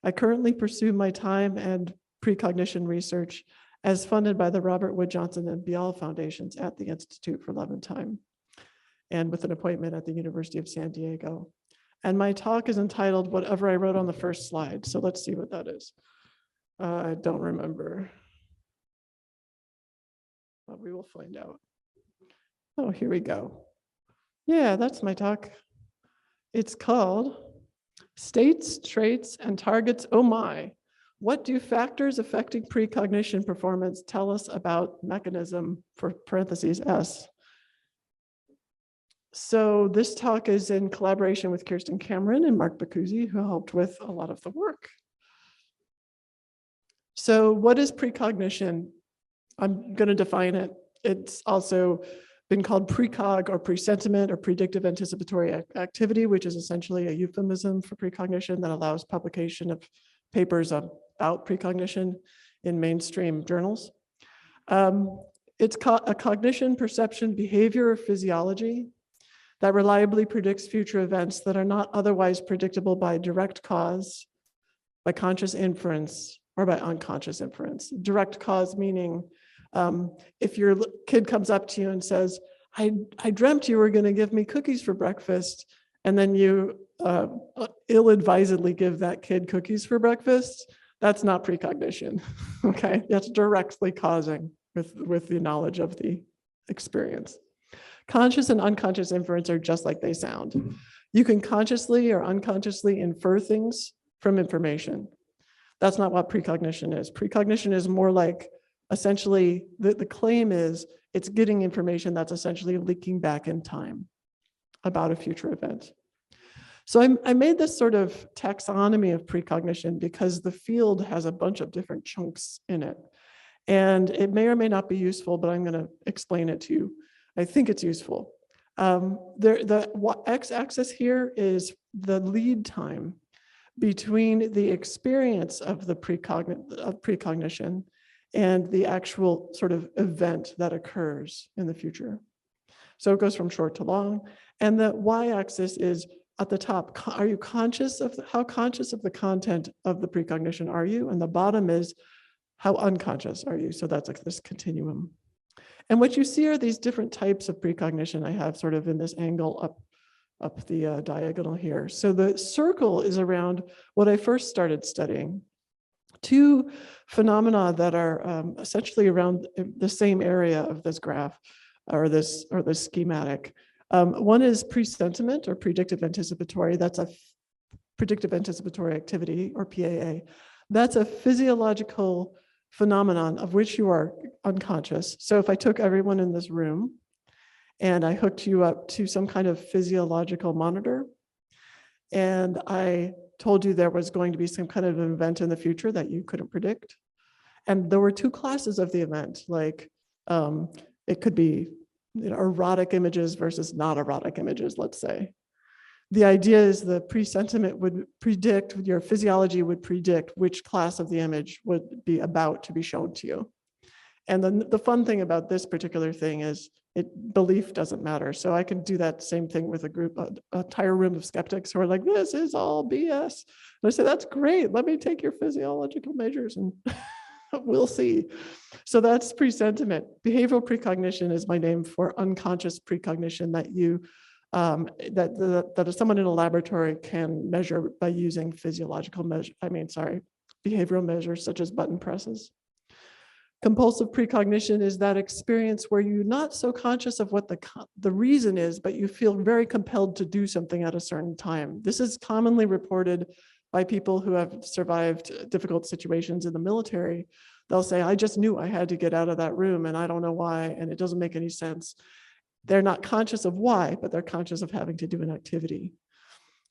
[SPEAKER 1] I currently pursue my time and precognition research as funded by the Robert Wood Johnson and Bial Foundations at the Institute for Love and Time, and with an appointment at the University of San Diego. And my talk is entitled Whatever I Wrote on the First Slide. So let's see what that is. I don't remember. But we will find out. Oh, here we go. Yeah, that's my talk. It's called States, traits, and targets, oh my. What do factors affecting precognition performance tell us about mechanism, for parentheses S? So this talk is in collaboration with Kirsten Cameron and Mark Bacuzzi, who helped with a lot of the work. So what is precognition? I'm going to define it. It's also been called precog or presentiment or predictive anticipatory activity, which is essentially a euphemism for precognition that allows publication of papers about precognition in mainstream journals. It's a cognition, perception, behavior, or physiology that reliably predicts future events that are not otherwise predictable by direct cause, by conscious inference, or by unconscious inference. Direct cause meaning if your kid comes up to you and says, I dreamt you were going to give me cookies for breakfast, and then you ill-advisedly give that kid cookies for breakfast, that's not precognition, okay? That's directly causing with the knowledge of the experience. Conscious and unconscious inference are just like they sound. You can consciously or unconsciously infer things from information. That's not what precognition is. Precognition is more like, essentially, the claim is it's getting information that's essentially leaking back in time about a future event. So I made this sort of taxonomy of precognition because the field has a bunch of different chunks in it. And it may or may not be useful, but I'm going to explain it to you. I think it's useful. The x-axis here is the lead time between the experience of the precognition and the actual sort of event that occurs in the future. So it goes from short to long. And the y-axis is at the top. Are you conscious of how conscious of the content of the precognition are you? And the bottom is how unconscious are you? So that's like this continuum. And what you see are these different types of precognition I have sort of in this angle up the diagonal here. So the circle is around what I first started studying. Two phenomena that are essentially around the same area of this graph or this schematic. One is presentiment or predictive anticipatory. That's a predictive anticipatory activity, or PAA. That's a physiological phenomenon of which you are unconscious. So if I took everyone in this room and I hooked you up to some kind of physiological monitor, and I told you there was going to be some kind of an event in the future that you couldn't predict, and there were two classes of the event, like it could be erotic images versus not erotic images, let's say. The idea is the presentiment would predict, your physiology would predict which class of the image would be about to be shown to you. And then the fun thing about this particular thing is belief doesn't matter. So I can do that same thing with a group, an entire room of skeptics who are like, this is all BS. And I say, that's great. Let me take your physiological measures and we'll see. So that's presentiment. Behavioral precognition is my name for unconscious precognition that you that someone in a laboratory can measure by using physiological behavioral measures such as button presses. Compulsive precognition is that experience where you're not so conscious of what the reason is, but you feel very compelled to do something at a certain time. This is commonly reported by people who have survived difficult situations in the military. They'll say, I just knew I had to get out of that room and I don't know why, and it doesn't make any sense. They're not conscious of why, but they're conscious of having to do an activity.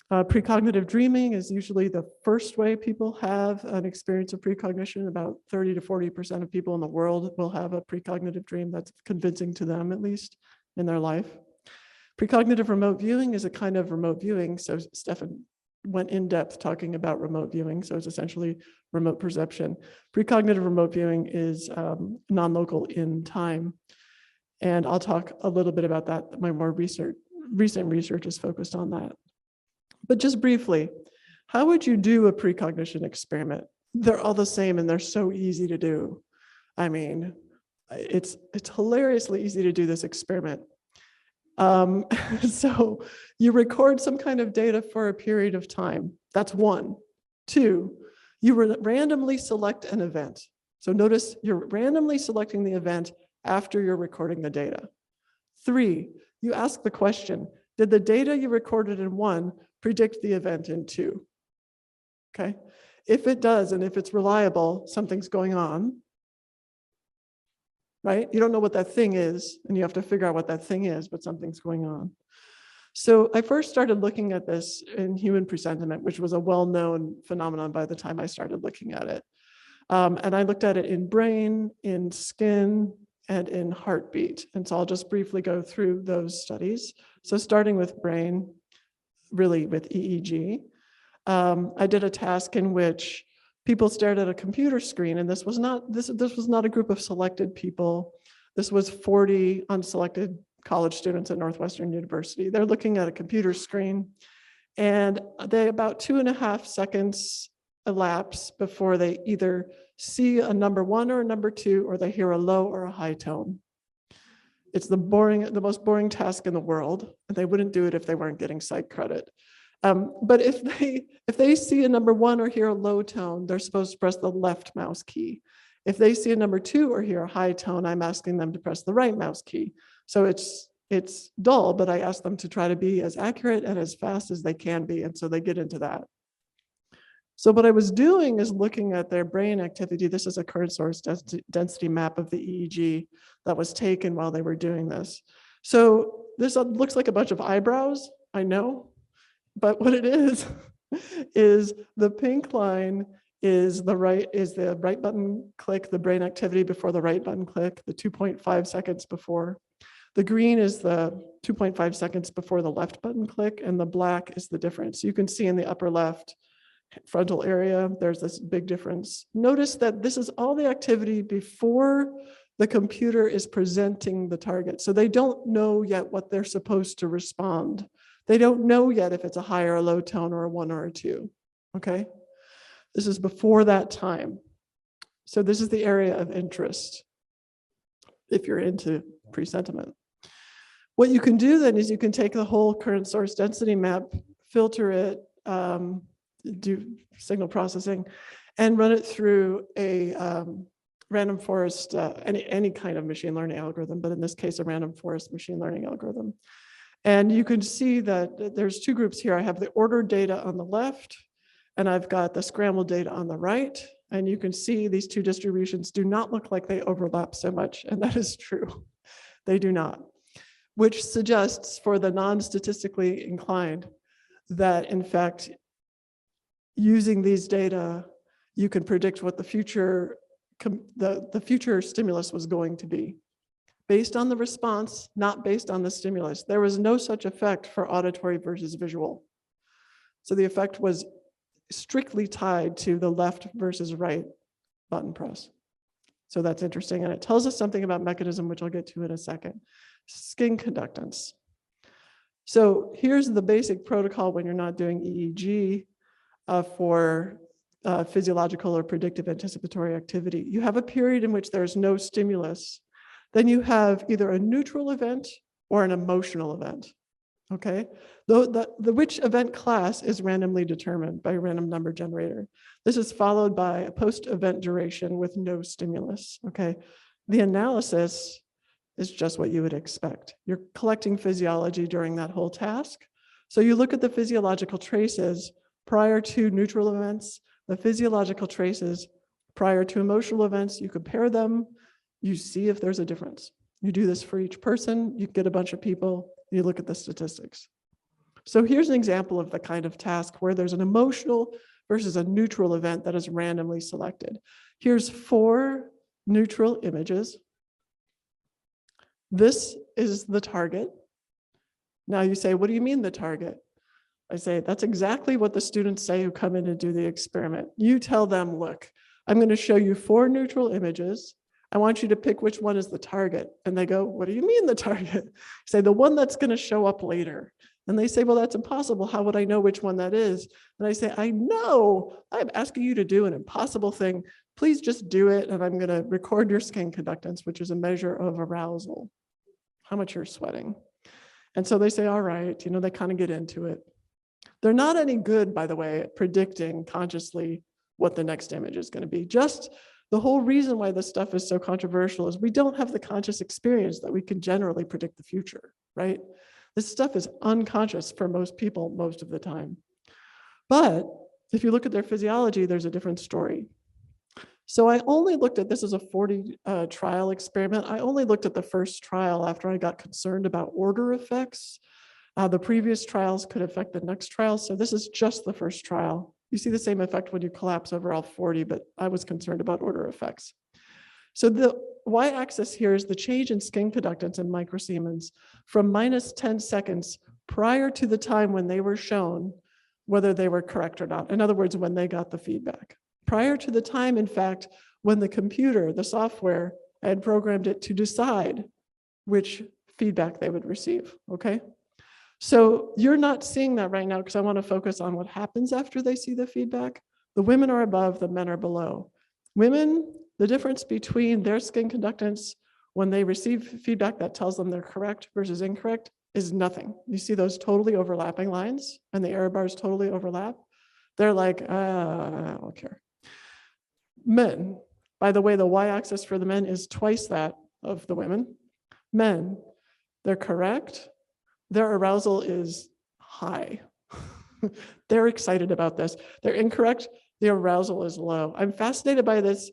[SPEAKER 1] Precognitive dreaming is usually the first way people have an experience of precognition. About 30 to 40% of people in the world will have a precognitive dream that's convincing to them, at least in their life. Precognitive remote viewing is a kind of remote viewing. So Stephan went in depth talking about remote viewing. So it's essentially remote perception. Precognitive remote viewing is non-local in time. And I'll talk a little bit about that. My more recent research is focused on that. But just briefly, how would you do a precognition experiment? They're all the same and they're so easy to do. I mean, it's hilariously easy to do this experiment. So you record some kind of data for a period of time. That's one. Two, you randomly select an event. So notice you're randomly selecting the event after you're recording the data. Three, you ask the question, did the data you recorded in one predict the event in two? okay? If it does, and if it's reliable, something's going on, right? You don't know what that thing is, and you have to figure out what that thing is, but something's going on. So I first started looking at this in human presentiment, which was a well-known phenomenon by the time I started looking at it. And I looked at it in brain, in skin, and in heartbeat. And so I'll just briefly go through those studies. So starting with brain, really with EEG, I did a task in which people stared at a computer screen, and this was not a group of selected people. This was 40 unselected college students at Northwestern University. They're looking at a computer screen, and they about 2.5 seconds elapse before they either see a number 1 or a number 2, or they hear a low or a high tone. It's the most boring task in the world, and they wouldn't do it if they weren't getting psych credit. But if they see a number 1 or hear a low tone, they're supposed to press the left mouse key. If they see a number 2 or hear a high tone, I'm asking them to press the right mouse key. So it's dull, but I ask them to try to be as accurate and as fast as they can be, and so they get into that. So what I was doing is looking at their brain activity. This is a current source density map of the EEG that was taken while they were doing this. So this looks like a bunch of eyebrows, I know, but what it is the pink line is the right button click, the brain activity before the right button click, the 2.5 seconds before. The green is the 2.5 seconds before the left button click, and the black is the difference. You can see in the upper left frontal area, there's this big difference. Notice that this is all the activity before the computer is presenting the target. So they don't know yet what they're supposed to respond. They don't know yet if it's a high or a low tone or a 1 or a 2, okay? This is before that time. So this is the area of interest if you're into presentiment. What you can do then is you can take the whole current source density map, filter it, do signal processing, and run it through a random forest, any kind of machine learning algorithm, but in this case, a random forest machine learning algorithm. And you can see that there's 2 groups here. I have the ordered data on the left, and I've got the scrambled data on the right. And you can see these 2 distributions do not look like they overlap so much, and that is true. They do not, which suggests for the non-statistically inclined that in fact, using these data, you can predict what the future stimulus was going to be based on the response, not based on the stimulus. There was no such effect for auditory versus visual. So the effect was strictly tied to the left versus right button press. So that's interesting. And it tells us something about mechanism, which I'll get to in a second. Skin conductance. So here's the basic protocol when you're not doing EEG for physiological or predictive anticipatory activity. You have a period in which there's no stimulus. Then you have either a neutral event or an emotional event. Okay, the which event class is randomly determined by a random number generator. This is followed by a post-event duration with no stimulus. Okay, the analysis is just what you would expect. You're collecting physiology during that whole task. So you look at the physiological traces prior to neutral events, the physiological traces prior to emotional events, you compare them, you see if there's a difference. You do this for each person, you get a bunch of people, you look at the statistics. So here's an example of the kind of task where there's an emotional versus a neutral event that is randomly selected. Here's 4 neutral images. This is the target. Now you say, what do you mean the target? I say, that's exactly what the students say who come in and do the experiment. You tell them, look, I'm going to show you 4 neutral images. I want you to pick which one is the target. And they go, what do you mean the target? I say, the one that's going to show up later. And they say, well, that's impossible. How would I know which one that is? And I say, I know. I'm asking you to do an impossible thing. Please just do it. And I'm going to record your skin conductance, which is a measure of arousal, how much you're sweating. And so they say, all right, they kind of get into it. They're not any good, by the way, at predicting consciously what the next image is going to be. Just the whole reason why this stuff is so controversial is we don't have the conscious experience that we can generally predict the future, right? This stuff is unconscious for most people most of the time. But If you look at their physiology, there's a different story. So I only looked at, this is a 40 trial experiment. I only looked at the first trial after I got concerned about order effects. The previous trials could affect the next trial. So this is just the first trial. You see the same effect when you collapse over all 40, but I was concerned about order effects. So the y-axis here is the change in skin conductance in microsiemens from minus 10 seconds prior to the time when they were shown whether they were correct or not. In other words, when they got the feedback. Prior to the time, in fact, when the computer, the software, had programmed it to decide which feedback they would receive, okay? So you're not seeing that right now because I want to focus on what happens after they see the feedback. The women are above, the men are below. Women, the difference between their skin conductance when they receive feedback that tells them they're correct versus incorrect is nothing. You see those totally overlapping lines and the error bars totally overlap. They're like, I don't care. Men, by the way, the y-axis for the men is twice that of the women. Men, they're correct. Their arousal is high. They're excited about this. They're incorrect. The arousal is low. I'm fascinated by this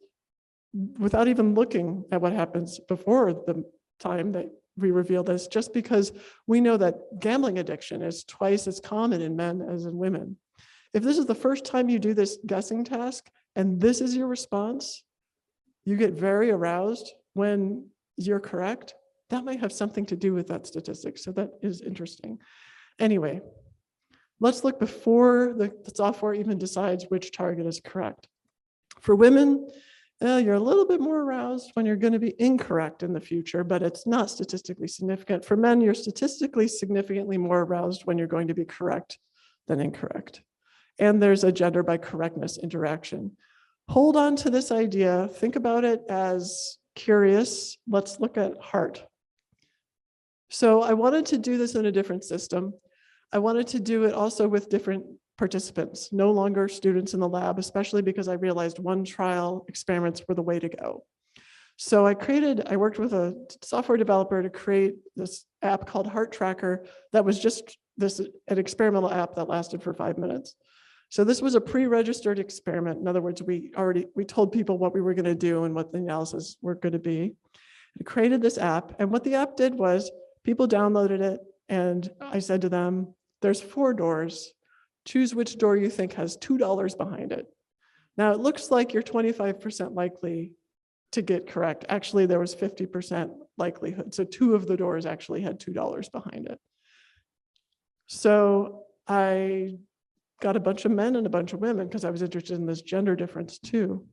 [SPEAKER 1] without even looking at what happens before the time that we reveal this, just because we know that gambling addiction is twice as common in men as in women. If this is the first time you do this guessing task and this is your response, you get very aroused when you're correct, that might have something to do with that statistic. So that is interesting. Anyway, let's look before the software even decides which target is correct. For women, you're a little bit more aroused when you're going to be incorrect in the future, but it's not statistically significant. For men, you're statistically significantly more aroused when you're going to be correct than incorrect. And there's a gender by correctness interaction. Hold on to this idea. Think about it as curious. Let's look at heart. So I wanted to do this in a different system. I wanted to do it also with different participants, no longer students in the lab, especially because I realized one trial experiments were the way to go. So I worked with a software developer to create this app called Heart Tracker that was just an experimental app that lasted for 5 minutes. So this was a pre-registered experiment. In other words, we told people what we were going to do and what the analysis were going to be. I created this app, and what the app did was people downloaded it, and I said to them, there's 4 doors. Choose which door you think has $2 behind it. Now it looks like you're 25% likely to get correct. Actually, there was 50% likelihood. So 2 of the doors actually had $2 behind it. So I got a bunch of men and a bunch of women because I was interested in this gender difference too.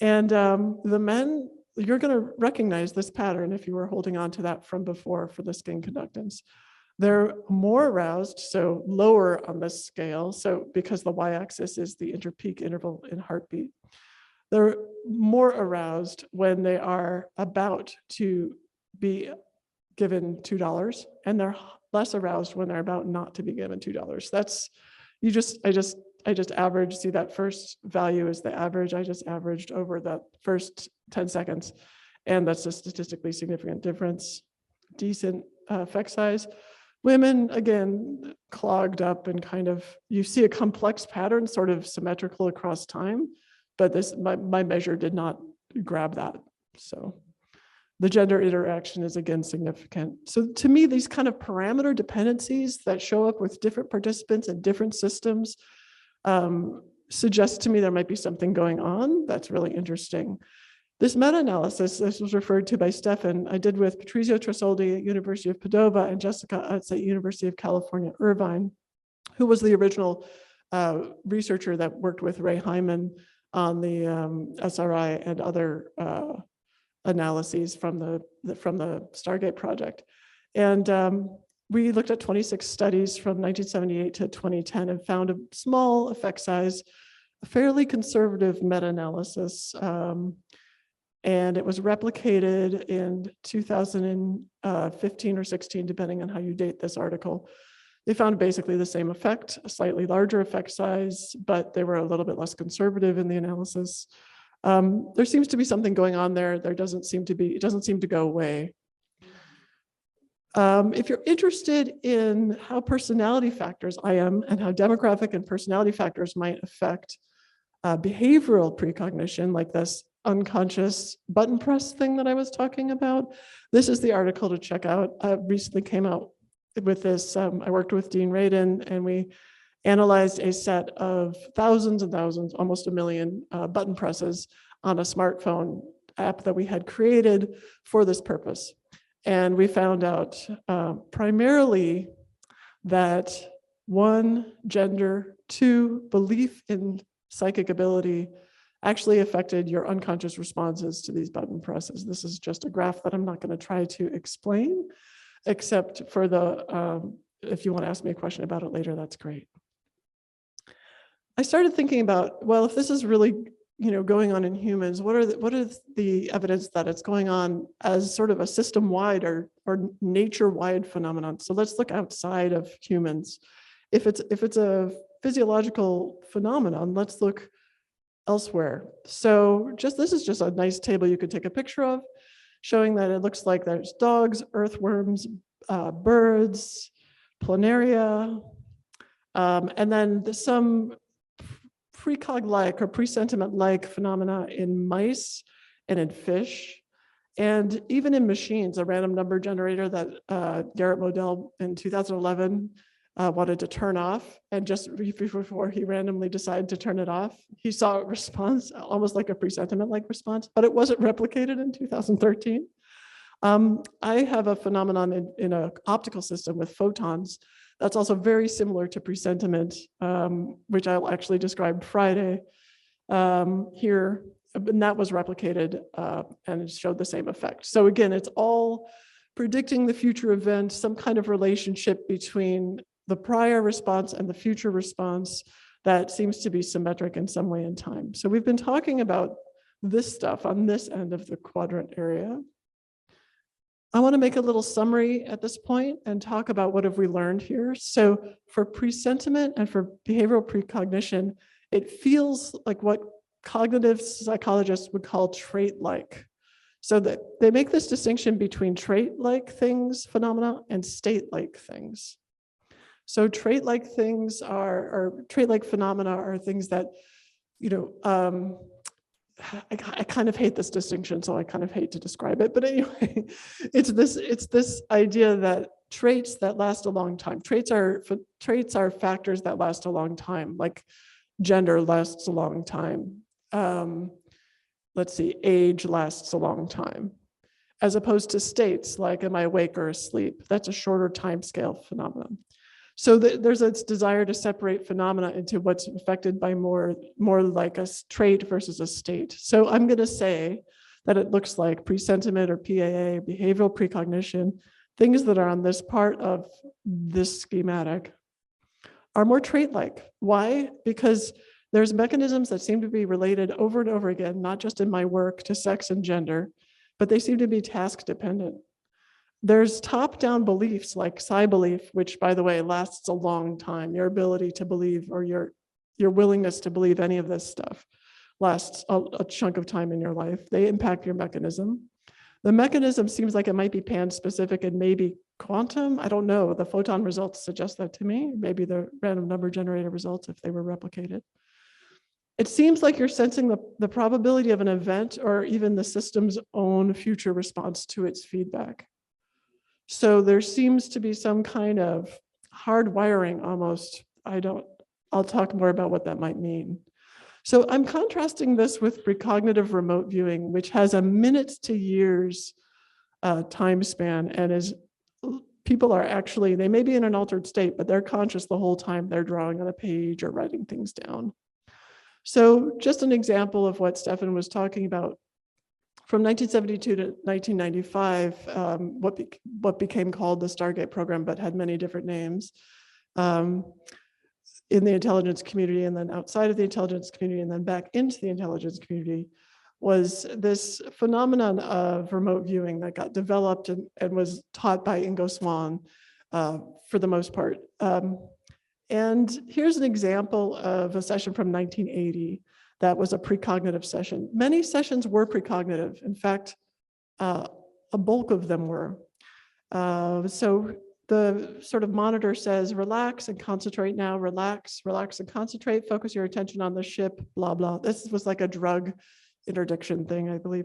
[SPEAKER 1] And the men, you're going to recognize this pattern if you were holding on to that from before for the skin conductance. They're more aroused, so lower on this scale. So because the y-axis is the interpeak interval in heartbeat, they're more aroused when they are about to be given $2, and they're less aroused when they're about not to be given $2. That's, I just averaged, see that first value is the average. I just averaged over that first 10 seconds, and that's a statistically significant difference. Decent effect size. Women, again, clogged up and kind of, you see a complex pattern, sort of symmetrical across time, but my measure did not grab that. So the gender interaction is again significant. So to me, these kind of parameter dependencies that show up with different participants and different systems suggest to me there might be something going on that's really interesting. This meta-analysis, this was referred to by Stephan, I did with Patrizio Tresoldi at University of Padova and Jessica Utz at University of California, Irvine, who was the original researcher that worked with Ray Hyman on the SRI and other analyses from the Stargate project. And we looked at 26 studies from 1978 to 2010 and found a small effect size, a fairly conservative meta-analysis. And it was replicated in 2015 or 16, depending on how you date this article. They found basically the same effect, a slightly larger effect size, but they were a little bit less conservative in the analysis. There seems to be something going on there. It doesn't seem to go away. If you're interested in how personality factors, IM, and how demographic and personality factors might affect behavioral precognition, like this unconscious button press thing that I was talking about, this is the article to check out. I recently came out with this. I worked with Dean Radin, and we analyzed a set of thousands and thousands, almost 1 million button presses on a smartphone app that we had created for this purpose. And we found out primarily that 1, gender, 2, belief in psychic ability actually affected your unconscious responses to these button presses. This is just a graph that I'm not going to try to explain, except for the, if you want to ask me a question about it later, that's great. I started thinking about, well, if this is really, going on in humans, what is the evidence that it's going on as sort of a system-wide or nature-wide phenomenon? So let's look outside of humans. If it's a physiological phenomenon, let's look elsewhere. So this is just a nice table you could take a picture of, showing that it looks like there's dogs, earthworms, birds, planaria, and then some precog-like or presentiment-like phenomena in mice and in fish, and even in machines. A random number generator that Garrett Modell in 2011 wanted to turn off, and just before he randomly decided to turn it off, he saw a response, almost like a presentiment-like response, but it wasn't replicated in 2013. I have a phenomenon in an optical system with photons that's also very similar to presentiment, which I'll actually describe Friday here, and that was replicated and it showed the same effect. So again, it's all predicting the future event, some kind of relationship between the prior response and the future response that seems to be symmetric in some way in time. So we've been talking about this stuff on this end of the quadrant area. I want to make a little summary at this point and talk about what have we learned here. So for presentiment and for behavioral precognition, it feels like what cognitive psychologists would call trait-like. So that they make this distinction between trait-like things, phenomena, and state-like things. So trait-like things or trait-like phenomena are things that, I kind of hate this distinction, so I kind of hate to describe it. But anyway, it's this idea that traits that last a long time. Traits are factors that last a long time, like gender lasts a long time. Let's see, age lasts a long time, as opposed to states like am I awake or asleep? That's a shorter time scale phenomenon. So there's a desire to separate phenomena into what's affected by more like a trait versus a state. So I'm going to say that it looks like presentiment or PAA, behavioral precognition, things that are on this part of this schematic are more trait-like. Why? Because there's mechanisms that seem to be related over and over again, not just in my work to sex and gender, but they seem to be task dependent. There's top-down beliefs like psi belief, which by the way lasts a long time. Your ability to believe or your willingness to believe any of this stuff lasts a chunk of time in your life. They impact your mechanism. The mechanism seems like it might be pan-specific and maybe quantum. I don't know. The photon results suggest that to me. Maybe the random number generator results if they were replicated. It seems like you're sensing the probability of an event or even the system's own future response to its feedback. So there seems to be some kind of hardwiring almost. I'll talk more about what that might mean. So I'm contrasting this with precognitive remote viewing, which has a minutes to years time span, and people are actually, they may be in an altered state, but they're conscious the whole time they're drawing on a page or writing things down. So just an example of what Stephan was talking about. From 1972 to 1995, what became called the Stargate program, but had many different names in the intelligence community, and then outside of the intelligence community, and then back into the intelligence community, was this phenomenon of remote viewing that got developed and was taught by Ingo Swann for the most part. And here's an example of a session from 1980 that was a precognitive session. Many sessions were precognitive. In fact, a bulk of them were. So the sort of monitor says, relax and concentrate now, relax, relax and concentrate, focus your attention on the ship, blah, blah. This was like a drug interdiction thing, I believe.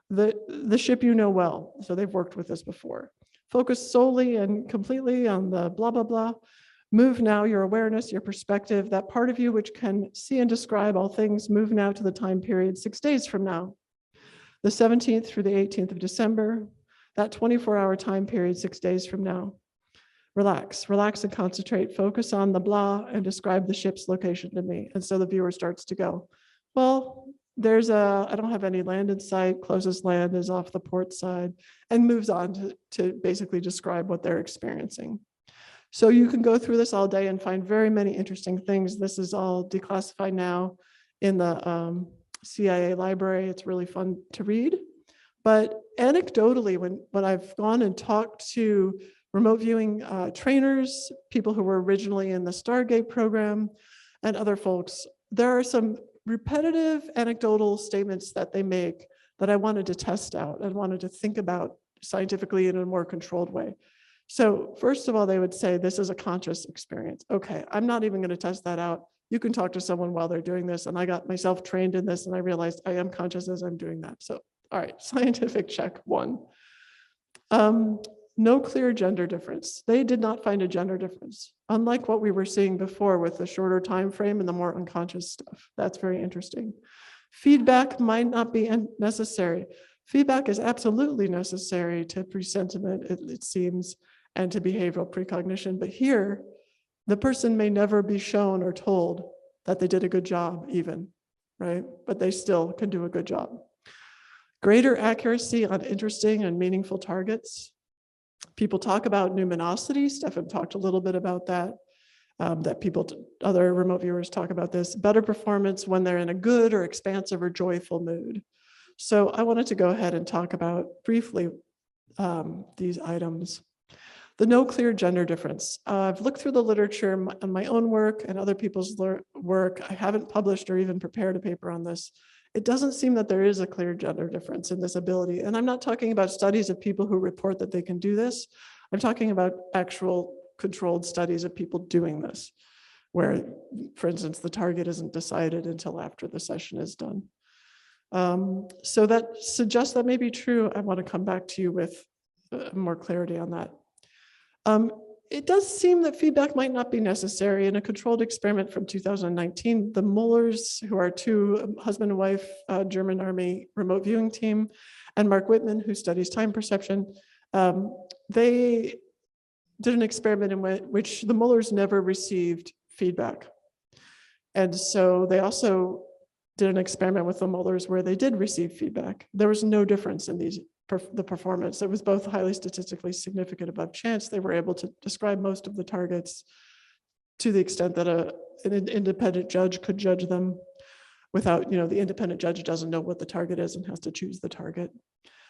[SPEAKER 1] The ship you know well, so they've worked with this before. Focus solely and completely on the blah, blah, blah. Move now your awareness, your perspective, that part of you which can see and describe all things, move now to the time period 6 days from now, the 17th through the 18th of December, that 24-hour time period 6 days from now. Relax, relax and concentrate, focus on the blah and describe the ship's location to me. And so the viewer starts to go, well, I don't have any land in sight, closest land is off the port side, and moves on to basically describe what they're experiencing. So you can go through this all day and find very many interesting things. This is all declassified now in the CIA library. It's really fun to read. But anecdotally, when I've gone and talked to remote viewing trainers, people who were originally in the Stargate program, and other folks, there are some repetitive anecdotal statements that they make that I wanted to test out and wanted to think about scientifically in a more controlled way. So first of all, they would say, this is a conscious experience. Okay, I'm not even going to test that out. You can talk to someone while they're doing this. And I got myself trained in this and I realized I am conscious as I'm doing that. So, all right, scientific check 1. No clear gender difference. They did not find a gender difference, unlike what we were seeing before with the shorter time frame and the more unconscious stuff. That's very interesting. Feedback might not be necessary. Feedback is absolutely necessary to presentiment, it seems, and to behavioral precognition. But here, the person may never be shown or told that they did a good job even, right? But they still can do a good job. Greater accuracy on interesting and meaningful targets. People talk about numinosity. Stephan talked a little bit about that, other remote viewers talk about this. Better performance when they're in a good or expansive or joyful mood. So I wanted to go ahead and talk about briefly these items. The no clear gender difference. I've looked through the literature on my own work and other people's work. I haven't published or even prepared a paper on this. It doesn't seem that there is a clear gender difference in this ability. And I'm not talking about studies of people who report that they can do this. I'm talking about actual controlled studies of people doing this, where, for instance, the target isn't decided until after the session is done. So that suggests that may be true. I want to come back to you with more clarity on that. It does seem that feedback might not be necessary. In a controlled experiment from 2019, the Mullers, who are 2 husband and wife German army remote viewing team, and Mark Whitman, who studies time perception, they did an experiment in which the Mullers never received feedback. And so they also did an experiment with the Mullers where they did receive feedback. There was no difference in the performance. It was both highly statistically significant above chance. They were able to describe most of the targets to the extent that an independent judge could judge them without, the independent judge doesn't know what the target is and has to choose the target.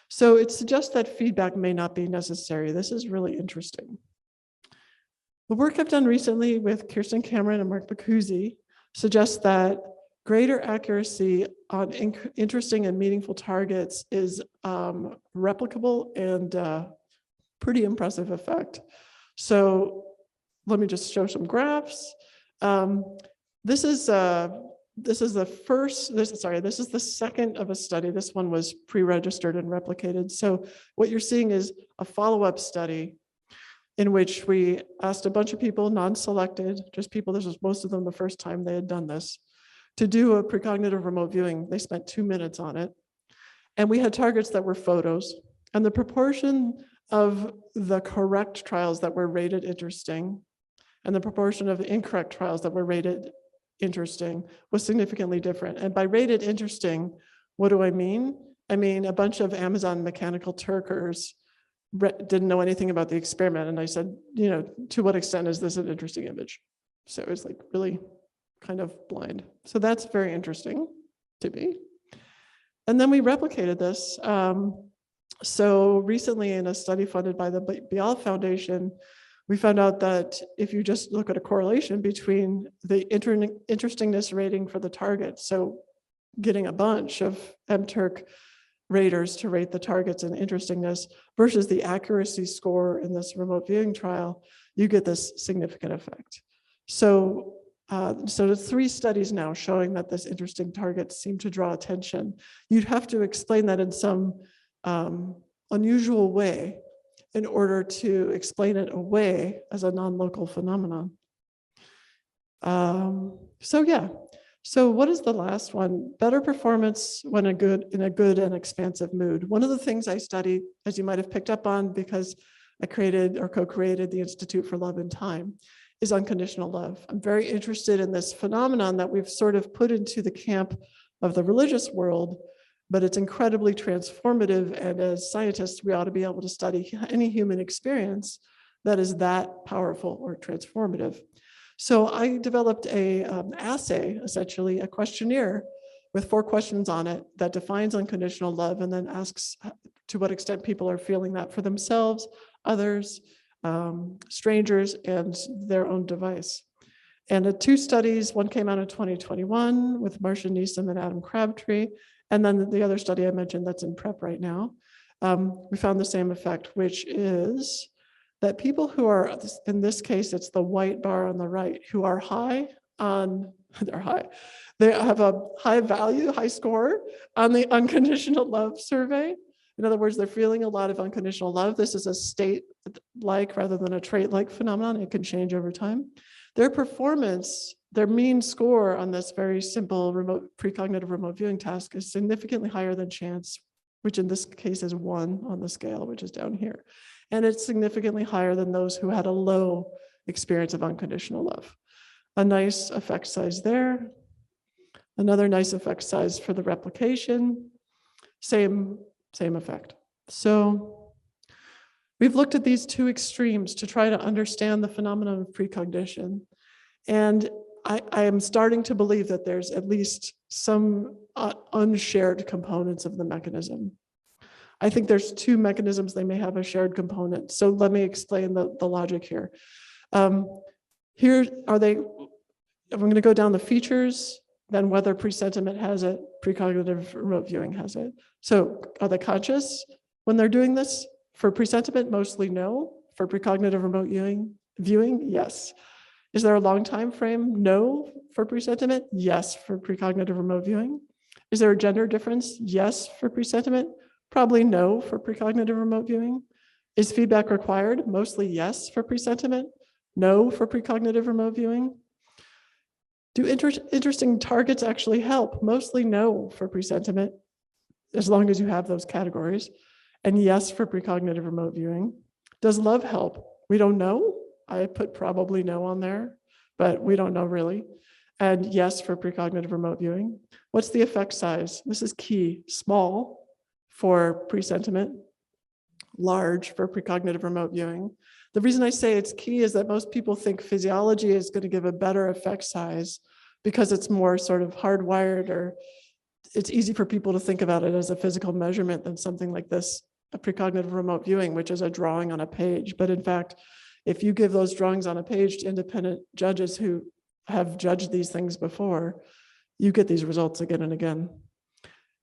[SPEAKER 1] So it suggests that feedback may not be necessary. This is really interesting. The work I've done recently with Kirsten Cameron and Mark Bacuzzi suggests that greater accuracy on interesting and meaningful targets is replicable and pretty impressive effect. So let me just show some graphs. This is the second of a study. This one was pre-registered and replicated. So what you're seeing is a follow-up study in which we asked a bunch of people, non-selected, just people, this was most of them the first time they had done this, to do a precognitive remote viewing. They spent 2 minutes on it. And we had targets that were photos. And the proportion of the correct trials that were rated interesting and the proportion of the incorrect trials that were rated interesting was significantly different. And by rated interesting, what do I mean? I mean, a bunch of Amazon Mechanical Turkers didn't know anything about the experiment. And I said, to what extent is this an interesting image? So it was like really kind of blind. So that's very interesting to me. And then we replicated this. So recently in a study funded by the Bial Foundation, we found out that if you just look at a correlation between the interestingness rating for the target, so getting a bunch of MTurk raters to rate the targets and interestingness versus the accuracy score in this remote viewing trial, you get this significant effect. So, there's 3 studies now showing that this interesting targets seem to draw attention. You'd have to explain that in some unusual way in order to explain it away as a non-local phenomenon. So what is the last one? Better performance when in a good and expansive mood. One of the things I studied, as you might have picked up on, because I created or co-created the Institute for Love and Time, is unconditional love. I'm very interested in this phenomenon that we've sort of put into the camp of the religious world, but it's incredibly transformative. And as scientists, we ought to be able to study any human experience that is that powerful or transformative. So I developed a assay, essentially a questionnaire with 4 questions on it that defines unconditional love and then asks to what extent people are feeling that for themselves, others, strangers, and their own device. And the 2 studies, one came out in 2021 with Marcia Neeson and Adam Crabtree, and then the other study I mentioned that's in prep right now, we found the same effect, which is that people who are, in this case, it's the white bar on the right, who are high on, they have a high value, high score on the unconditional love survey. In other words, they're feeling a lot of unconditional love. This is a state-like rather than a trait-like phenomenon. It can change over time. Their performance, their mean score on this very simple precognitive remote viewing task is significantly higher than chance, which in this case is 1 on the scale, which is down here. And it's significantly higher than those who had a low experience of unconditional love. A nice effect size there. Another nice effect size for the replication. Same effect. So we've looked at these 2 extremes to try to understand the phenomenon of precognition. And I am starting to believe that there's at least some unshared components of the mechanism. I think there's 2 mechanisms, they may have a shared component. So let me explain the logic here. Here are they, I'm going to go down the features, then whether presentiment has it, precognitive remote viewing has it. So are they conscious when they're doing this? For presentiment, mostly no. For precognitive remote viewing, yes. Is there a long time frame? No. For presentiment? Yes. For precognitive remote viewing. Is there a gender difference? Yes. For presentiment? Probably no for precognitive remote viewing. Is feedback required? Mostly yes for presentiment, no for precognitive remote viewing. Do interesting targets actually help? Mostly no for presentiment, as long as you have those categories, and yes for precognitive remote viewing. Does love help? We don't know. I put probably no on there, but we don't know really. And yes for precognitive remote viewing. What's the effect size? This is key. Small for presentiment, large for precognitive remote viewing. The reason I say it's key is that most people think physiology is going to give a better effect size because it's more sort of hardwired, or it's easy for people to think about it as a physical measurement than something like this, a precognitive remote viewing, which is a drawing on a page. But in fact, if you give those drawings on a page to independent judges who have judged these things before, you get these results again and again.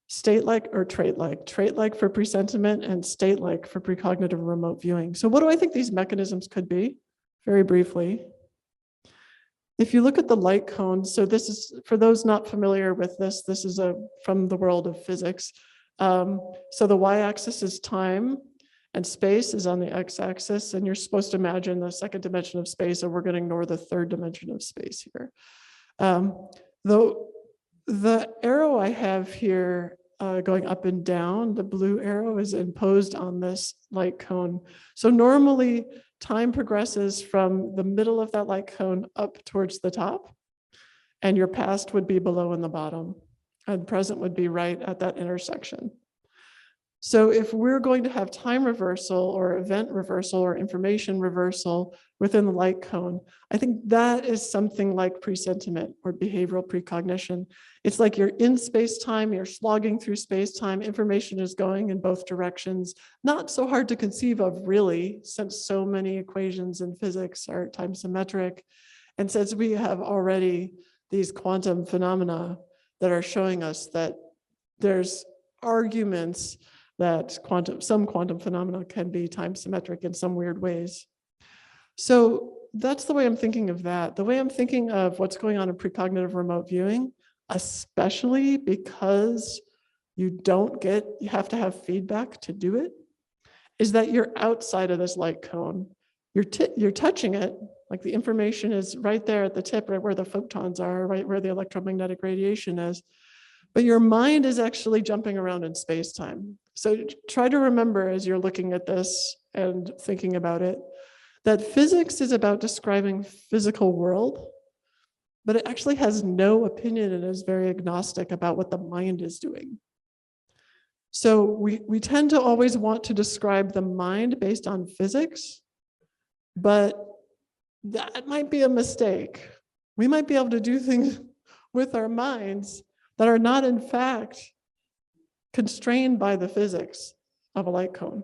[SPEAKER 1] State-like or trait-like? Trait-like for presentiment and state-like for precognitive remote viewing. So what do I think these mechanisms could be? Very briefly. If you look at the light cone, so this is, for those not familiar with this, this is from the world of physics. So the y-axis is time and space is on the x-axis, and you're supposed to imagine the 2nd dimension of space, and we're going to ignore the 3rd dimension of space here. Though the arrow I have here going up and down, the blue arrow is imposed on this light cone. So normally time progresses from the middle of that light cone up towards the top, and your past would be below in the bottom, and present would be right at that intersection. So if we're going to have time reversal or event reversal or information reversal within the light cone, I think that is something like presentiment or behavioral precognition. It's like you're in space-time, you're slogging through space-time, information is going in both directions. Not so hard to conceive of really, since so many equations in physics are time symmetric. And since we have already these quantum phenomena that are showing us that there's arguments that some quantum phenomena can be time symmetric in some weird ways. So that's the way I'm thinking of that. The way I'm thinking of what's going on in precognitive remote viewing, especially because you have to have feedback to do it, is that you're outside of this light cone. You're touching it, like the information is right there at the tip, right where the photons are, right where the electromagnetic radiation is. But your mind is actually jumping around in space-time. So try to remember as you're looking at this and thinking about it, that physics is about describing physical world, but it actually has no opinion and is very agnostic about what the mind is doing. So we tend to always want to describe the mind based on physics, but that might be a mistake. We might be able to do things with our minds that are not in fact constrained by the physics of a light cone.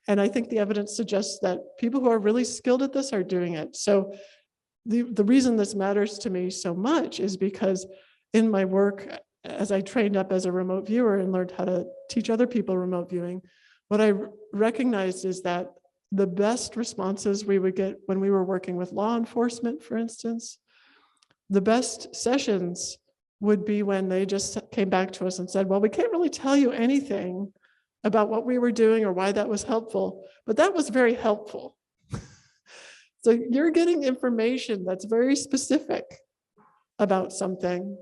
[SPEAKER 1] And I think the evidence suggests that people who are really skilled at this are doing it. So the reason this matters to me so much is because in my work, as I trained up as a remote viewer and learned how to teach other people remote viewing, what I recognized is that the best responses we would get when we were working with law enforcement, for instance, the best sessions would be when they just came back to us and said, well, we can't really tell you anything about what we were doing or why that was helpful, but that was very helpful. So you're getting information that's very specific about something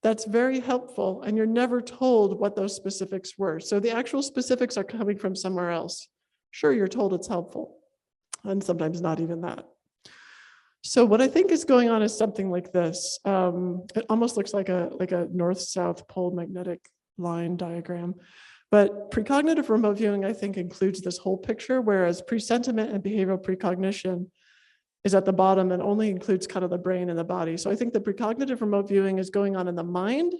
[SPEAKER 1] that's very helpful, and you're never told what those specifics were. So the actual specifics are coming from somewhere else. Sure, you're told it's helpful, and sometimes not even that. So what I think is going on is something like this. It almost looks like a north-south pole magnetic line diagram. But precognitive remote viewing, I think, includes this whole picture, whereas presentiment and behavioral precognition is at the bottom and only includes kind of the brain and the body. So I think the precognitive remote viewing is going on in the mind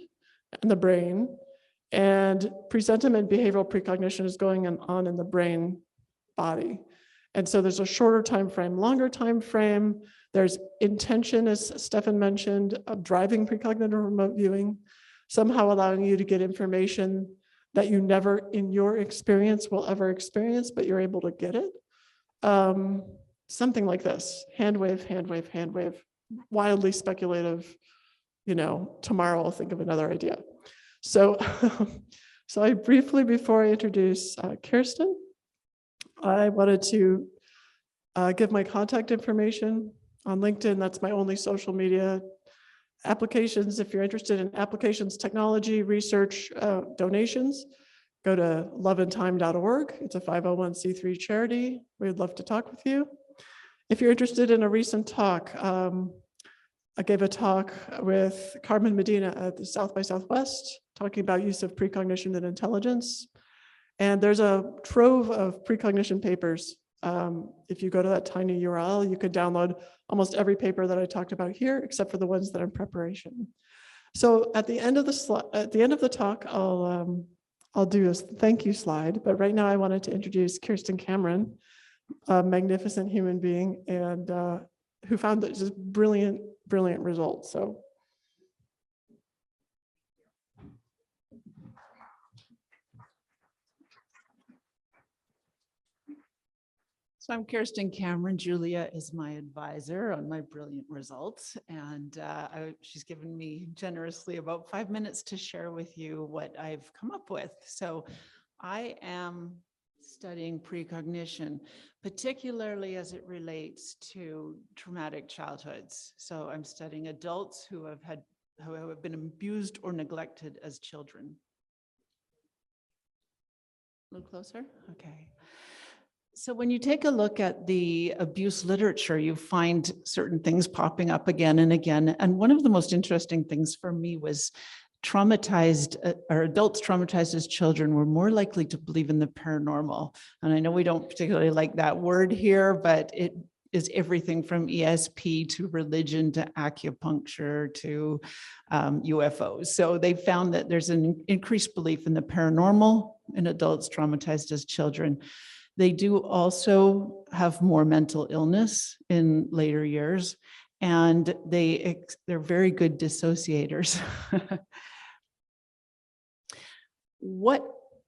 [SPEAKER 1] and the brain, and presentiment behavioral precognition is going on in the brain body. And so there's a shorter time frame, longer time frame. There's intention, as Stephan mentioned, of driving precognitive remote viewing, somehow allowing you to get information that you never in your experience will ever experience, but you're able to get it. Something like this, hand wave, hand wave, hand wave, wildly speculative, tomorrow I'll think of another idea. So, so I briefly, before I introduce Kirsten, I wanted to give my contact information on LinkedIn. That's my only social media. Applications, if you're interested in applications, technology, research, donations, go to loveandtime.org. It's a 501c3 charity. We'd love to talk with you. If you're interested in a recent talk, I gave a talk with Carmen Medina at the South by Southwest, talking about use of precognition and intelligence. And there's a trove of precognition papers. If you go to that tiny URL, you could download almost every paper that I talked about here, except for the ones that are in preparation. So at the end of the talk, I'll do a thank you slide. But right now, I wanted to introduce Kirsten Cameron, a magnificent human being, and who found that just brilliant results. So.
[SPEAKER 6] So I'm Kirsten Cameron. Julia is my advisor on my brilliant results. And she's given me generously about 5 minutes to share with you what I've come up with. So I am studying precognition, particularly as it relates to traumatic childhoods. So I'm studying adults who have been abused or neglected as children. A little closer? Okay. So when you take a look at the abuse literature, you find certain things popping up again and again. And one of the most interesting things for me was adults traumatized as children were more likely to believe in the paranormal. And I know we don't particularly like that word here, but it is everything from ESP to religion to acupuncture to UFOs. So they found that there's an increased belief in the paranormal in adults traumatized as children. They do also have more mental illness in later years, and they're very good dissociators. what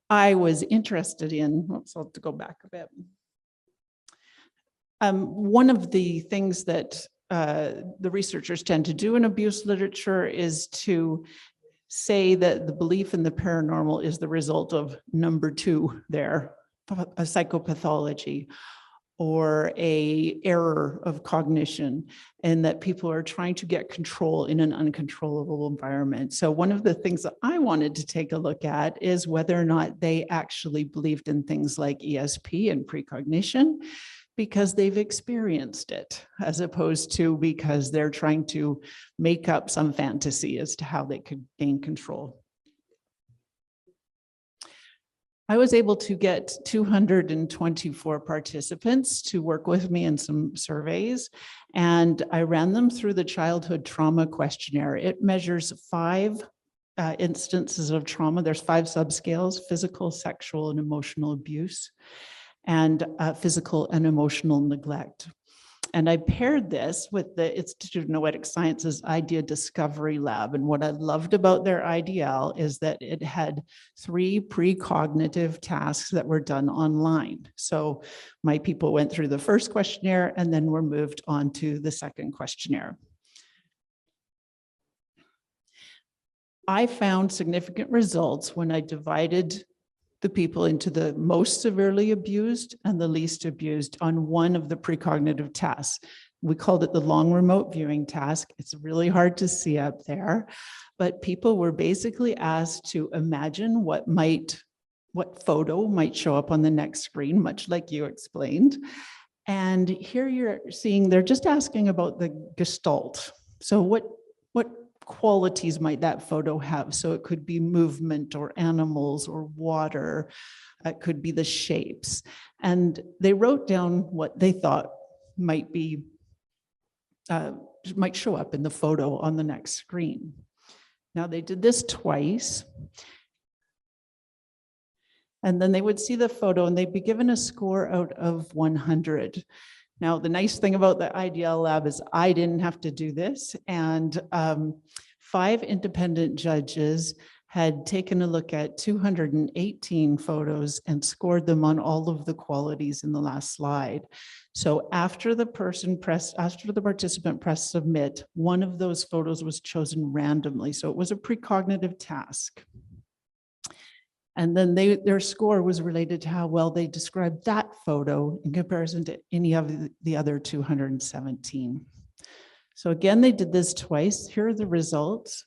[SPEAKER 6] I was interested in, oops, I'll have to go back a bit. One of the things that the researchers tend to do in abuse literature is to say that the belief in the paranormal is the result of number two there, a psychopathology or a error of cognition, and that people are trying to get control in an uncontrollable environment. So one of the things that I wanted to take a look at is whether or not they actually believed in things like ESP and precognition, because they've experienced it, as opposed to because they're trying to make up some fantasy as to how they could gain control. I was able to get 224 participants to work with me in some surveys, and I ran them through the childhood trauma questionnaire. It measures 5 instances of trauma. There's 5 subscales: physical, sexual, and emotional abuse, and physical and emotional neglect. And I paired this with the Institute of Noetic Sciences Idea Discovery Lab. And what I loved about their IDL is that it had 3 precognitive tasks that were done online. So my people went through the first questionnaire and then were moved on to the second questionnaire. I found significant results when I divided the people into the most severely abused and the least abused on one of the precognitive tasks. We called it the long remote viewing task. It's really hard to see up there, but people were basically asked to imagine what photo might show up on the next screen, much like you explained. And here you're seeing, they're just asking about the gestalt. So what qualities might that photo have? So it could be movement or animals or water. It could be the shapes. And they wrote down what they thought might be, might show up in the photo on the next screen. Now they did this twice. And then they would see the photo and they'd be given a score out of 100. Now, the nice thing about the IDL lab is I didn't have to do this, and 5 independent judges had taken a look at 218 photos and scored them on all of the qualities in the last slide. So after the participant pressed submit, one of those photos was chosen randomly. So it was a precognitive task. And then their score was related to how well they described that photo in comparison to any of the other 217. So again, they did this twice. Here are the results.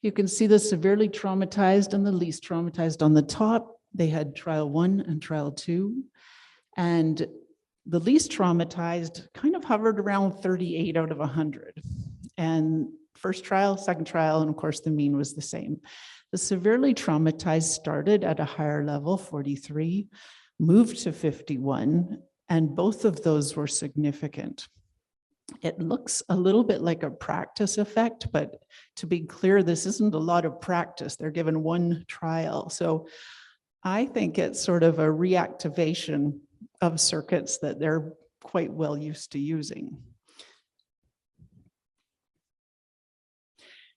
[SPEAKER 6] You can see the severely traumatized and the least traumatized on the top. They had trial 1 and trial 2. And the least traumatized kind of hovered around 38 out of 100. And first trial, second trial, and of course the mean was the same. The severely traumatized started at a higher level, 43, moved to 51, and both of those were significant. It looks a little bit like a practice effect, but to be clear, this isn't a lot of practice. They're given 1 trial. So I think it's sort of a reactivation of circuits that they're quite well used to using.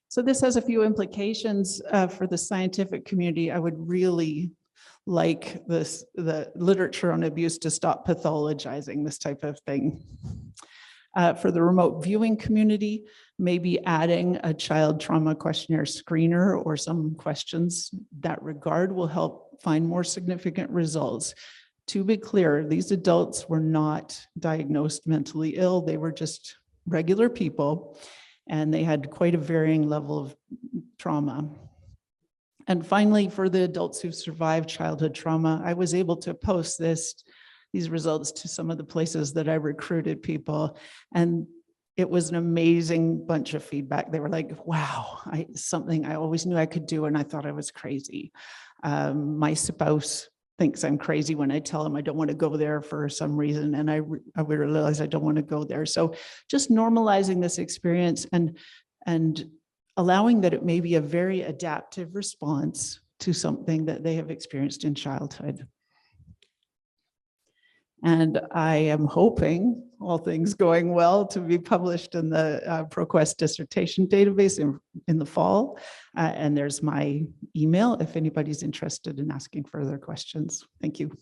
[SPEAKER 6] So this has a few implications for the scientific community. I would really like the literature on abuse to stop pathologizing this type of thing. For the remote viewing community, maybe adding a child trauma questionnaire screener or some questions that regard will help find more significant results. To be clear, these adults were not diagnosed mentally ill. They were just regular people, and they had quite a varying level of trauma. And finally, for the adults who've survived childhood trauma, I was able to post these results to some of the places that I recruited people. And it was an amazing bunch of feedback. They were like, wow, something I always knew I could do, and I thought I was crazy. My spouse thinks I'm crazy when I tell him I don't want to go there for some reason, and I realize I don't want to go there. So just normalizing this experience and allowing that it may be a very adaptive response to something that they have experienced in childhood. And I am hoping, all things going well, to be published in the ProQuest dissertation database in the fall. And there's my email if anybody's interested in asking further questions. Thank you.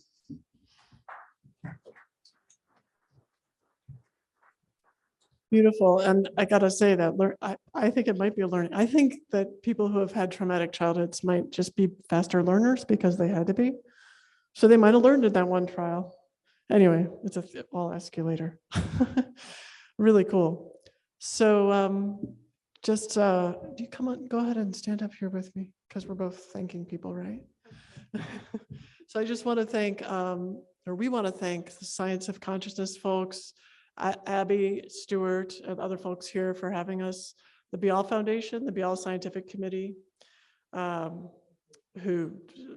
[SPEAKER 1] Beautiful. And I gotta say that I think it might be a learning. I think that people who have had traumatic childhoods might just be faster learners because they had to be. So they might have learned in that one trial. Anyway, I'll ask you later. Really cool. So just do you come on, go ahead and stand up here with me because we're both thanking people, right? So I just want to thank, or we want to thank the Science of Consciousness folks, Abby, Stewart, and other folks here for having us, the Bial Foundation, the Bial Scientific Committee, who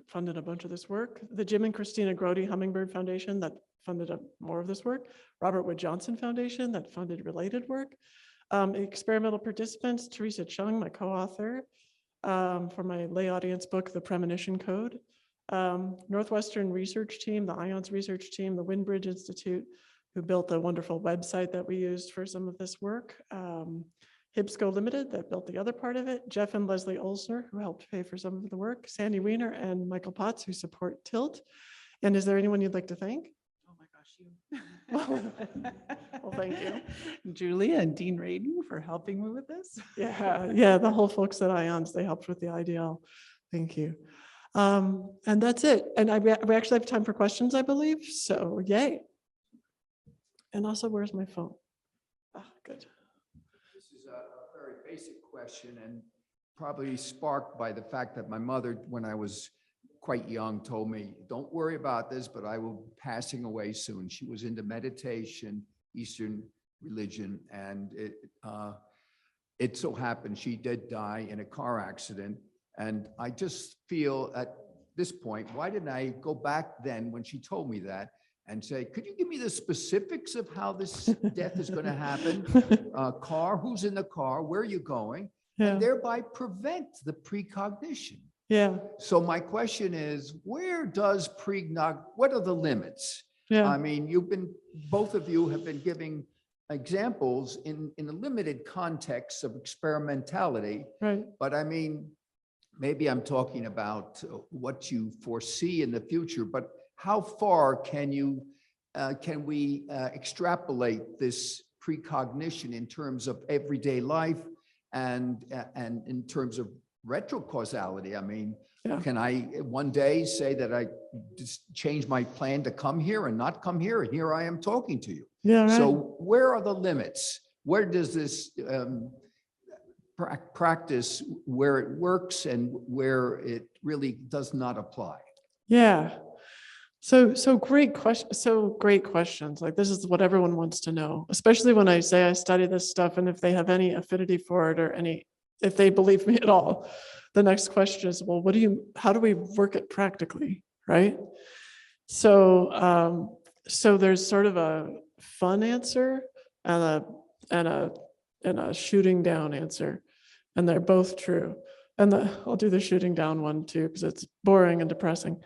[SPEAKER 1] funded a bunch of this work, the Jim and Christina Grody Hummingbird Foundation that funded more of this work, Robert Wood Johnson Foundation that funded related work, experimental participants, Teresa Chung, my co-author, for my lay audience book, The Premonition Code, Northwestern Research Team, the IONS Research Team, the Windbridge Institute, who built a wonderful website that we used for some of this work. Hibsco Limited that built the other part of it. Jeff and Leslie Olsner, who helped pay for some of the work. Sandy Weiner and Michael Potts, who support Tilt. And is there anyone you'd like to thank?
[SPEAKER 6] Oh my gosh, you.
[SPEAKER 1] Well, thank you.
[SPEAKER 6] Julia and Dean Radin for helping me with this.
[SPEAKER 1] Yeah, the whole folks at IONS, they helped with the IDL. Thank you. And that's it. And we actually have time for questions, I believe. So yay. And also, where's my phone? Ah, good.
[SPEAKER 3] This is a very basic question and probably sparked by the fact that my mother, when I was quite young, told me, don't worry about this, but I will be passing away soon. She was into meditation, Eastern religion, and it so happened she did die in a car accident. And I just feel at this point, why didn't I go back then when she told me that and say, could you give me the specifics of how this death is going to happen? Car, who's in the car? Where are you going?
[SPEAKER 1] Yeah.
[SPEAKER 3] And thereby prevent the precognition.
[SPEAKER 1] Yeah.
[SPEAKER 3] So my question is, where does what are the limits?
[SPEAKER 1] Yeah.
[SPEAKER 3] I mean, both of you have been giving examples in a limited context of experimentality.
[SPEAKER 1] Right.
[SPEAKER 3] But I mean, maybe I'm talking about what you foresee in the future, but how far can we extrapolate this precognition in terms of everyday life and in terms of retrocausality? I mean,
[SPEAKER 1] yeah.
[SPEAKER 3] Can I one day say that I just change my plan to come here and not come here, and here I am talking to you?
[SPEAKER 1] Yeah. Right.
[SPEAKER 3] So where are the limits? Where does this practice, where it works and where it really does not apply?
[SPEAKER 1] Yeah. So great question. So great questions. Like, this is what everyone wants to know, especially when I say I study this stuff, and if they have any affinity for it or if they believe me at all. The next question is, well, how do we work it practically, right? So so there's sort of a fun answer and a shooting down answer, and they're both true. And I'll do the shooting down one too, because it's boring and depressing.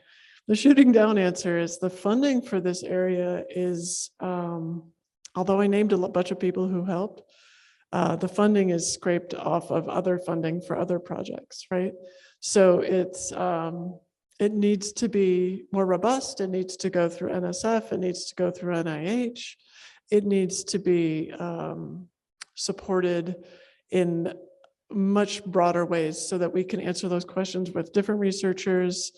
[SPEAKER 1] The shooting down answer is the funding for this area is, although I named a bunch of people who helped, the funding is scraped off of other funding for other projects, right? So it needs to be more robust. It needs to go through NSF. It needs to go through NIH. It needs to be supported in much broader ways so that we can answer those questions with different researchers,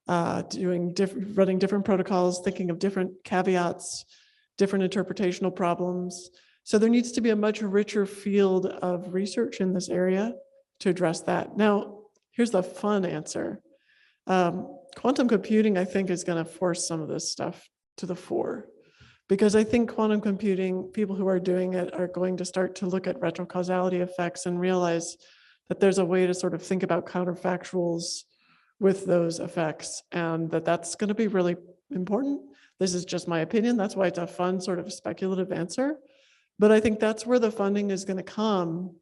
[SPEAKER 1] running different protocols, thinking of different caveats, different interpretational problems. So there needs to be a much richer field of research in this area to address that. Now, here's the fun answer. Quantum computing, I think, is going to force some of this stuff to the fore, because I think quantum computing, people who are doing it are going to start to look at retrocausality effects and realize that there's a way to sort of think about counterfactuals with those effects, and that's going to be really important. This is just my opinion. That's why it's a fun sort of speculative answer. But I think that's where the funding is going to come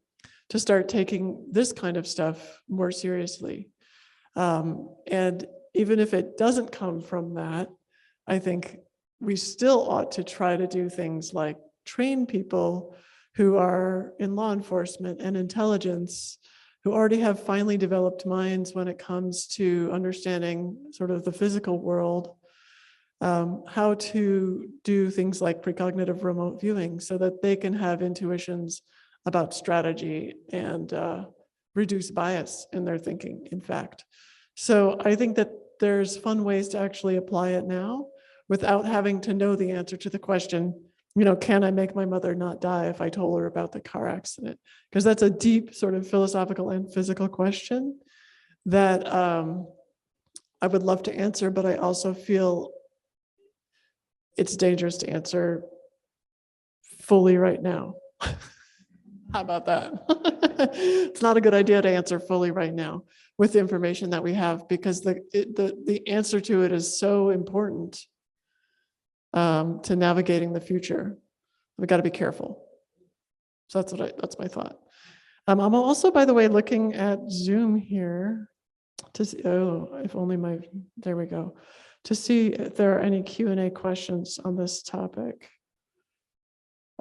[SPEAKER 1] to start taking this kind of stuff more seriously. And even if it doesn't come from that, I think we still ought to try to do things like train people who are in law enforcement and intelligence, who already have finely developed minds when it comes to understanding sort of the physical world, how to do things like precognitive remote viewing so that they can have intuitions about strategy and reduce bias in their thinking, in fact. So I think that there's fun ways to actually apply it now without having to know the answer to the question, you know, can I make my mother not die if I told her about the car accident? Because that's a deep sort of philosophical and physical question that I would love to answer, but I also feel it's dangerous to answer fully right now. How about that? It's not a good idea to answer fully right now with the information that we have, because the answer to it is so important to navigating the future. We've got to be careful. So that's my thought. I'm also, by the way, looking at Zoom here to see, if only there we go, to see if there are any Q&A questions on this topic.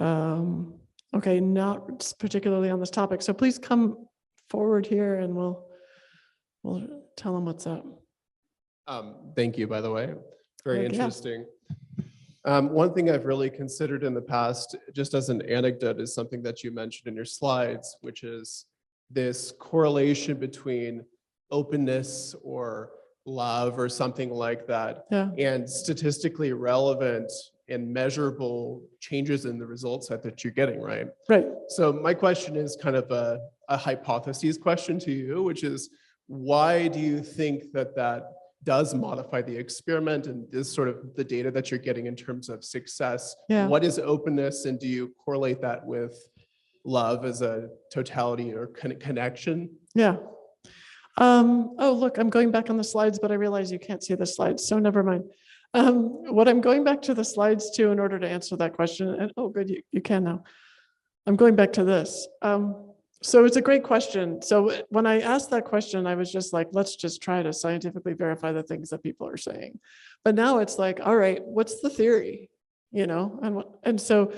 [SPEAKER 1] Okay, not particularly on this topic. So please come forward here and we'll tell them what's up.
[SPEAKER 9] Thank you, by the way. Very interesting. One thing I've really considered in the past, just as an anecdote, is something that you mentioned in your slides, which is this correlation between openness or love or something like that, and statistically relevant and measurable changes in the results that you're getting, right?
[SPEAKER 1] Right.
[SPEAKER 9] So my question is kind of a hypothesis question to you, which is, why do you think that does modify the experiment and this sort of the data that you're getting in terms of success?
[SPEAKER 1] Yeah.
[SPEAKER 9] What is openness, and do you correlate that with love as a totality or connection?
[SPEAKER 1] Yeah. Oh, look, I'm going back on the slides, but I realize you can't see the slides, so never mind. What I'm going back to the slides to in order to answer that question, and oh, good, you can now. I'm going back to this. So it's a great question. So when I asked that question, I was just like, let's just try to scientifically verify the things that people are saying. But now it's like, all right, what's the theory? You know, and so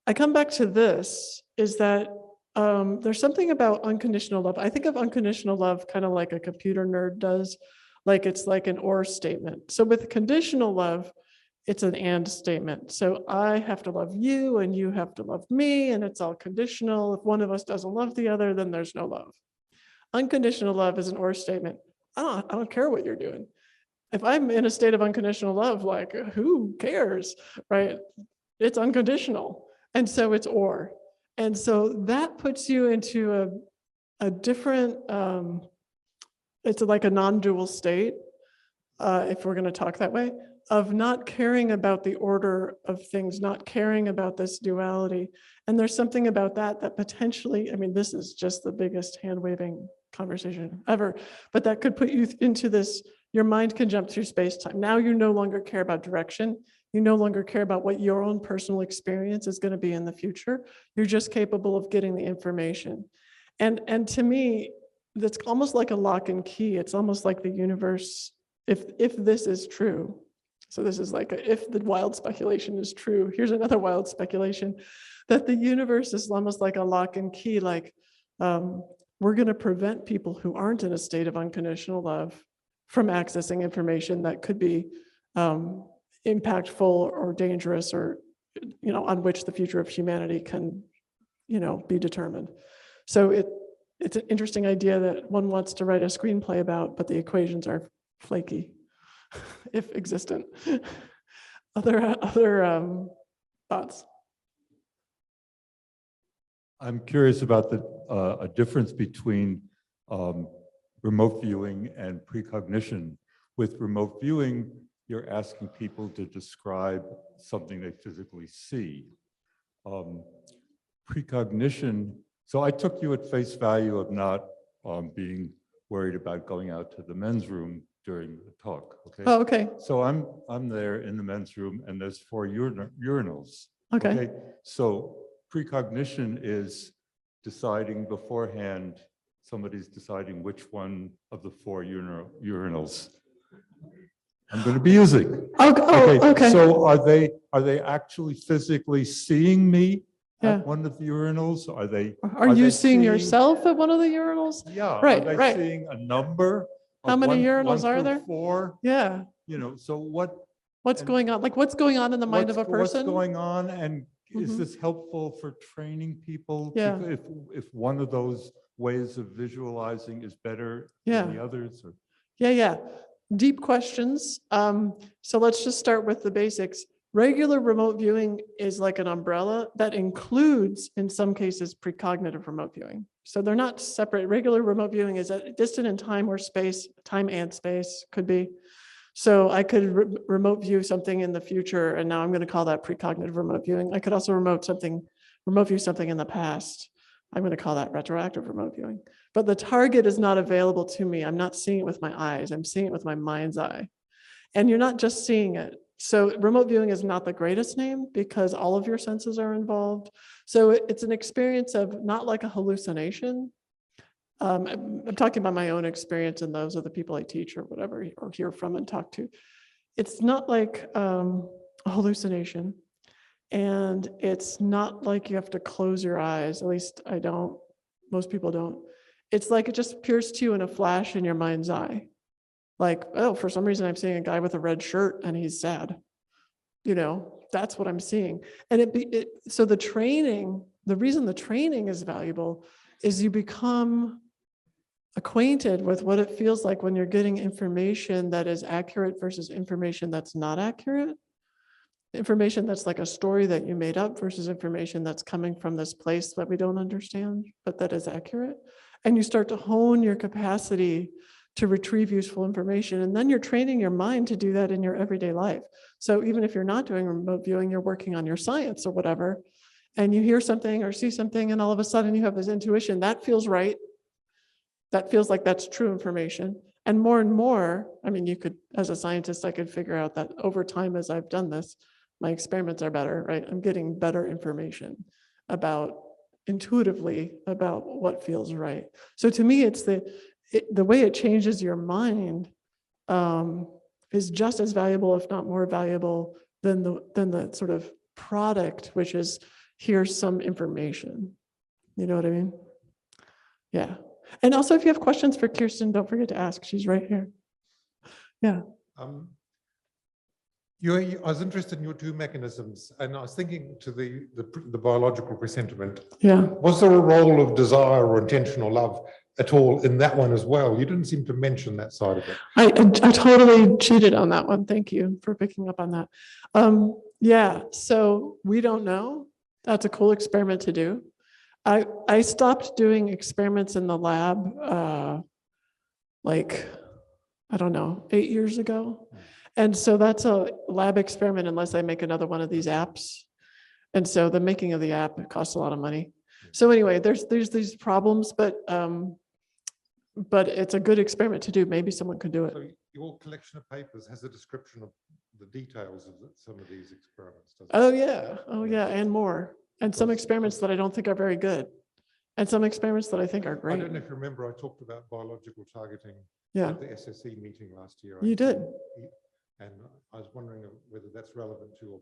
[SPEAKER 1] I come back to this, is that there's something about unconditional love. I think of unconditional love kind of like a computer nerd does, like it's like an or statement. So with conditional love, it's an and statement. So I have to love you and you have to love me, and it's all conditional. If one of us doesn't love the other, then there's no love. Unconditional love is an or statement. I don't care what you're doing. If I'm in a state of unconditional love, like who cares, right? It's unconditional. And so it's or. And so that puts you into a different, it's like a non-dual state, if we're going to talk that way, of not caring about the order of things, not caring about this duality. And there's something about that potentially, I mean, this is just the biggest hand-waving conversation ever, but that could put you into this, your mind can jump through space-time. Now you no longer care about direction. You no longer care about what your own personal experience is going to be in the future. You're just capable of getting the information. And to me, that's almost like a lock and key. It's almost like the universe, if this is true. So this is like if the wild speculation is true, here's another wild speculation, that the universe is almost like a lock and key, like we're going to prevent people who aren't in a state of unconditional love from accessing information that could be impactful or dangerous, or, you know, on which the future of humanity can, you know, be determined. So it's an interesting idea that one wants to write a screenplay about, but the equations are flaky, if existent. Other thoughts?
[SPEAKER 22] I'm curious about a difference between remote viewing and precognition. With remote viewing, you're asking people to describe something they physically see. Precognition, so I took you at face value of not being worried about going out to the men's room during the talk, okay?
[SPEAKER 1] Oh, okay.
[SPEAKER 22] So I'm there in the men's room, and there's 4 urinals.
[SPEAKER 1] Okay.
[SPEAKER 22] So precognition is deciding beforehand, somebody's deciding which one of the 4 urinals I'm going to be using.
[SPEAKER 1] Okay.
[SPEAKER 22] So are they actually physically seeing me
[SPEAKER 1] Yeah.
[SPEAKER 22] at one of the urinals?
[SPEAKER 1] Are you seeing yourself at one of the urinals?
[SPEAKER 22] Yeah.
[SPEAKER 1] Right,
[SPEAKER 22] Are they
[SPEAKER 1] right.
[SPEAKER 22] seeing a number?
[SPEAKER 1] How
[SPEAKER 22] of
[SPEAKER 1] many
[SPEAKER 22] one
[SPEAKER 1] urinals are
[SPEAKER 22] through
[SPEAKER 1] there?
[SPEAKER 22] 4?
[SPEAKER 1] Yeah.
[SPEAKER 22] You know, so what's
[SPEAKER 1] going on? Like what's going on in the mind of a person?
[SPEAKER 22] What's going on, and is
[SPEAKER 1] Mhm.
[SPEAKER 22] this helpful for training people?
[SPEAKER 1] Yeah.
[SPEAKER 22] If one of those ways of visualizing is better
[SPEAKER 1] Yeah.
[SPEAKER 22] than the others? Or?
[SPEAKER 1] Yeah. Deep questions. So let's just start with the basics. Regular remote viewing is like an umbrella that includes, in some cases, precognitive remote viewing. So they're not separate. Regular remote viewing is distant in time or space, time and space could be. So I could remote view something in the future, and now I'm going to call that precognitive remote viewing. I could also remote view something in the past. I'm going to call that retroactive remote viewing. But the target is not available to me. I'm not seeing it with my eyes. I'm seeing it with my mind's eye. And you're not just seeing it. So remote viewing is not the greatest name because all of your senses are involved. So it's an experience of not like a hallucination. I'm talking about my own experience, and those are the people I teach or whatever, or hear from and talk to. It's not like a hallucination. And it's not like you have to close your eyes. At least I don't. Most people don't. It's like it just appears to you in a flash in your mind's eye. Like, oh, for some reason I'm seeing a guy with a red shirt and he's sad. You know, that's what I'm seeing. And so the reason the training is valuable is you become acquainted with what it feels like when you're getting information that is accurate versus information that's not accurate. Information that's like a story that you made up versus information that's coming from this place that we don't understand, but that is accurate. And you start to hone your capacity to retrieve useful information. And then you're training your mind to do that in your everyday life. So even if you're not doing remote viewing, you're working on your science or whatever, and you hear something or see something, and all of a sudden you have this intuition, that feels right. That feels like that's true information. And more, I mean, you could, as a scientist, I could figure out that over time as I've done this, my experiments are better, right? I'm getting better information intuitively about what feels right. So to me, it's the way it changes your mind is just as valuable, if not more valuable, than the sort of product, which is here's some information. You know what I mean? Yeah. And also, if you have questions for Kirsten, don't forget to ask. She's right here. Yeah.
[SPEAKER 4] I was interested in your two mechanisms, and I was thinking to the biological presentiment.
[SPEAKER 1] Yeah.
[SPEAKER 4] Was there a role of desire or intentional love at all in that one as well? You didn't seem to mention that side of it.
[SPEAKER 1] I totally cheated on that one. Thank you for picking up on that. Yeah, so we don't know. That's a cool experiment to do. I stopped doing experiments in the lab like, I don't know, 8 years ago. And so that's a lab experiment unless I make another one of these apps. And so the making of the app costs a lot of money. So anyway, there's these problems, but it's a good experiment to do. Maybe someone could do it.
[SPEAKER 4] So your collection of papers has a description of the details of some of these experiments, doesn't it?
[SPEAKER 1] Oh yeah, and more. And some experiments that I don't think are very good. And some experiments that I think are great.
[SPEAKER 4] I don't know if you remember, I talked about biological targeting at the SSE meeting last year.
[SPEAKER 1] You did.
[SPEAKER 4] And I was wondering whether that's relevant to your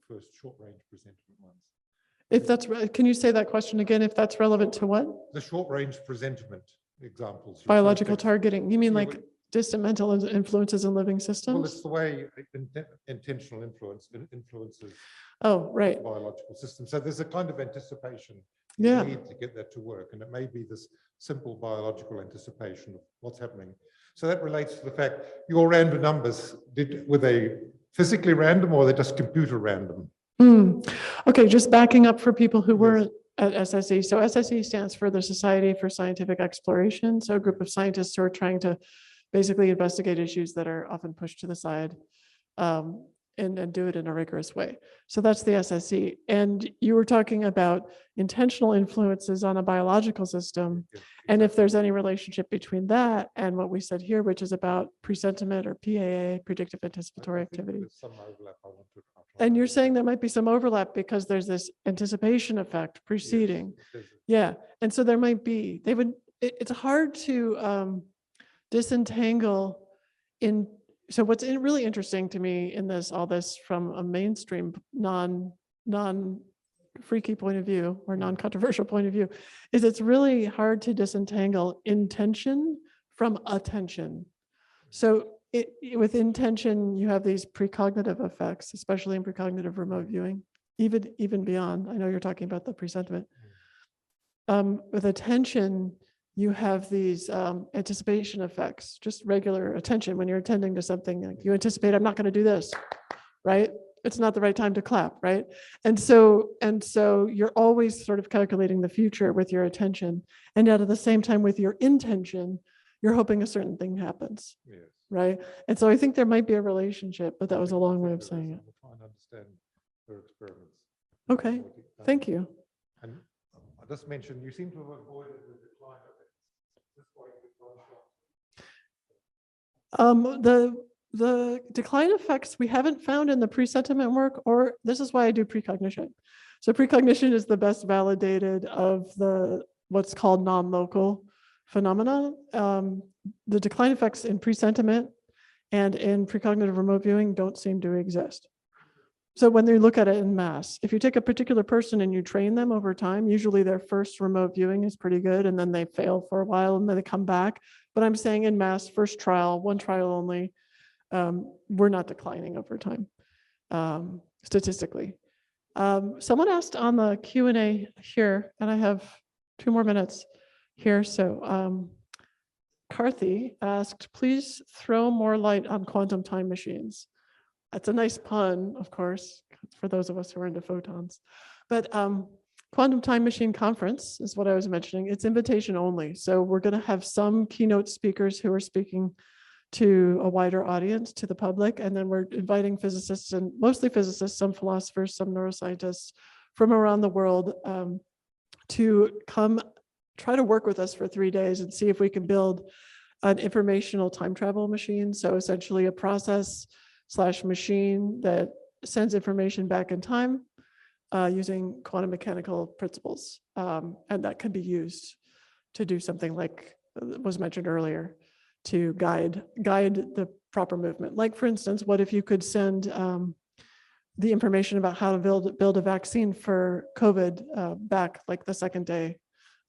[SPEAKER 4] first short-range presentiment ones.
[SPEAKER 1] If that's, can you say that question again? If that's relevant to what?
[SPEAKER 4] The short-range presentiment examples.
[SPEAKER 1] Biological targeting. You mean like distant mental influences in living systems?
[SPEAKER 4] Well, it's the way intentional influences
[SPEAKER 1] right.
[SPEAKER 4] biological systems. So there's a kind of anticipation
[SPEAKER 1] you
[SPEAKER 4] need to get that to work. And it may be this simple biological anticipation of what's happening. So that relates to the fact your random numbers, were they physically random or were they just computer random?
[SPEAKER 1] Okay, just backing up for people who weren't at SSE. So SSE stands for the Society for Scientific Exploration. So a group of scientists who are trying to basically investigate issues that are often pushed to the side and do it in a rigorous way. So that's the SSE. And you were talking about intentional influences on a biological system. And if there's any relationship between that and what we said here, which is about presentiment or PAA, predictive anticipatory activity.
[SPEAKER 4] Some overlap.
[SPEAKER 1] And you're saying there might be some overlap because there's this anticipation effect preceding. Yeah. And so there might be, it's hard to disentangle so what's really interesting to me in this, all this from a mainstream non-freaky point of view or non-controversial point of view, is it's really hard to disentangle intention from attention. So with intention, you have these precognitive effects, especially in precognitive remote viewing, even beyond. I know you're talking about the presentiment. With attention, you have these anticipation effects, just regular attention. When you're attending to something, like you anticipate, I'm not going to do this, right? It's not the right time to clap, right? And so you're always sort of calculating the future with your attention. And yet at the same time with your intention, you're hoping a certain thing happens, yes. Right? And so I think there might be a relationship, but that was a long way of saying it.
[SPEAKER 4] Try and understand their experiments.
[SPEAKER 1] Okay, thank you.
[SPEAKER 4] And I just mentioned, you seem to have avoided the decline of it.
[SPEAKER 1] The decline effects we haven't found in the presentiment work, or this is why I do precognition. So precognition is the best validated of the what's called non-local phenomena. The decline effects in presentiment and in precognitive remote viewing don't seem to exist. So when they look at it in mass, if you take a particular person and you train them over time, usually their first remote viewing is pretty good, and then they fail for a while and then they come back. But I'm saying in mass, first trial, one trial only, we're not declining over time, statistically. Someone asked on the Q&A here, and I have 2 more minutes here. So Carthy asked, please throw more light on quantum time machines. That's a nice pun, of course, for those of us who are into photons. But Quantum Time Machine Conference is what I was mentioning. It's invitation only. So we're going to have some keynote speakers who are speaking to a wider audience, to the public. And then we're inviting physicists, and mostly physicists, some philosophers, some neuroscientists from around the world to come try to work with us for 3 days and see if we can build an informational time travel machine. So essentially a process/machine that sends information back in time using quantum mechanical principles. And that can be used to do something like was mentioned earlier, to guide the proper movement. Like for instance, what if you could send the information about how to build a vaccine for COVID back like the second day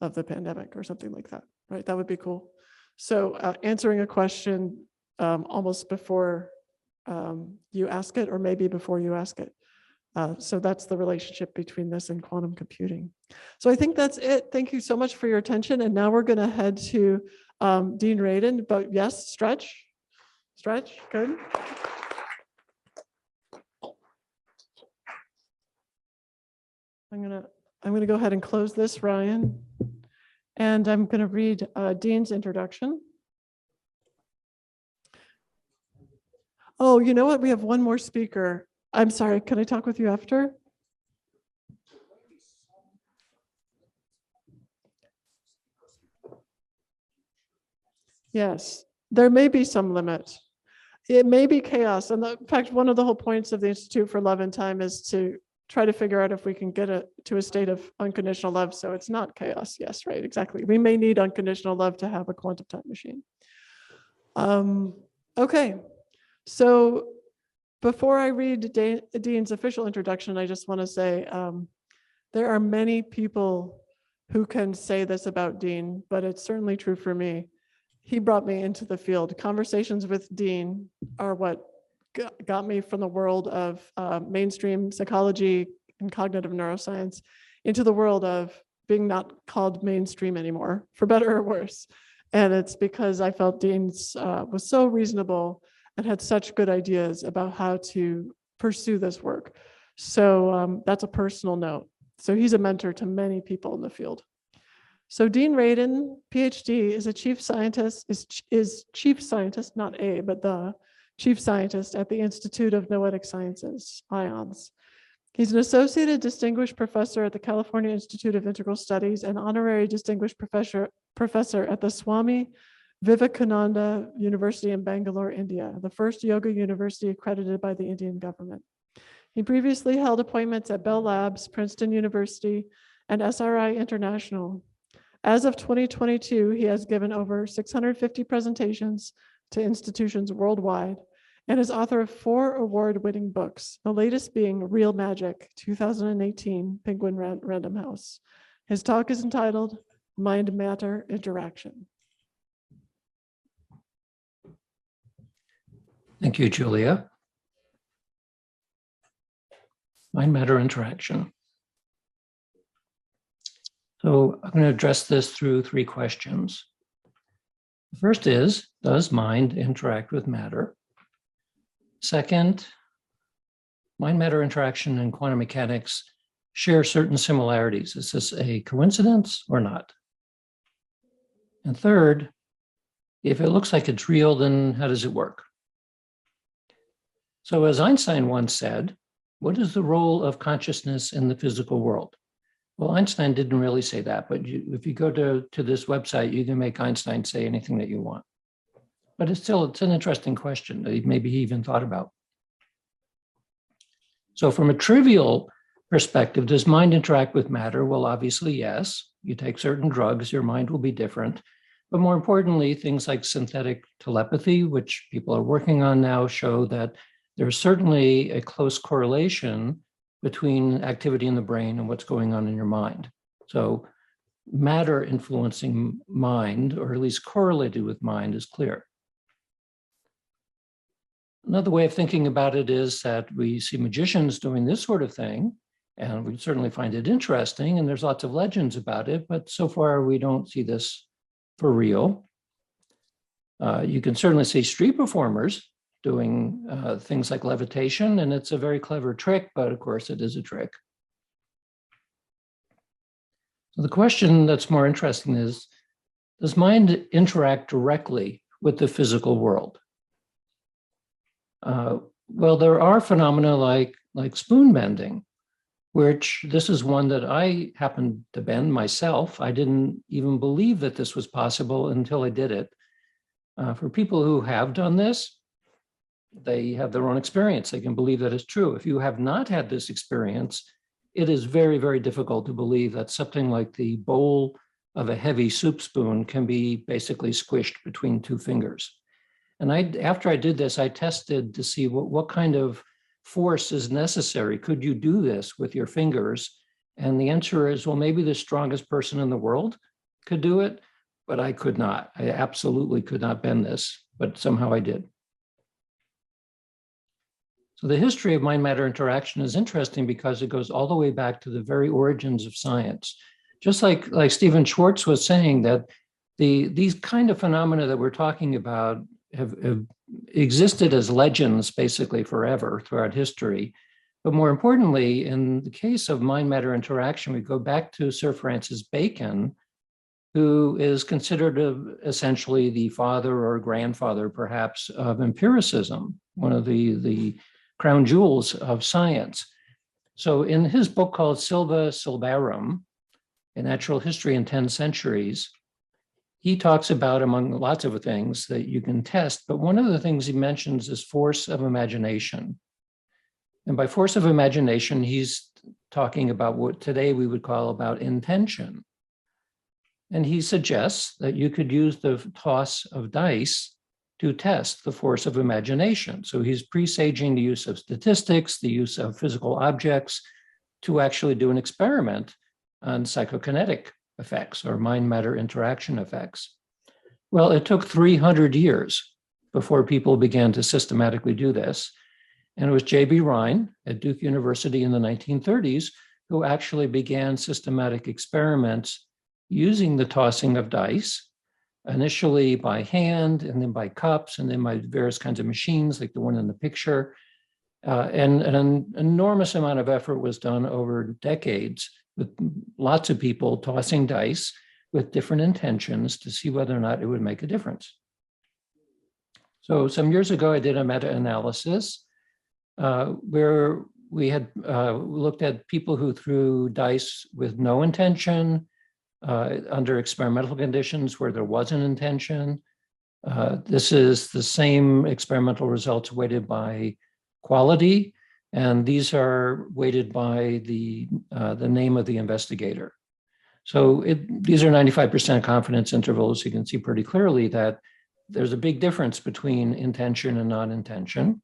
[SPEAKER 1] of the pandemic or something like that, right? That would be cool. So answering a question almost before you ask it, or maybe before you ask it. So that's the relationship between this and quantum computing. So I think that's it. Thank you so much for your attention. And now we're going to head to Dean Radin. But yes, stretch, good. I'm gonna go ahead and close this, Ryan, and I'm going to read Dean's introduction. Oh, you know what? We have one more speaker. I'm sorry, can I talk with you after? Yes, there may be some limit. It may be chaos. And in fact, one of the whole points of the Institute for Love and Time is to try to figure out if we can get it to a state of unconditional love. So it's not chaos. Yes, right, exactly. We may need unconditional love to have a quantum time machine. Okay, so before I read Dean's official introduction, I just want to say there are many people who can say this about Dean, but it's certainly true for me. He brought me into the field. Conversations with Dean are what got me from the world of mainstream psychology and cognitive neuroscience into the world of being not called mainstream anymore, for better or worse. And it's because I felt Dean was so reasonable and had such good ideas about how to pursue this work. So that's a personal note. So he's a mentor to many people in the field. So Dean Radin, PhD, is a chief scientist, is chief scientist, not a, but the chief scientist at the Institute of Noetic Sciences, IONS. He's an associated distinguished professor at the California Institute of Integral Studies and honorary distinguished professor at the Swami Vivekananda University in Bangalore, India, the first yoga university accredited by the Indian government. He previously held appointments at Bell Labs, Princeton University, and SRI International. As of 2022, he has given over 650 presentations to institutions worldwide and is author of 4 award-winning books, the latest being Real Magic, 2018, Penguin Random House. His talk is entitled Mind-Matter Interaction.
[SPEAKER 8] Thank you, Julia. Mind-matter interaction. So I'm going to address this through 3 questions. The first is, does mind interact with matter? Second, mind-matter interaction and quantum mechanics share certain similarities. Is this a coincidence or not? And third, if it looks like it's real, then how does it work? So as Einstein once said, what is the role of consciousness in the physical world? Well, Einstein didn't really say that, but if you go to this website, you can make Einstein say anything that you want. But it's an interesting question that maybe he even thought about. So from a trivial perspective, does mind interact with matter? Well, obviously, yes. You take certain drugs, your mind will be different. But more importantly, things like synthetic telepathy, which people are working on now, show that there's certainly a close correlation between activity in the brain and what's going on in your mind. So matter influencing mind, or at least correlated with mind, is clear. Another way of thinking about it is that we see magicians doing this sort of thing, and we certainly find it interesting, and there's lots of legends about it, but so far we don't see this for real. You can certainly see street performers doing things like levitation, and it's a very clever trick, but of course it is a trick. So the question that's more interesting is, does mind interact directly with the physical world? Well, there are phenomena like spoon bending, which this is one that I happened to bend myself. I didn't even believe that this was possible until I did it. For people who have done this, they have their own experience. They can believe that it's true. If you have not had this experience, it is very, very difficult to believe that something like the bowl of a heavy soup spoon can be basically squished between 2 fingers. And after I did this, I tested to see what kind of force is necessary. Could you do this with your fingers? And the answer is, well, maybe the strongest person in the world could do it, but I could not. I absolutely could not bend this, but somehow I did. So the history of mind-matter interaction is interesting because it goes all the way back to the very origins of science. Just like Stephan Schwartz was saying, that these kind of phenomena that we're talking about have existed as legends basically forever throughout history. But more importantly, in the case of mind-matter interaction, we go back to Sir Francis Bacon, who is considered essentially the father or grandfather, perhaps, of empiricism, one of the crown jewels of science. So in his book called Silva Silvarum, A Natural History in 10 Centuries, he talks about, among lots of things that you can test, but one of the things he mentions is force of imagination. And by force of imagination, he's talking about what today we would call about intention. And he suggests that you could use the toss of dice to test the force of imagination. So he's presaging the use of statistics, the use of physical objects to actually do an experiment on psychokinetic effects or mind-matter interaction effects. Well, it took 300 years before people began to systematically do this. And it was J.B. Rhine at Duke University in the 1930s who actually began systematic experiments using the tossing of dice, initially by hand, and then by cups, and then by various kinds of machines like the one in the picture. And an enormous amount of effort was done over decades with lots of people tossing dice with different intentions to see whether or not it would make a difference. So some years ago, I did a meta-analysis where we had looked at people who threw dice with no intention, under experimental conditions where there was an intention. This is the same experimental results weighted by quality, and these are weighted by the name of the investigator. So these are 95% confidence intervals. You can see pretty clearly that there's a big difference between intention and non-intention.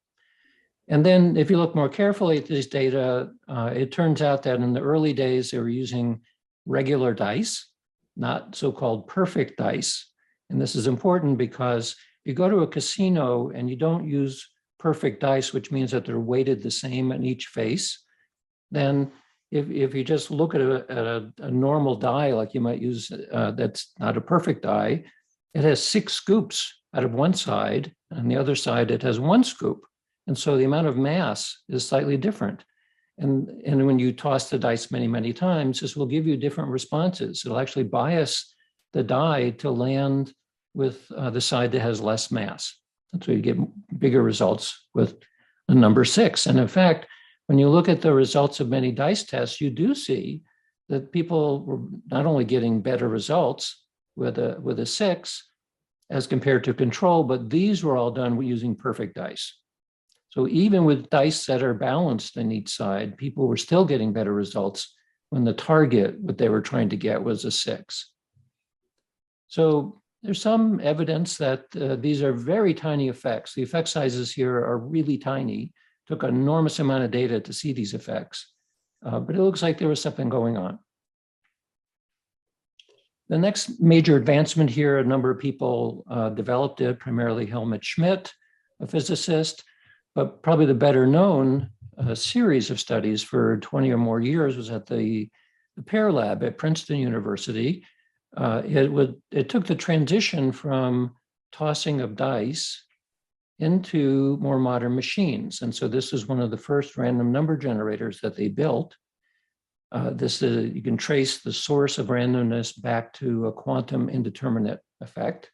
[SPEAKER 8] And then if you look more carefully at these data, it turns out that in the early days, they were using regular dice, not so-called perfect dice. And this is important because you go to a casino and you don't use perfect dice, which means that they're weighted the same in each face, then if you just look at a normal die, like you might use, that's not a perfect die, it has 6 scoops out of one side, and the other side, it has 1 scoop. And so the amount of mass is slightly different. And when you toss the dice many, many times, this will give you different responses. It'll actually bias the die to land with the side that has less mass. And so you get bigger results with a number 6. And in fact, when you look at the results of many dice tests, you do see that people were not only getting better results with a 6 as compared to control, but these were all done using perfect dice. So even with dice that are balanced on each side, people were still getting better results when the target, what they were trying to get, was a 6. So there's some evidence that these are very tiny effects. The effect sizes here are really tiny. Took an enormous amount of data to see these effects, but it looks like there was something going on. The next major advancement here, a number of people developed it, primarily Helmut Schmidt, a physicist, but probably the better known series of studies for 20 or more years was at the Pear Lab at Princeton University. It took the transition from tossing of dice into more modern machines. And so this is one of the first random number generators that they built. You can trace the source of randomness back to a quantum indeterminate effect.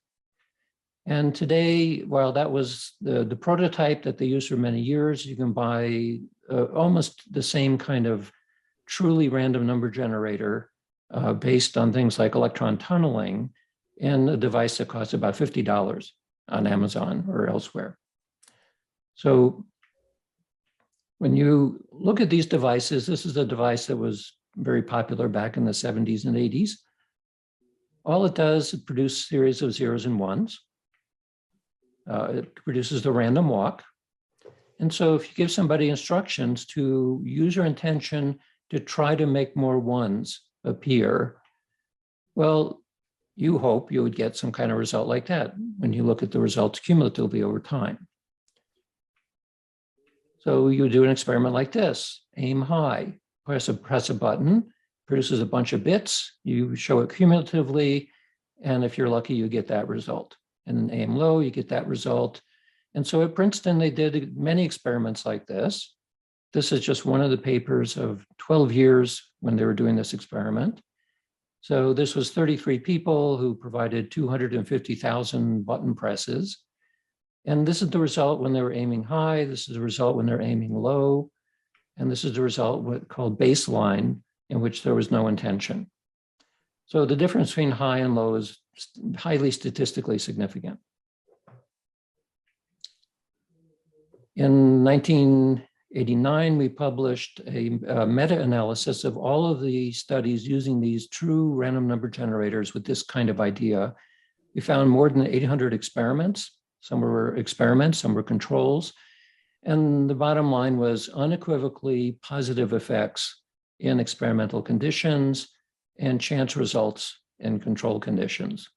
[SPEAKER 8] And today, while that was the prototype that they used for many years, you can buy almost the same kind of truly random number generator based on things like electron tunneling in a device that costs about $50 on Amazon or elsewhere. So when you look at these devices, this is a device that was very popular back in the 70s and 80s. All it does is produce a series of zeros and ones. It produces the random walk. And so if you give somebody instructions to use your intention to try to make more ones appear, well, you hope you would get some kind of result like that when you look at the results cumulatively over time. So you do an experiment like this: aim high, press a button, produces a bunch of bits, you show it cumulatively, and if you're lucky, you get that result. And then aim low, you get that result. And so at Princeton, they did many experiments like this. This is just one of the papers of 12 years when they were doing this experiment. So this was 33 people who provided 250,000 button presses. And this is the result when they were aiming high. This is the result when they're aiming low. And this is the result called baseline, in which there was no intention. So the difference between high and low is highly statistically significant. In 1989, we published a meta-analysis of all of the studies using these true random number generators with this kind of idea. We found more than 800 experiments. Some were experiments, some were controls. And the bottom line was unequivocally positive effects in experimental conditions and chance results in control conditions.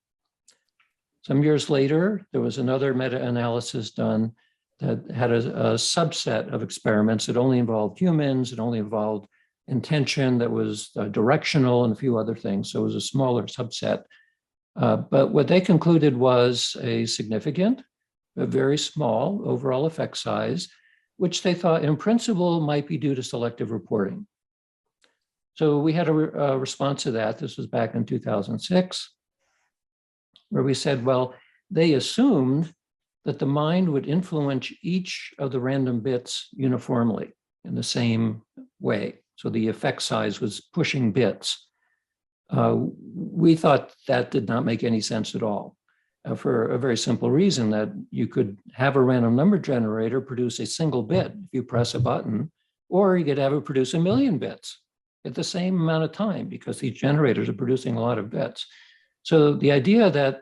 [SPEAKER 8] Some years later, there was another meta-analysis done that had a subset of experiments that only involved humans, it only involved intention that was directional and a few other things. So it was a smaller subset. But what they concluded was a significant, but very small overall effect size, which they thought in principle might be due to selective reporting. So we had a response to that. This was back in 2006, where we said, well, they assumed that the mind would influence each of the random bits uniformly in the same way. So the effect size was pushing bits. We thought that did not make any sense at all for a very simple reason, that you could have a random number generator produce a single bit if you press a button, or you could have it produce 1 million bits at the same amount of time because these generators are producing a lot of bits. So the idea that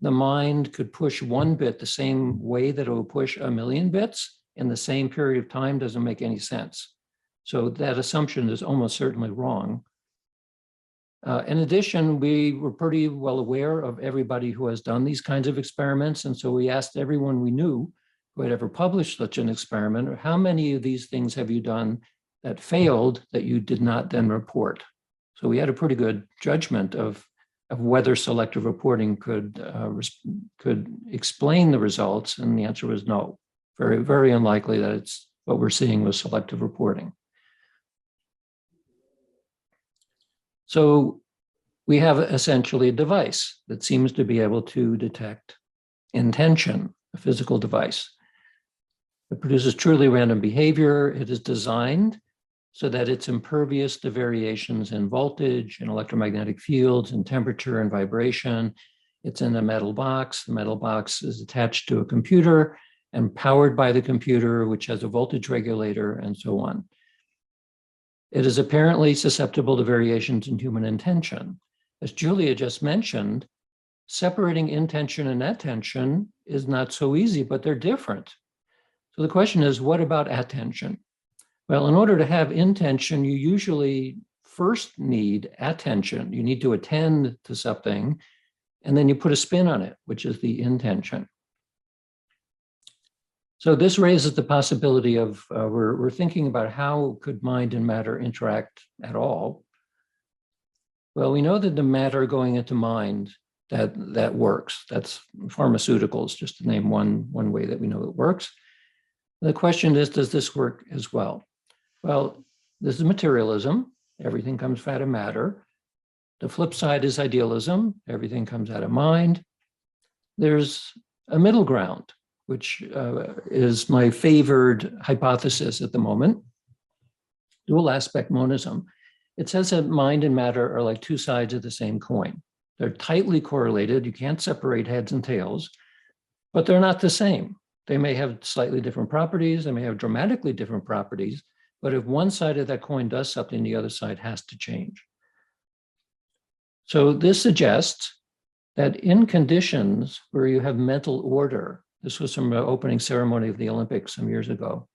[SPEAKER 8] the mind could push 1 bit the same way that it will push 1,000,000 bits in the same period of time doesn't make any sense. So that assumption is almost certainly wrong. In addition, we were pretty well aware of everybody who has done these kinds of experiments. And so we asked everyone we knew who had ever published such an experiment, or how many of these things have you done that failed that you did not then report? So we had a pretty good judgment of whether selective reporting could explain the results. And the answer was no. Very, very unlikely that it's what we're seeing with selective reporting. So we have essentially a device that seems to be able to detect intention, a physical device. It produces truly random behavior. It is designed so that it's impervious to variations in voltage, in electromagnetic fields, in temperature and vibration. It's in a metal box. The metal box is attached to a computer and powered by the computer, which has a voltage regulator and so on. It is apparently susceptible to variations in human intention. As Julia just mentioned, separating intention and attention is not so easy, but they're different. So the question is, what about attention? Well, in order to have intention, you usually first need attention. You need to attend to something, and then you put a spin on it, which is the intention. So this raises the possibility of, we're thinking about how could mind and matter interact at all. Well, we know that the matter going into mind, that works. That's pharmaceuticals, just to name one way that we know it works. The question is, does this work as well? Well, this is materialism. Everything comes out of matter. The flip side is idealism. Everything comes out of mind. There's a middle ground, which is my favored hypothesis at the moment, dual aspect monism. It says that mind and matter are like two sides of the same coin. They're tightly correlated. You can't separate heads and tails, but they're not the same. They may have slightly different properties. They may have dramatically different properties, but if one side of that coin does something, the other side has to change. So this suggests that in conditions where you have mental order, this was from an opening ceremony of the Olympics some years ago.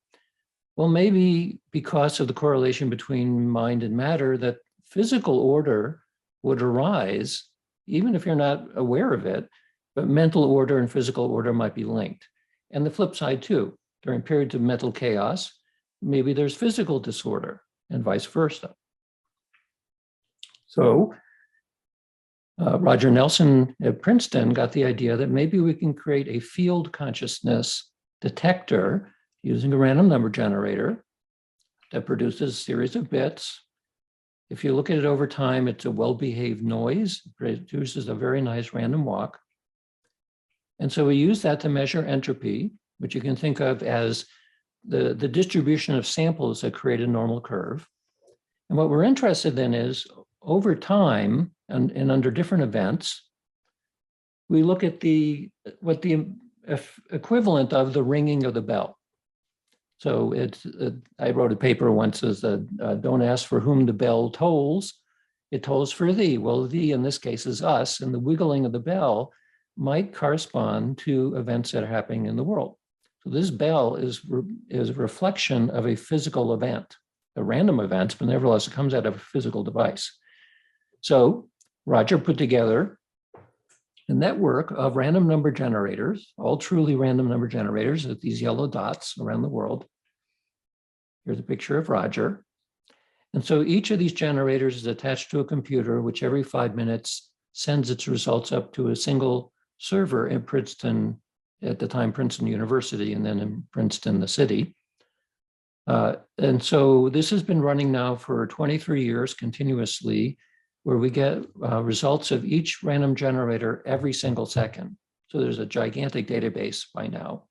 [SPEAKER 8] Well, maybe because of the correlation between mind and matter, that physical order would arise, even if you're not aware of it, but mental order and physical order might be linked. And the flip side too, during periods of mental chaos, maybe there's physical disorder and vice versa. So Roger Nelson at Princeton got the idea that maybe we can create a field consciousness detector using a random number generator that produces a series of bits. If you look at it over time, it's a well-behaved noise. It produces a very nice random walk. And so we use that to measure entropy, which you can think of as the distribution of samples that create a normal curve. And what we're interested in is, over time and under different events, we look at what the equivalent of the ringing of the bell. So I wrote a paper once that says, don't ask for whom the bell tolls, it tolls for thee. Well, thee in this case is us, and the wiggling of the bell might correspond to events that are happening in the world. So this bell is a reflection of a physical event, a random event, but nevertheless, it comes out of a physical device. So Roger put together a network of random number generators, all truly random number generators with these yellow dots around the world. Here's a picture of Roger. And so each of these generators is attached to a computer, which every 5 minutes sends its results up to a single server in Princeton, at the time Princeton University, and then in Princeton, the city. And so this has been running now for 23 years continuously, where we get results of each random generator every single second. So there's a gigantic database by now.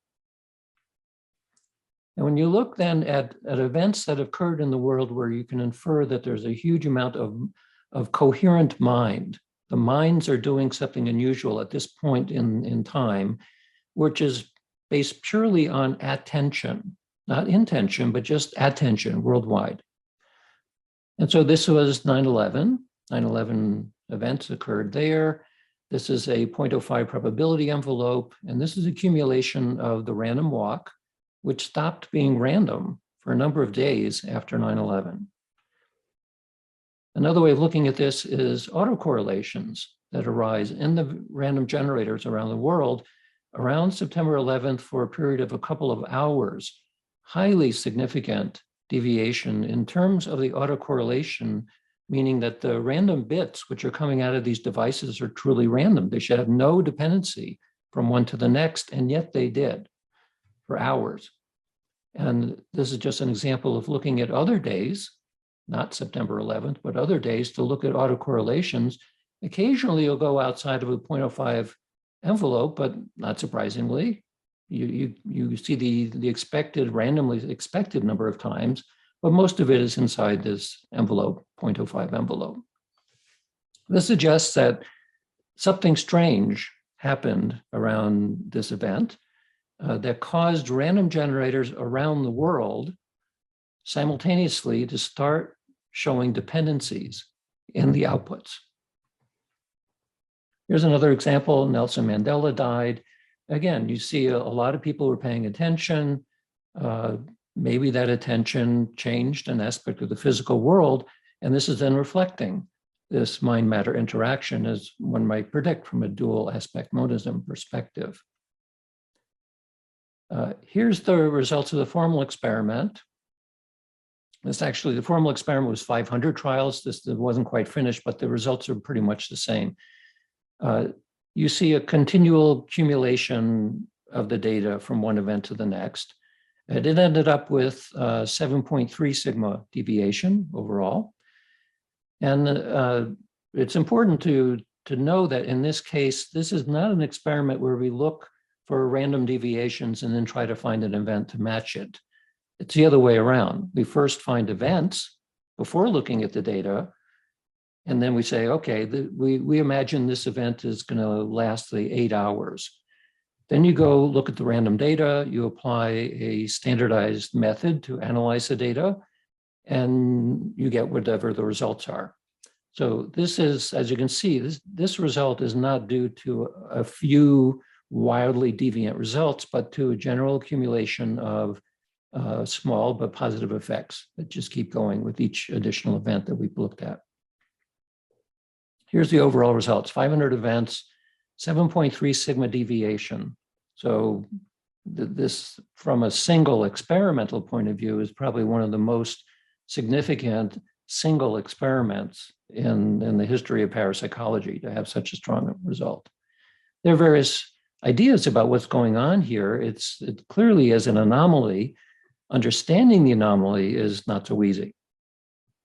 [SPEAKER 8] And when you look then at events that occurred in the world where you can infer that there's a huge amount of coherent mind, the minds are doing something unusual at this point in time, which is based purely on attention, not intention, but just attention worldwide. And so this was 9/11. 9/11 events occurred there. This is a 0.05 probability envelope, and this is accumulation of the random walk, which stopped being random for a number of days after 9/11. Another way of looking at this is autocorrelations that arise in the random generators around the world around September 11th for a period of a couple of hours. Highly significant deviation in terms of the autocorrelation, meaning that the random bits which are coming out of these devices are truly random. They should have no dependency from one to the next, and yet they did for hours. And this is just an example of looking at other days, not September 11th, but other days to look at autocorrelations. Occasionally you'll go outside of a 0.05 envelope, but not surprisingly, you see the expected, randomly expected number of times, but most of it is inside this envelope, 0.05 envelope. This suggests that something strange happened around this event that caused random generators around the world simultaneously to start showing dependencies in the outputs. Here's another example. Nelson Mandela died. Again, you see a lot of people were paying attention. Maybe that attention changed an aspect of the physical world, and this is then reflecting this mind-matter interaction, as one might predict from a dual aspect monism perspective. Here's the results of the formal experiment. The formal experiment was 500 trials. This wasn't quite finished, but the results are pretty much the same. You see a continual accumulation of the data from one event to the next. It ended up with 7.3 sigma deviation overall. And it's important to know that in this case, this is not an experiment where we look for random deviations and then try to find an event to match it. It's the other way around. We first find events before looking at the data, and then we say, okay, we imagine this event is going to last the 8 hours. Then you go look at the random data, you apply a standardized method to analyze the data, and you get whatever the results are. So this is, as you can see, this result is not due to a few wildly deviant results, but to a general accumulation of small but positive effects that just keep going with each additional event that we've looked at. Here's the overall results, 500 events, 7.3 sigma deviation. So this, from a single experimental point of view, is probably one of the most significant single experiments in the history of parapsychology to have such a strong result. There are various ideas about what's going on here. It clearly is an anomaly. Understanding the anomaly is not so easy,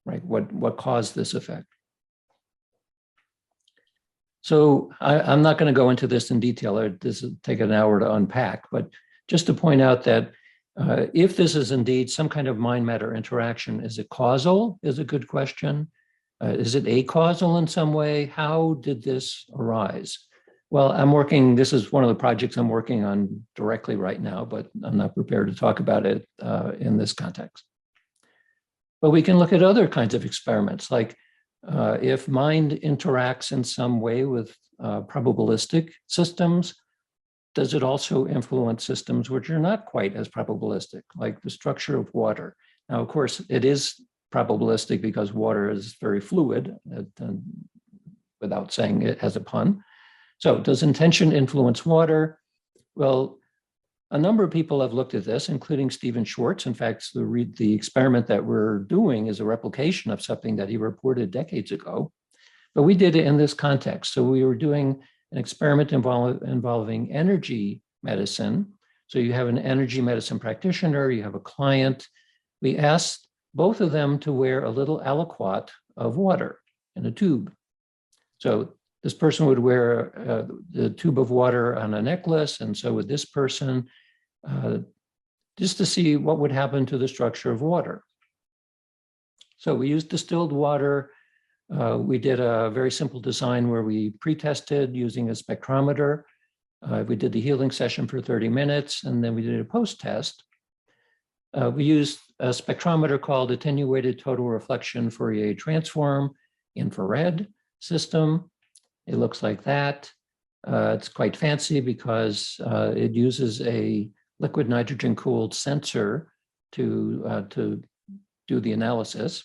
[SPEAKER 8] right? What caused this effect? So I'm not going to go into this in detail. This will take an hour to unpack, but just to point out that if this is indeed some kind of mind-matter interaction, is it causal? Is a good question. Is it acausal in some way? How did this arise? Well, this is one of the projects I'm working on directly right now, but I'm not prepared to talk about it in this context. But we can look at other kinds of experiments, like if mind interacts in some way with probabilistic systems, does it also influence systems which are not quite as probabilistic, like the structure of water? Now, of course, it is probabilistic because water is very fluid, without saying it as a pun. So does intention influence water? Well, a number of people have looked at this, including Stephan Schwartz. In fact, the experiment that we're doing is a replication of something that he reported decades ago. But we did it in this context. So we were doing an experiment involving energy medicine. So you have an energy medicine practitioner, you have a client. We asked both of them to wear a little aliquot of water in a tube. So this person would wear the tube of water on a necklace, and so would this person, just to see what would happen to the structure of water. So we used distilled water. We did a very simple design where we pre-tested using a spectrometer. We did the healing session for 30 minutes, and then we did a post-test. We used a spectrometer called attenuated total reflection Fourier transform infrared system. It looks like that. It's quite fancy because it uses a liquid nitrogen cooled sensor to do the analysis.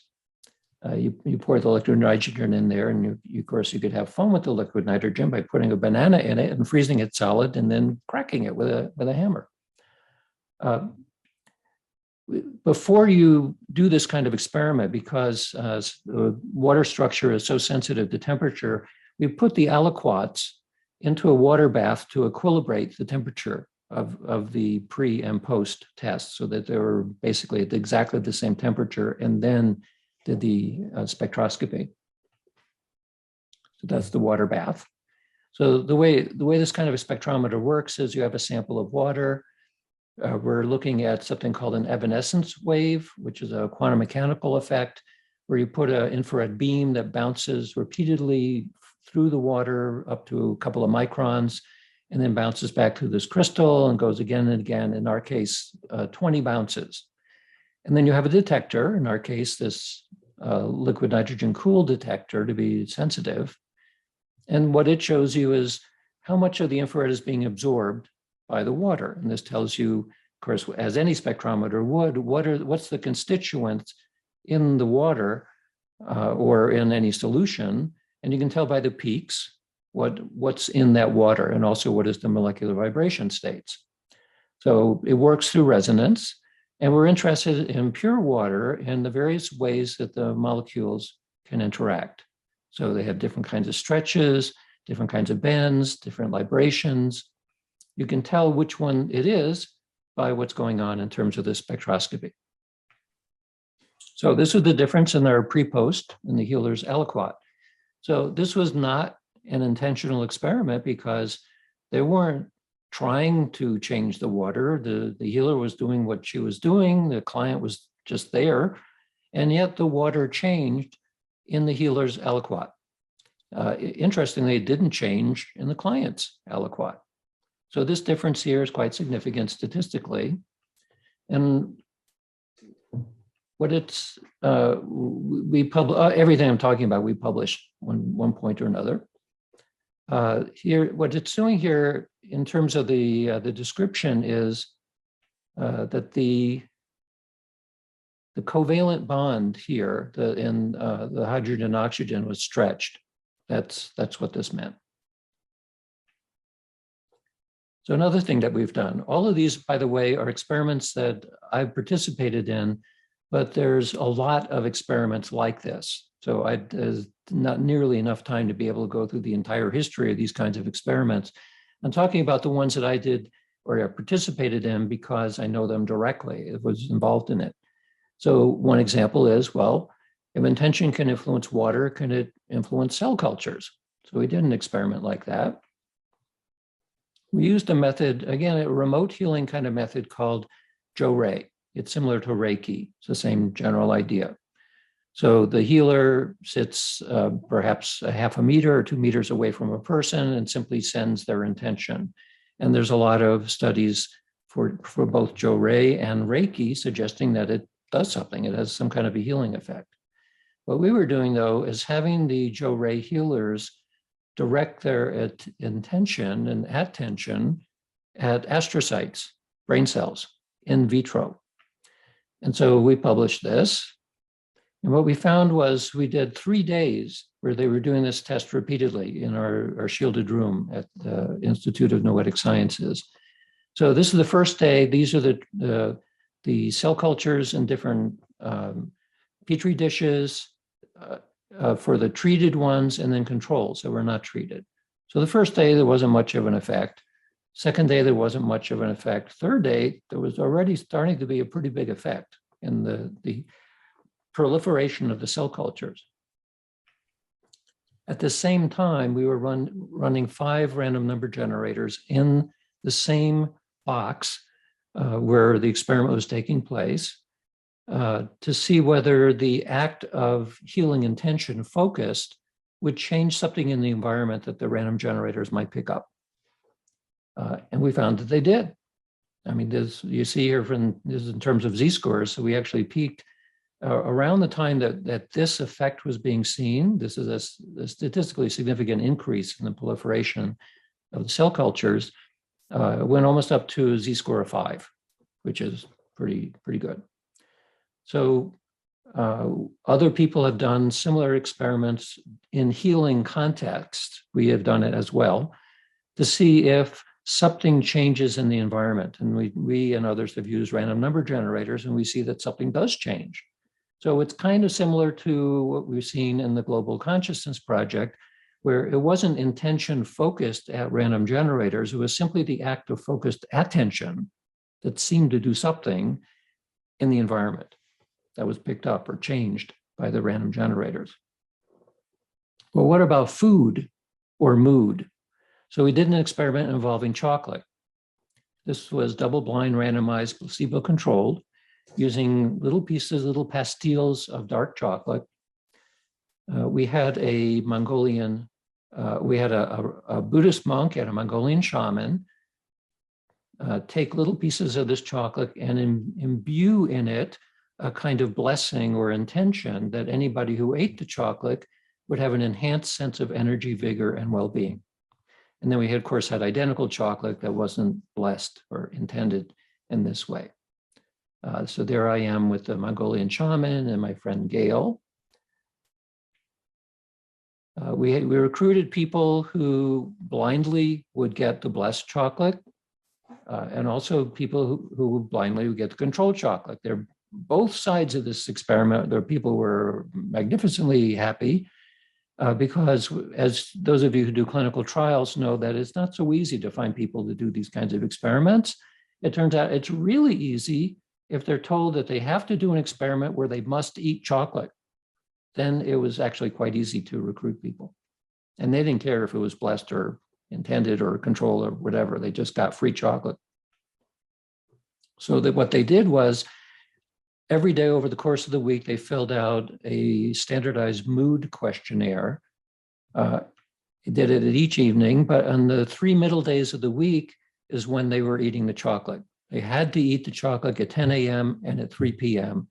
[SPEAKER 8] You pour the liquid nitrogen in there, and of course you could have fun with the liquid nitrogen by putting a banana in it and freezing it solid and then cracking it with a hammer. Before you do this kind of experiment, because the water structure is so sensitive to temperature, we put the aliquots into a water bath to equilibrate the temperature of the pre and post test, so that they were basically at exactly the same temperature, and then did the spectroscopy. So that's the water bath. So the way this kind of a spectrometer works is you have a sample of water. We're looking at something called an evanescence wave, which is a quantum mechanical effect, where you put an infrared beam that bounces repeatedly through the water up to a couple of microns, and then bounces back through this crystal and goes again and again, in our case, 20 bounces. And then you have a detector, in our case, this liquid nitrogen cooled detector to be sensitive. And what it shows you is how much of the infrared is being absorbed by the water. And this tells you, of course, as any spectrometer would, what's the constituents in the water or in any solution. And you can tell by the peaks what's in that water, and also what is the molecular vibration states. So it works through resonance. And we're interested in pure water and the various ways that the molecules can interact. So they have different kinds of stretches, different kinds of bends, different librations. You can tell which one it is by what's going on in terms of the spectroscopy. So this is the difference in our pre-post in the healer's aliquot. So this was not an intentional experiment, because they weren't trying to change the water. The healer was doing what she was doing. The client was just there. And yet the water changed in the healer's aliquot. Interestingly, it didn't change in the client's aliquot. So this difference here is quite significant statistically. And what it's, everything I'm talking about, we published one point or another. Here, what it's doing here in terms of the description is that the covalent bond here in the hydrogen and oxygen was stretched. That's what this meant. So another thing that we've done, all of these, by the way, are experiments that I've participated in, but there's a lot of experiments like this. So there's not nearly enough time to be able to go through the entire history of these kinds of experiments. I'm talking about the ones that I did or I participated in because I know them directly. I was involved in it. So one example is, well, if intention can influence water, can it influence cell cultures? So we did an experiment like that. We used a method, again, a remote healing kind of method called Jo-Ray. It's similar to Reiki. It's the same general idea. So the healer sits perhaps a half a meter or 2 meters away from a person and simply sends their intention. And there's a lot of studies for both Jo-Ray and Reiki suggesting that it does something. It has some kind of a healing effect. What we were doing, though, is having the Jo-Ray healers direct their intention and attention at astrocytes, brain cells, in vitro. And so we published this. And what we found was we did 3 days where they were doing this test repeatedly in our shielded room at the Institute of Noetic Sciences. So this is the first day. These are the cell cultures in different petri dishes for the treated ones, and then controls that were not treated. So the first day, there wasn't much of an effect. Second day, there wasn't much of an effect. Third day, there was already starting to be a pretty big effect in the proliferation of the cell cultures. At the same time, we were running 5 random number generators in the same box where the experiment was taking place to see whether the act of healing intention focused would change something in the environment that the random generators might pick up. And we found that they did. I mean, you see here this is in terms of Z-scores. So we actually peaked around the time that this effect was being seen, this is a statistically significant increase in the proliferation of the cell cultures, went almost up to a z-score of 5, which is pretty good. So other people have done similar experiments in healing context. We have done it as well to see if something changes in the environment. And we and others have used random number generators, and we see that something does change. So it's kind of similar to what we've seen in the Global Consciousness Project, where it wasn't intention focused at random generators. It was simply the act of focused attention that seemed to do something in the environment that was picked up or changed by the random generators. Well, what about food or mood? So we did an experiment involving chocolate. This was double-blind, randomized, placebo-controlled, using little pieces, little pastilles of dark chocolate. We had a Mongolian, we had a Buddhist monk and a Mongolian shaman take little pieces of this chocolate and imbue in it a kind of blessing or intention that anybody who ate the chocolate would have an enhanced sense of energy, vigor, and well-being. And then we, of course, had identical chocolate that wasn't blessed or intended in this way. So there I am with the Mongolian shaman and my friend Gail. We recruited people who blindly would get the blessed chocolate, and also people who blindly would get the controlled chocolate. They're both sides of this experiment. There, people were magnificently happy because, as those of you who do clinical trials know, that it's not so easy to find people to do these kinds of experiments. It turns out it's really easy if they're told that they have to do an experiment where they must eat chocolate. Then it was actually quite easy to recruit people. And they didn't care if it was blessed or intended or controlled or whatever. They just got free chocolate. So that what they did was, every day over the course of the week, they filled out a standardized mood questionnaire. They did it at each evening, but on the 3 middle days of the week is when they were eating the chocolate. They had to eat the chocolate at 10 a.m. and at 3 p.m.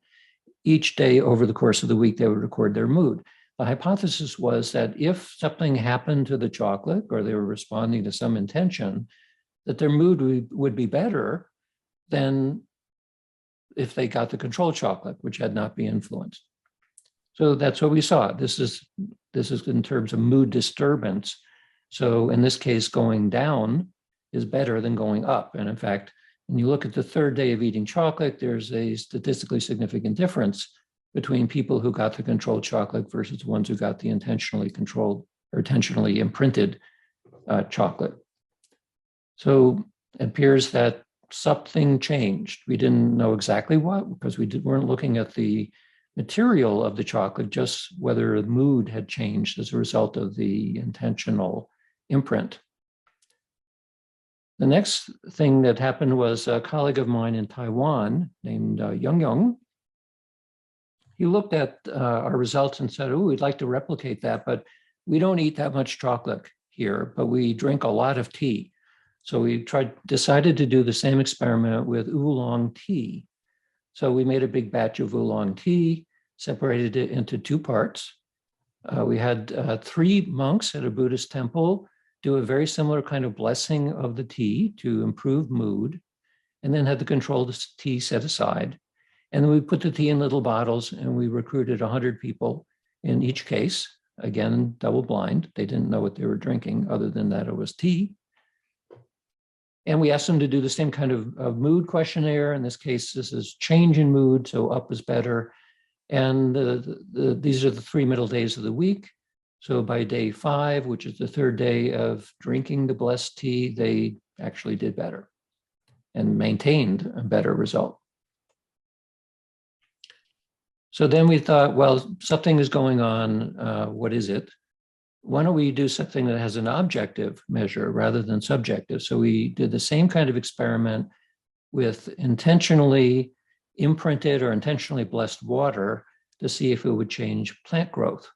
[SPEAKER 8] Each day over the course of the week, they would record their mood. The hypothesis was that if something happened to the chocolate or they were responding to some intention, that their mood would be better than if they got the controlled chocolate, which had not been influenced. So that's what we saw. This is in terms of mood disturbance. So in this case, going down is better than going up. And in fact, when you look at the third day of eating chocolate, there's a statistically significant difference between people who got the controlled chocolate versus the ones who got the intentionally controlled or intentionally imprinted chocolate. So it appears that something changed. We didn't know exactly what, because we weren't looking at the material of the chocolate, just whether the mood had changed as a result of the intentional imprint. The next thing that happened was a colleague of mine in Taiwan named Young. He looked at our results and said, "Oh, we'd like to replicate that, but we don't eat that much chocolate here, but we drink a lot of tea." So we decided to do the same experiment with oolong tea. So we made a big batch of oolong tea, separated it into 2 parts. We had 3 monks at a Buddhist temple do a very similar kind of blessing of the tea to improve mood, and then had the controlled tea set aside. And then we put the tea in little bottles, and we recruited 100 people in each case. Again, double blind. They didn't know what they were drinking other than that it was tea. And we asked them to do the same kind of mood questionnaire. In this case, this is change in mood, so up is better. And these are the 3 middle days of the week. So by day 5, which is the 3rd day of drinking the blessed tea, they actually did better and maintained a better result. So then we thought, well, something is going on. What is it? Why don't we do something that has an objective measure rather than subjective? So we did the same kind of experiment with intentionally imprinted or intentionally blessed water to see if it would change plant growth.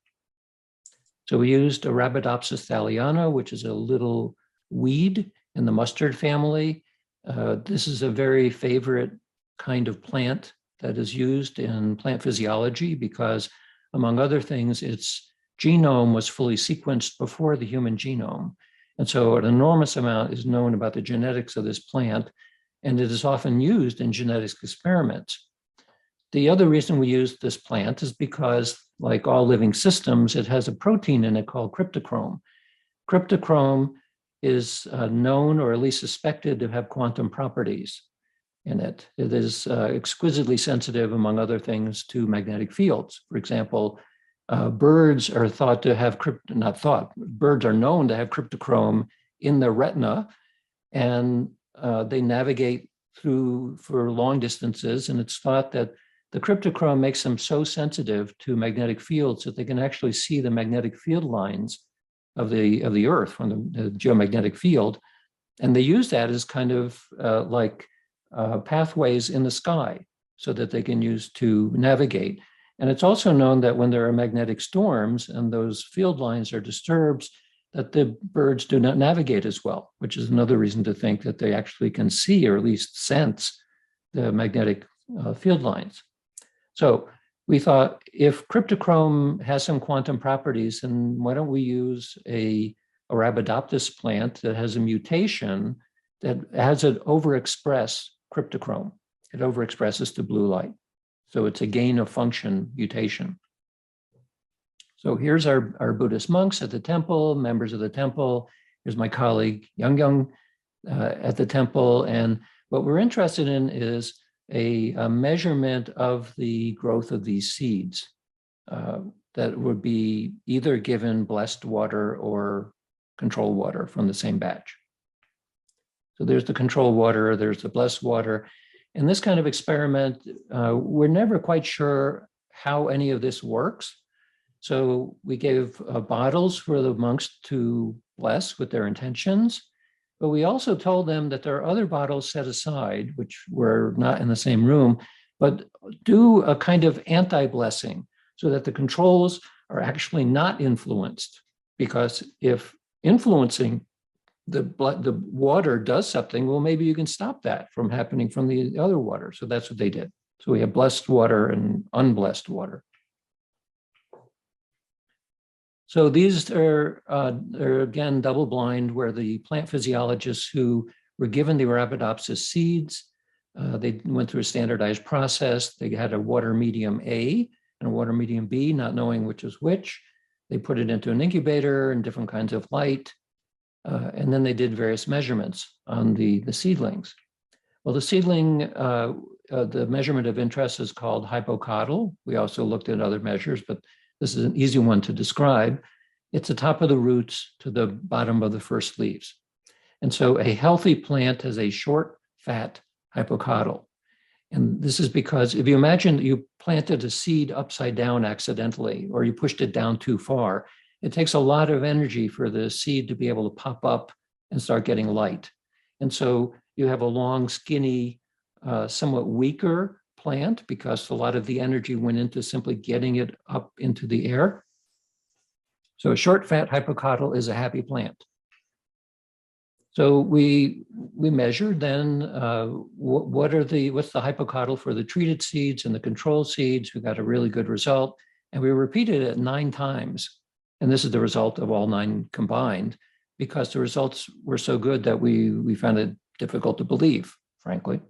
[SPEAKER 8] So we used Arabidopsis thaliana, which is a little weed in the mustard family. This is a very favorite kind of plant that is used in plant physiology because, among other things, its genome was fully sequenced before the human genome. And so an enormous amount is known about the genetics of this plant, and it is often used in genetics experiments. The other reason we use this plant is because, like all living systems, it has a protein in it called cryptochrome. Cryptochrome is known, or at least suspected, to have quantum properties in it. It is exquisitely sensitive, among other things, to magnetic fields. For example, birds are thought to have birds are known to have cryptochrome in their retina, and they navigate through for long distances, and it's thought that the cryptochrome makes them so sensitive to magnetic fields that they can actually see the magnetic field lines of the Earth from the geomagnetic field, and they use that as kind of like pathways in the sky so that they can use to navigate. And it's also known that when there are magnetic storms and those field lines are disturbed, that the birds do not navigate as well, which is another reason to think that they actually can see, or at least sense, the magnetic field lines. So we thought, if cryptochrome has some quantum properties, then why don't we use a Arabidopsis plant that has a mutation that has an overexpress cryptochrome. It overexpresses the blue light. So it's a gain of function mutation. So here's our Buddhist monks at the temple, members of the temple. Here's my colleague, Yang at the temple. And what we're interested in is a measurement of the growth of these seeds that would be either given blessed water or control water from the same batch. So there's the control water, there's the blessed water. In this kind of experiment, we're never quite sure how any of this works. So we gave bottles for the monks to bless with their intentions, but we also told them that there are other bottles set aside, which were not in the same room, but do a kind of anti-blessing so that the controls are actually not influenced. Because if influencing the water does something, well, maybe you can stop that from happening from the other water. So that's what they did. So we have blessed water and unblessed water. So these are again double blind, where the plant physiologists who were given the Arabidopsis seeds, they went through a standardized process. They had a water medium A and a water medium B, not knowing which is which. They put it into an incubator and different kinds of light. And then they did various measurements on the seedlings. Well, the seedling, the measurement of interest is called hypocotyl. We also looked at other measures, but this is an easy one to describe. It's the top of the roots to the bottom of the first leaves. And so a healthy plant has a short, fat hypocotyl. And this is because if you imagine that you planted a seed upside down accidentally, or you pushed it down too far, it takes a lot of energy for the seed to be able to pop up and start getting light. And so you have a long, skinny, somewhat weaker plant because a lot of the energy went into simply getting it up into the air. So a short, fat hypocotyl is a happy plant. So we measured then what's the hypocotyl for the treated seeds and the control seeds. We got a really good result, and we repeated it 9 times. And this is the result of all 9 combined, because the results were so good that we found it difficult to believe, frankly.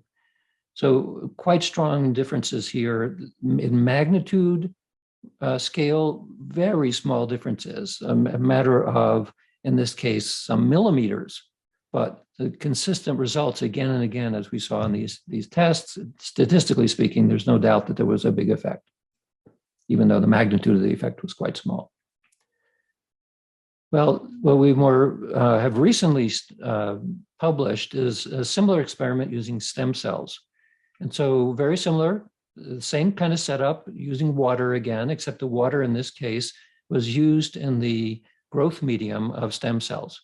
[SPEAKER 8] So quite strong differences here in magnitude scale, very small differences, a matter of, in this case, some millimeters, but the consistent results again and again, as we saw in these tests, statistically speaking, there's no doubt that there was a big effect, even though the magnitude of the effect was quite small. Well, what we have recently published is a similar experiment using stem cells. And so very similar, the same kind of setup, using water again, except the water in this case was used in the growth medium of stem cells.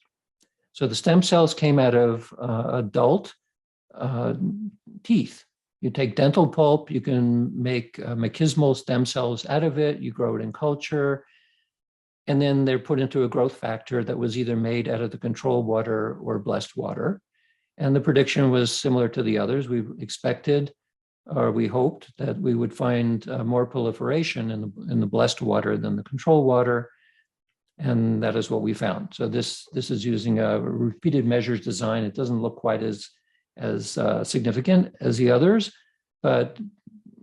[SPEAKER 8] So the stem cells came out of adult teeth. You take dental pulp, you can make machismal stem cells out of it, you grow it in culture, and then they're put into a growth factor that was either made out of the control water or blessed water. And the prediction was similar to the others. We expected or we hoped that we would find more proliferation in the blessed water than the control water. And that is what we found. So this is using a repeated measures design. It doesn't look quite as significant as the others, but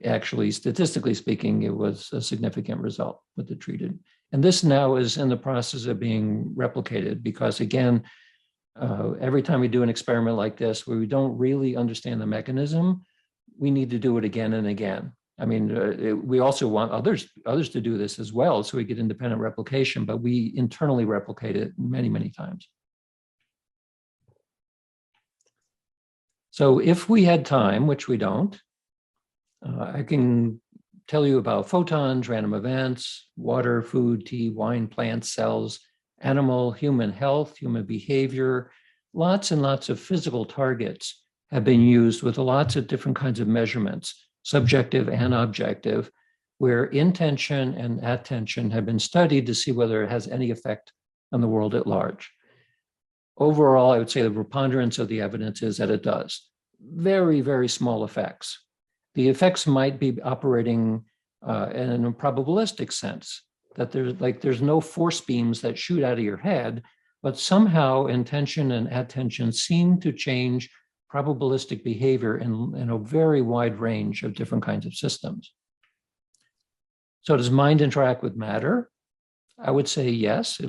[SPEAKER 8] actually, statistically speaking, it was a significant result with the treated. And this now is in the process of being replicated because, again, every time we do an experiment like this where we don't really understand the mechanism, we need to do it again and again. I mean, we also want others to do this as well, so we get independent replication, but we internally replicate it many, many times. So if we had time, which we don't, I can tell you about photons, random events, water, food, tea, wine, plants, cells, animal, human health, human behavior. Lots and lots of physical targets have been used with lots of different kinds of measurements, subjective and objective, where intention and attention have been studied to see whether it has any effect on the world at large. Overall, I would say the preponderance of the evidence is that it does. Very, very small effects. The effects might be operating in a probabilistic sense, that there's no force beams that shoot out of your head, but somehow intention and attention seem to change probabilistic behavior in a very wide range of different kinds of systems. So does mind interact with matter? I would say yes.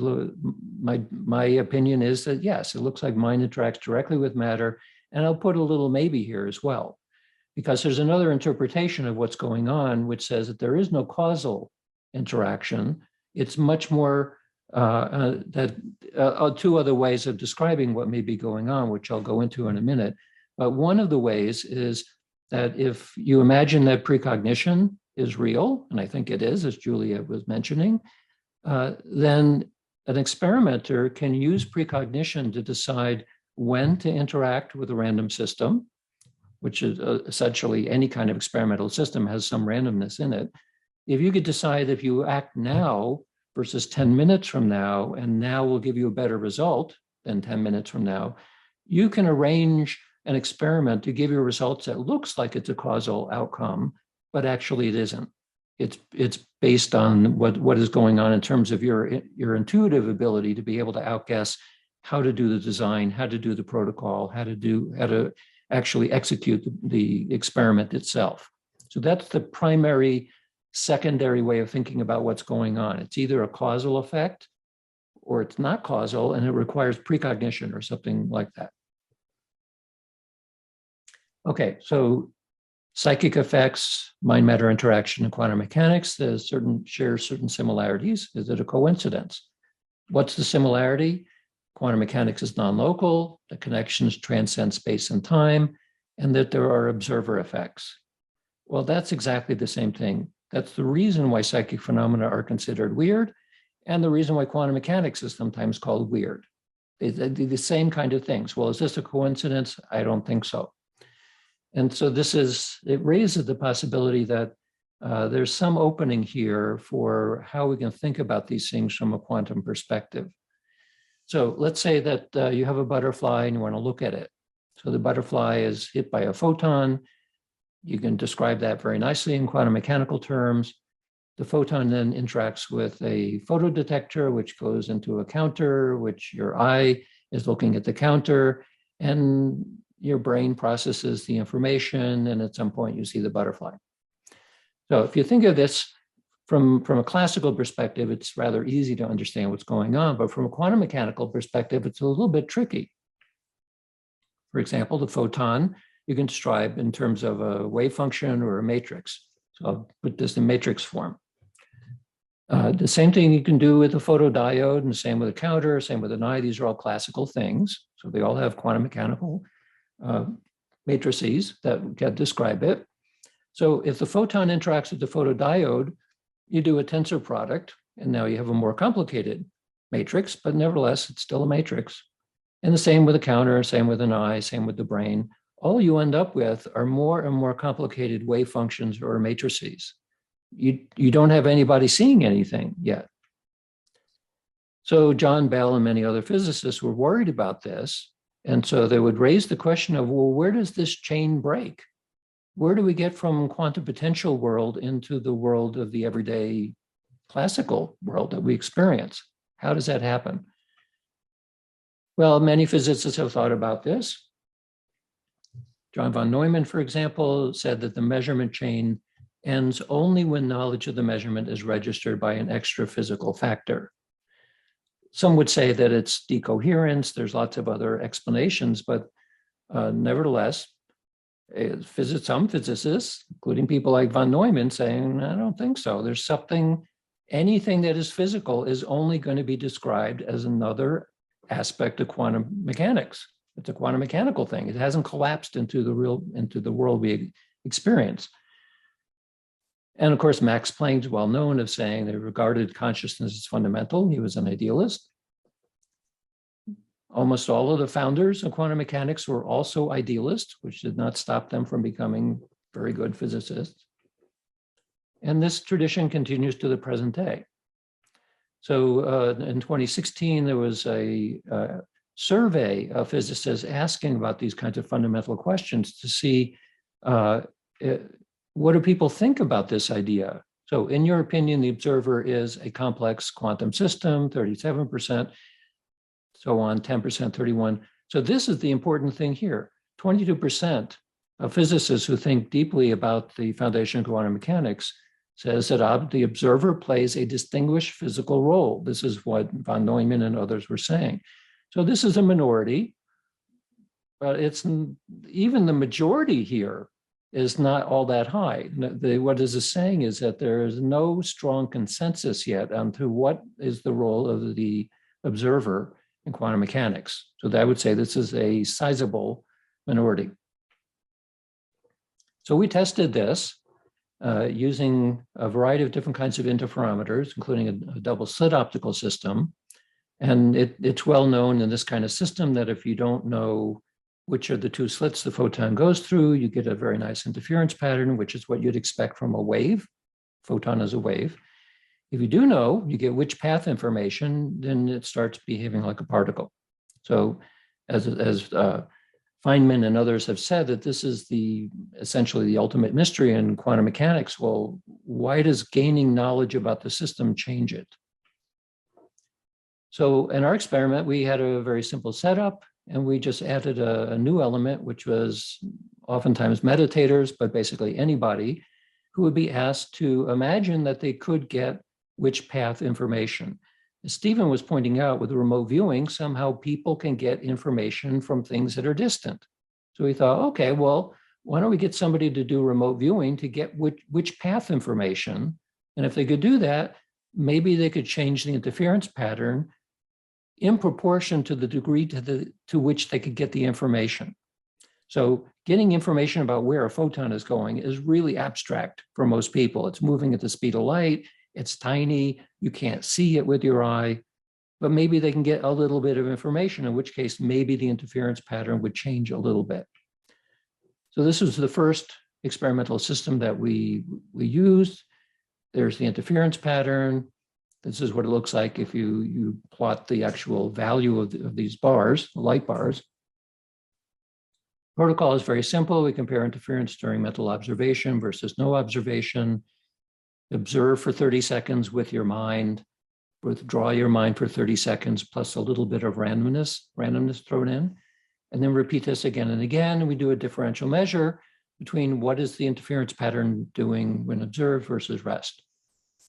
[SPEAKER 8] My opinion is that yes, it looks like mind interacts directly with matter. And I'll put a little maybe here as well, because there's another interpretation of what's going on, which says that there is no causal interaction. It's much more two other ways of describing what may be going on, which I'll go into in a minute. But one of the ways is that if you imagine that precognition is real, and I think it is, as Julia was mentioning, then an experimenter can use precognition to decide when to interact with a random system, which is essentially any kind of experimental system has some randomness in it. If you could decide if you act now versus 10 minutes from now, and now will give you a better result than 10 minutes from now, you can arrange an experiment to give you results that looks like it's a causal outcome, but actually it isn't. It's based on what is going on in terms of your intuitive ability to be able to outguess how to do the design, how to do the protocol, how to actually execute the experiment itself. So that's the primary secondary way of thinking about what's going on. It's either a causal effect or it's not causal, and it requires precognition or something like that. Okay, so psychic effects, mind-matter interaction, and quantum mechanics, share certain similarities. Is it a coincidence? What's the similarity? Quantum mechanics is non-local, the connections transcend space and time, and that there are observer effects. Well, that's exactly the same thing. That's the reason why psychic phenomena are considered weird, and the reason why quantum mechanics is sometimes called weird. They're the same kind of things. Well, is this a coincidence? I don't think so. And so it raises the possibility that there's some opening here for how we can think about these things from a quantum perspective. So let's say that you have a butterfly and you want to look at it. So the butterfly is hit by a photon. You can describe that very nicely in quantum mechanical terms. The photon then interacts with a photodetector, which goes into a counter, which your eye is looking at the counter, and your brain processes the information, and at some point you see the butterfly. So if you think of this from a classical perspective, it's rather easy to understand what's going on, but from a quantum mechanical perspective, it's a little bit tricky. For example, the photon, you can describe in terms of a wave function or a matrix. So I'll put this in matrix form. The same thing you can do with a photodiode, and the same with a counter, same with an eye. These are all classical things. So they all have quantum mechanical matrices that can describe it. So if the photon interacts with the photodiode, you do a tensor product, and now you have a more complicated matrix, but nevertheless, it's still a matrix. And the same with a counter, same with an eye, same with the brain. All you end up with are more and more complicated wave functions or matrices. You don't have anybody seeing anything yet. So John Bell and many other physicists were worried about this. And so they would raise the question of, well, where does this chain break? where do we get from quantum potential world into the world of the everyday classical world that we experience? How does that happen? Well, many physicists have thought about this. John von Neumann, for example, said that the measurement chain ends only when knowledge of the measurement is registered by an extra physical factor. Some would say that it's decoherence. There's lots of other explanations, but nevertheless, some physicists, including people like von Neumann, saying, I don't think so. There's something, anything that is physical is only going to be described as another aspect of quantum mechanics. It's a quantum mechanical thing. It hasn't collapsed into the world we experience. And of course, Max Planck's well known of saying they regarded consciousness as fundamental. He was an idealist. Almost all of the founders of quantum mechanics were also idealists, which did not stop them from becoming very good physicists. And this tradition continues to the present day. So in 2016, there was a survey of physicists asking about these kinds of fundamental questions to see what do people think about this idea? So in your opinion, the observer is a complex quantum system, 37%, so on, 10%, 31%. So this is the important thing here. 22% of physicists who think deeply about the foundation of quantum mechanics says that the observer plays a distinguished physical role. This is what von Neumann and others were saying. So this is a minority, but it's even the majority here is not all that high. What this is saying is that there is no strong consensus yet onto what is the role of the observer in quantum mechanics. So I would say this is a sizable minority. So we tested this using a variety of different kinds of interferometers, including a double slit optical system. And it's well known in this kind of system that if you don't know which are the two slits the photon goes through, you get a very nice interference pattern, which is what you'd expect from a wave. Photon is a wave. If you do know, you get which path information, then it starts behaving like a particle. So as Feynman and others have said, that this is essentially the ultimate mystery in quantum mechanics. Well, why does gaining knowledge about the system change it? So in our experiment, we had a very simple setup, and we just added a new element, which was oftentimes meditators, but basically anybody who would be asked to imagine that they could get which path information. As Stephan was pointing out, with remote viewing, somehow people can get information from things that are distant. So we thought, okay, well, why don't we get somebody to do remote viewing to get which path information? And if they could do that, maybe they could change the interference pattern in proportion to the degree to which they could get the information. So getting information about where a photon is going is really abstract for most people. It's moving at the speed of light. It's tiny. You can't see it with your eye, but maybe they can get a little bit of information, in which case maybe the interference pattern would change a little bit. So this was the first experimental system that we used. There's the interference pattern. This is what it looks like if you plot the actual value of these bars, the light bars. Protocol is very simple. We compare interference during mental observation versus no observation. Observe for 30 seconds with your mind. Withdraw your mind for 30 seconds, plus a little bit of randomness thrown in. And then repeat this again and again. And we do a differential measure between what is the interference pattern doing when observed versus rest.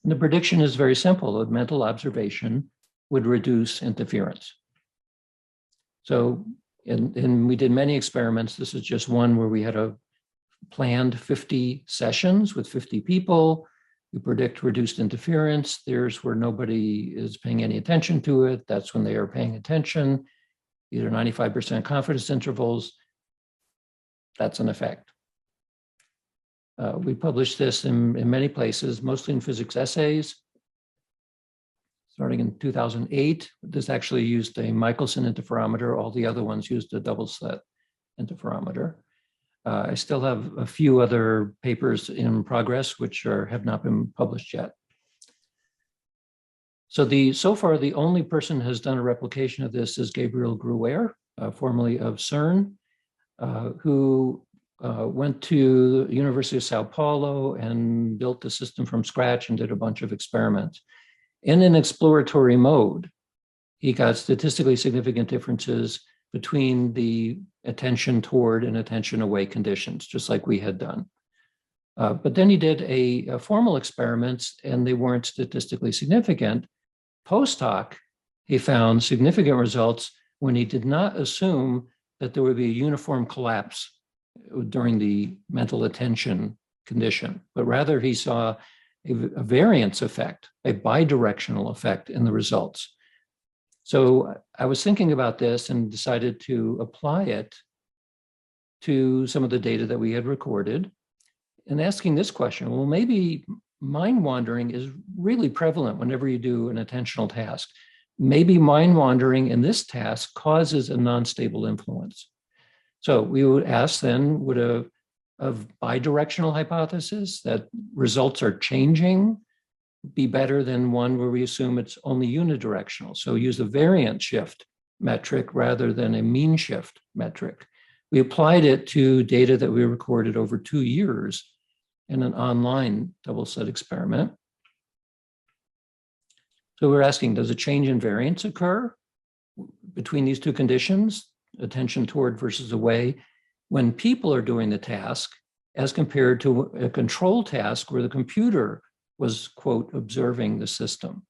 [SPEAKER 8] And the prediction is very simple. That mental observation would reduce interference. So, and we did many experiments. This is just one where we had a planned 50 sessions with 50 people. We predict reduced interference. There's where nobody is paying any attention to it. That's when they are paying attention. These are 95% confidence intervals. That's an effect. We published this in many places, mostly in physics essays. Starting in 2008, this actually used a Michelson interferometer. All the other ones used a double slit interferometer. I still have a few other papers in progress, which have not been published yet. So far, the only person who has done a replication of this is Gabriel Gruyer, formerly of CERN, who went to the University of Sao Paulo and built the system from scratch and did a bunch of experiments. In an exploratory mode, he got statistically significant differences between the attention toward and attention away conditions, just like we had done. But then he did a formal experiments and they weren't statistically significant. Post hoc, he found significant results when he did not assume that there would be a uniform collapse during the mental attention condition, but rather he saw a variance effect, a bidirectional effect in the results. So I was thinking about this and decided to apply it to some of the data that we had recorded and asking this question, well, maybe mind wandering is really prevalent whenever you do an attentional task. Maybe mind wandering in this task causes a non-stable influence. So we would ask then, would a bidirectional hypothesis that results are changing be better than one where we assume it's only unidirectional? So use a variance shift metric rather than a mean shift metric. We applied it to data that we recorded over 2 years in an online double slit experiment. So we're asking, does a change in variance occur between these two conditions, attention toward versus away, when people are doing the task as compared to a control task where the computer was, quote, observing the system?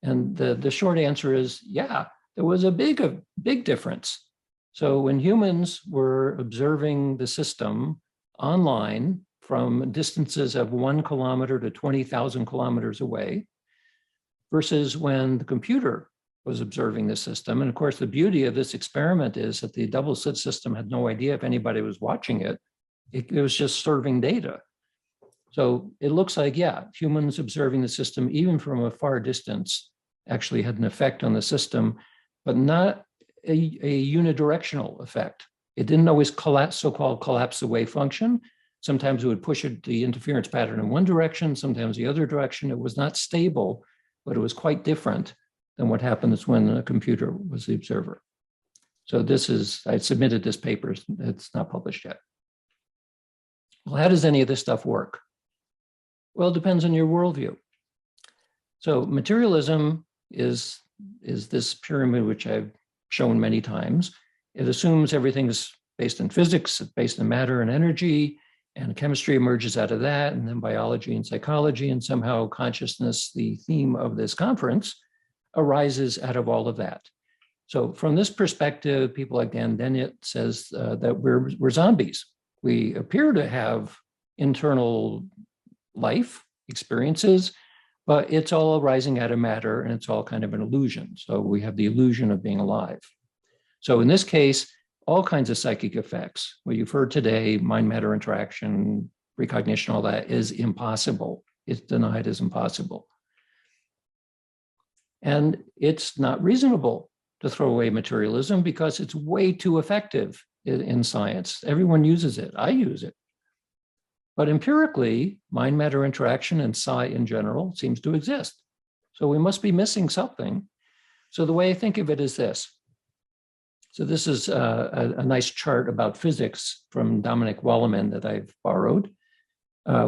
[SPEAKER 8] And the short answer is, yeah, there was a big difference. So when humans were observing the system online from distances of 1 kilometer to 20,000 kilometers away, versus when the computer was observing the system. And of course, the beauty of this experiment is that the double slit system had no idea if anybody was watching it. It was just serving data. So it looks like, yeah, humans observing the system, even from a far distance, actually had an effect on the system, but not a unidirectional effect. It didn't always collapse, so-called collapse away function. Sometimes it would push the interference pattern in one direction, sometimes the other direction. It was not stable, but it was quite different than what happens when a computer was the observer. So this is, I submitted this paper, it's not published yet. Well, how does any of this stuff work? Well, it depends on your worldview. So materialism is this pyramid, which I've shown many times. It assumes everything is based in physics, it's based in matter and energy, and chemistry emerges out of that, and then biology and psychology, and somehow consciousness, the theme of this conference, arises out of all of that. So from this perspective, people like Dan Dennett says that we're zombies. We appear to have internal life experiences, but it's all arising out of matter and it's all kind of an illusion. So we have the illusion of being alive. So in this case, all kinds of psychic effects, what you've heard today, mind-matter interaction, precognition, all that is impossible. It's denied as impossible. And it's not reasonable to throw away materialism because it's way too effective in science. Everyone uses it. I use it. But empirically, mind-matter interaction and psi in general seems to exist. So we must be missing something. So the way I think of it is this. So this is a nice chart about physics from Dominic Walleman that I've borrowed.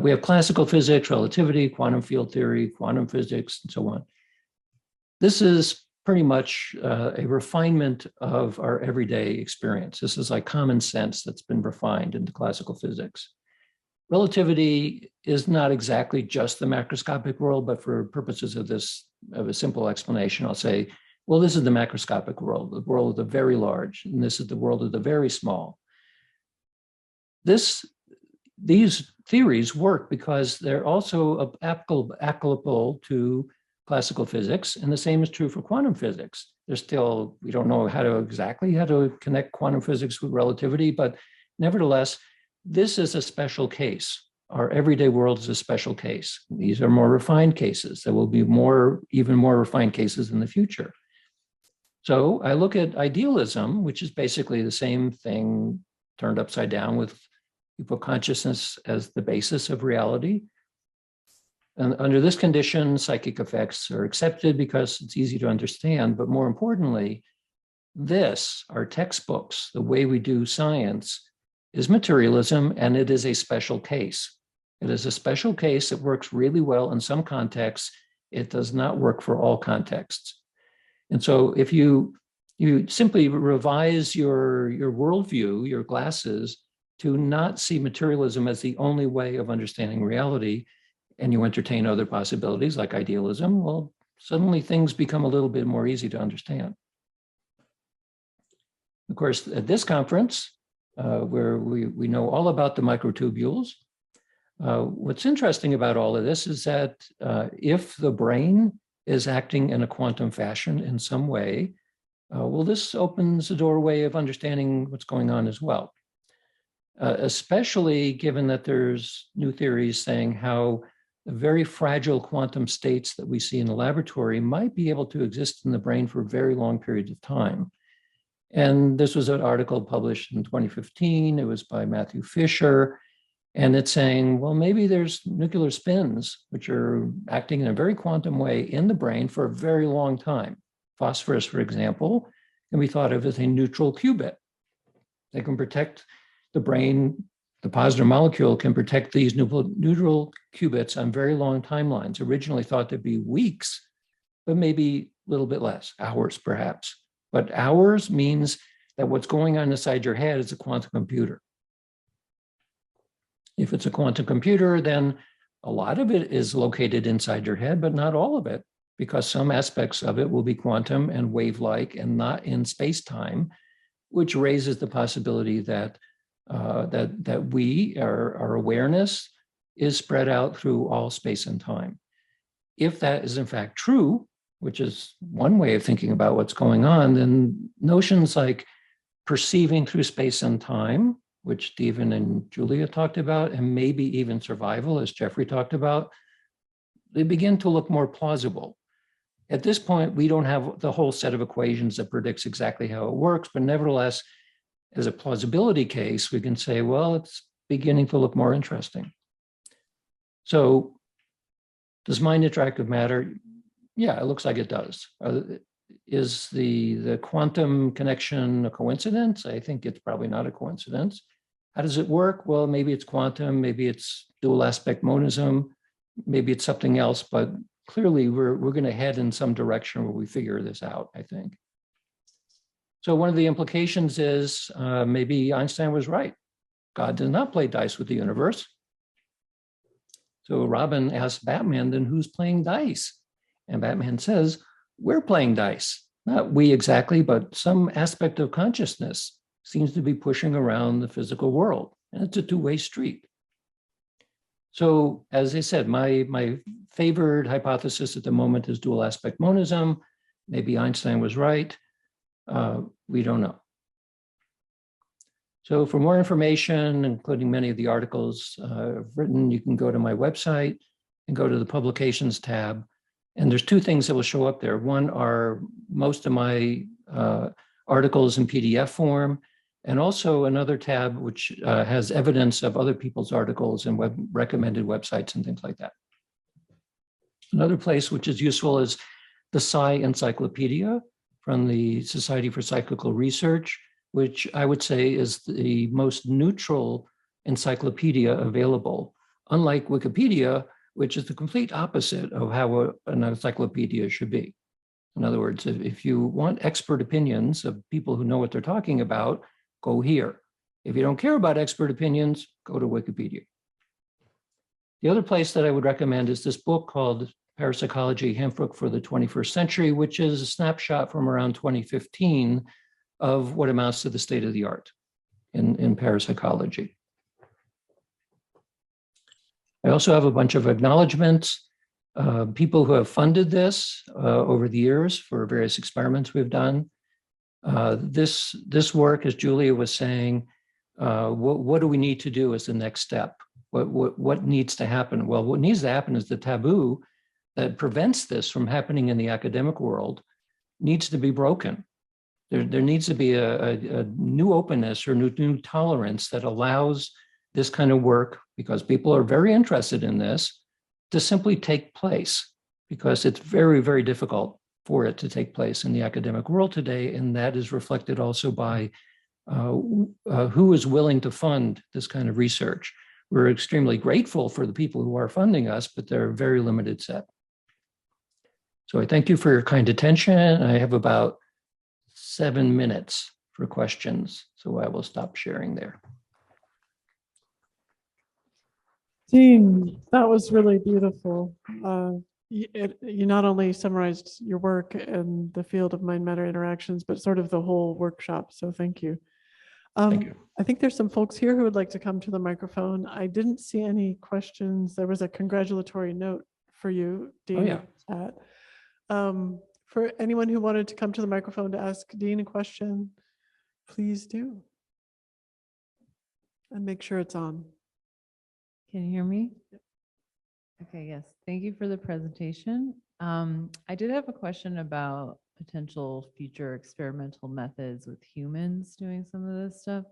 [SPEAKER 8] We have classical physics, relativity, quantum field theory, quantum physics, and so on. This is pretty much a refinement of our everyday experience. This is like common sense that's been refined into classical physics. Relativity is not exactly just the macroscopic world, but for purposes of a simple explanation, I'll say, well, this is the macroscopic world, the world of the very large, and this is the world of the very small. These theories work because they're also applicable to classical physics, and the same is true for quantum physics. There's still, we don't know exactly how to connect quantum physics with relativity, but nevertheless, this is a special case. Our everyday world is a special case. These are more refined cases. There will be even more refined cases in the future. So I look at idealism, which is basically the same thing turned upside down with you put consciousness as the basis of reality. And under this condition, psychic effects are accepted because it's easy to understand. But more importantly, our textbooks, the way we do science, is materialism, and it is a special case. It is a special case that works really well in some contexts. It does not work for all contexts. And so if you simply revise your worldview, your glasses, to not see materialism as the only way of understanding reality, and you entertain other possibilities like idealism, well, suddenly things become a little bit more easy to understand. Of course, at this conference, where we know all about the microtubules, what's interesting about all of this is that if the brain is acting in a quantum fashion in some way, well, this opens the doorway of understanding what's going on as well. Especially given that there's new theories saying how the very fragile quantum states that we see in the laboratory might be able to exist in the brain for very long periods of time. And this was an article published in 2015. It was by Matthew Fisher. And it's saying, well, maybe there's nuclear spins, which are acting in a very quantum way in the brain for a very long time. Phosphorus, for example, can be thought of as a neutral qubit. They can protect the brain. The positive molecule can protect these neutral qubits on very long timelines, originally thought to be weeks, but maybe a little bit less, hours perhaps. But hours means that what's going on inside your head is a quantum computer. If it's a quantum computer, then a lot of it is located inside your head, but not all of it, because some aspects of it will be quantum and wave-like and not in space-time, which raises the possibility that our awareness is spread out through all space and time. If that is in fact true, which is one way of thinking about what's going on, then notions like perceiving through space and time, which Stephan and Julia talked about, and maybe even survival, as Jeffrey talked about, they begin to look more plausible. At this point, we don't have the whole set of equations that predicts exactly how it works, but nevertheless, as a plausibility case, we can say, well, it's beginning to look more interesting. So does mind interactive matter? Yeah, it looks like it does. Is the quantum connection a coincidence? I think it's probably not a coincidence. How does it work? Well, maybe it's quantum, maybe it's dual aspect monism, maybe it's something else, but clearly we're going to head in some direction where we figure this out, I think. So one of the implications is maybe Einstein was right. God does not play dice with the universe. So Robin asks Batman, then who's playing dice? And Batman says, we're playing dice. Not we exactly, but some aspect of consciousness seems to be pushing around the physical world. And it's a two-way street. So as I said, my favored hypothesis at the moment is dual aspect monism. Maybe Einstein was right. We don't know. So for more information, including many of the articles I've written, you can go to my website and go to the publications tab. And there's two things that will show up there. One are most of my articles in PDF form, and also another tab which has evidence of other people's articles and recommended websites and things like that. Another place which is useful is the Psi Encyclopedia from the Society for Psychical Research, which I would say is the most neutral encyclopedia available, unlike Wikipedia, which is the complete opposite of how an encyclopedia should be. In other words, if you want expert opinions of people who know what they're talking about, go here. If you don't care about expert opinions, go to Wikipedia. The other place that I would recommend is this book called Parapsychology Handbook for the 21st Century, which is a snapshot from around 2015 of what amounts to the state of the art in parapsychology. I also have a bunch of acknowledgements, people who have funded this over the years for various experiments we've done. This work, as Julia was saying, what do we need to do as the next step? What needs to happen? Well, what needs to happen is the taboo that prevents this from happening in the academic world needs to be broken. There needs to be a new openness or new tolerance that allows this kind of work, because people are very interested in this, to simply take place, because it's very, very difficult for it to take place in the academic world today. And that is reflected also by who is willing to fund this kind of research. We're extremely grateful for the people who are funding us, but they're a very limited set. So I thank you for your kind attention. I have about 7 minutes for questions, so I will stop sharing there.
[SPEAKER 1] Dean, that was really beautiful. You not only summarized your work in the field of mind-matter interactions, but sort of the whole workshop. So thank you.
[SPEAKER 8] Thank you.
[SPEAKER 1] I think there's some folks here who would like to come to the microphone. I didn't see any questions. There was a congratulatory note for you, Dean.
[SPEAKER 8] Oh, yeah.
[SPEAKER 1] For anyone who wanted to come to the microphone to ask Dean a question, please do. And make sure it's on.
[SPEAKER 11] Can you hear me? Okay, yes. Thank you for the presentation. I did have a question about potential future experimental methods with humans doing some of this stuff.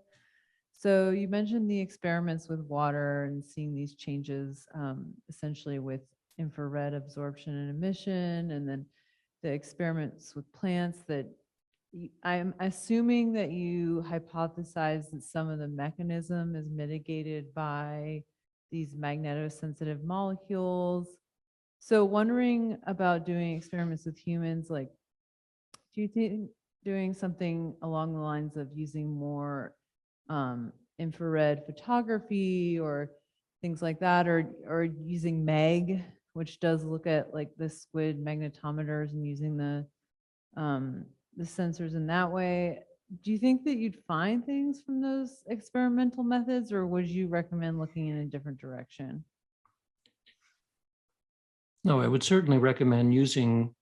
[SPEAKER 11] So you mentioned the experiments with water and seeing these changes essentially with infrared absorption and emission, and then the experiments with plants that I'm assuming that you hypothesize that some of the mechanism is mitigated by these magnetosensitive molecules. So wondering about doing experiments with humans, like, do you think doing something along the lines of using more infrared photography or things like that, or using MEG, which does look at like the squid magnetometers and using the sensors in that way? Do you think that you'd find things from those experimental methods, or would you recommend looking in a different direction?
[SPEAKER 8] No, I would certainly recommend using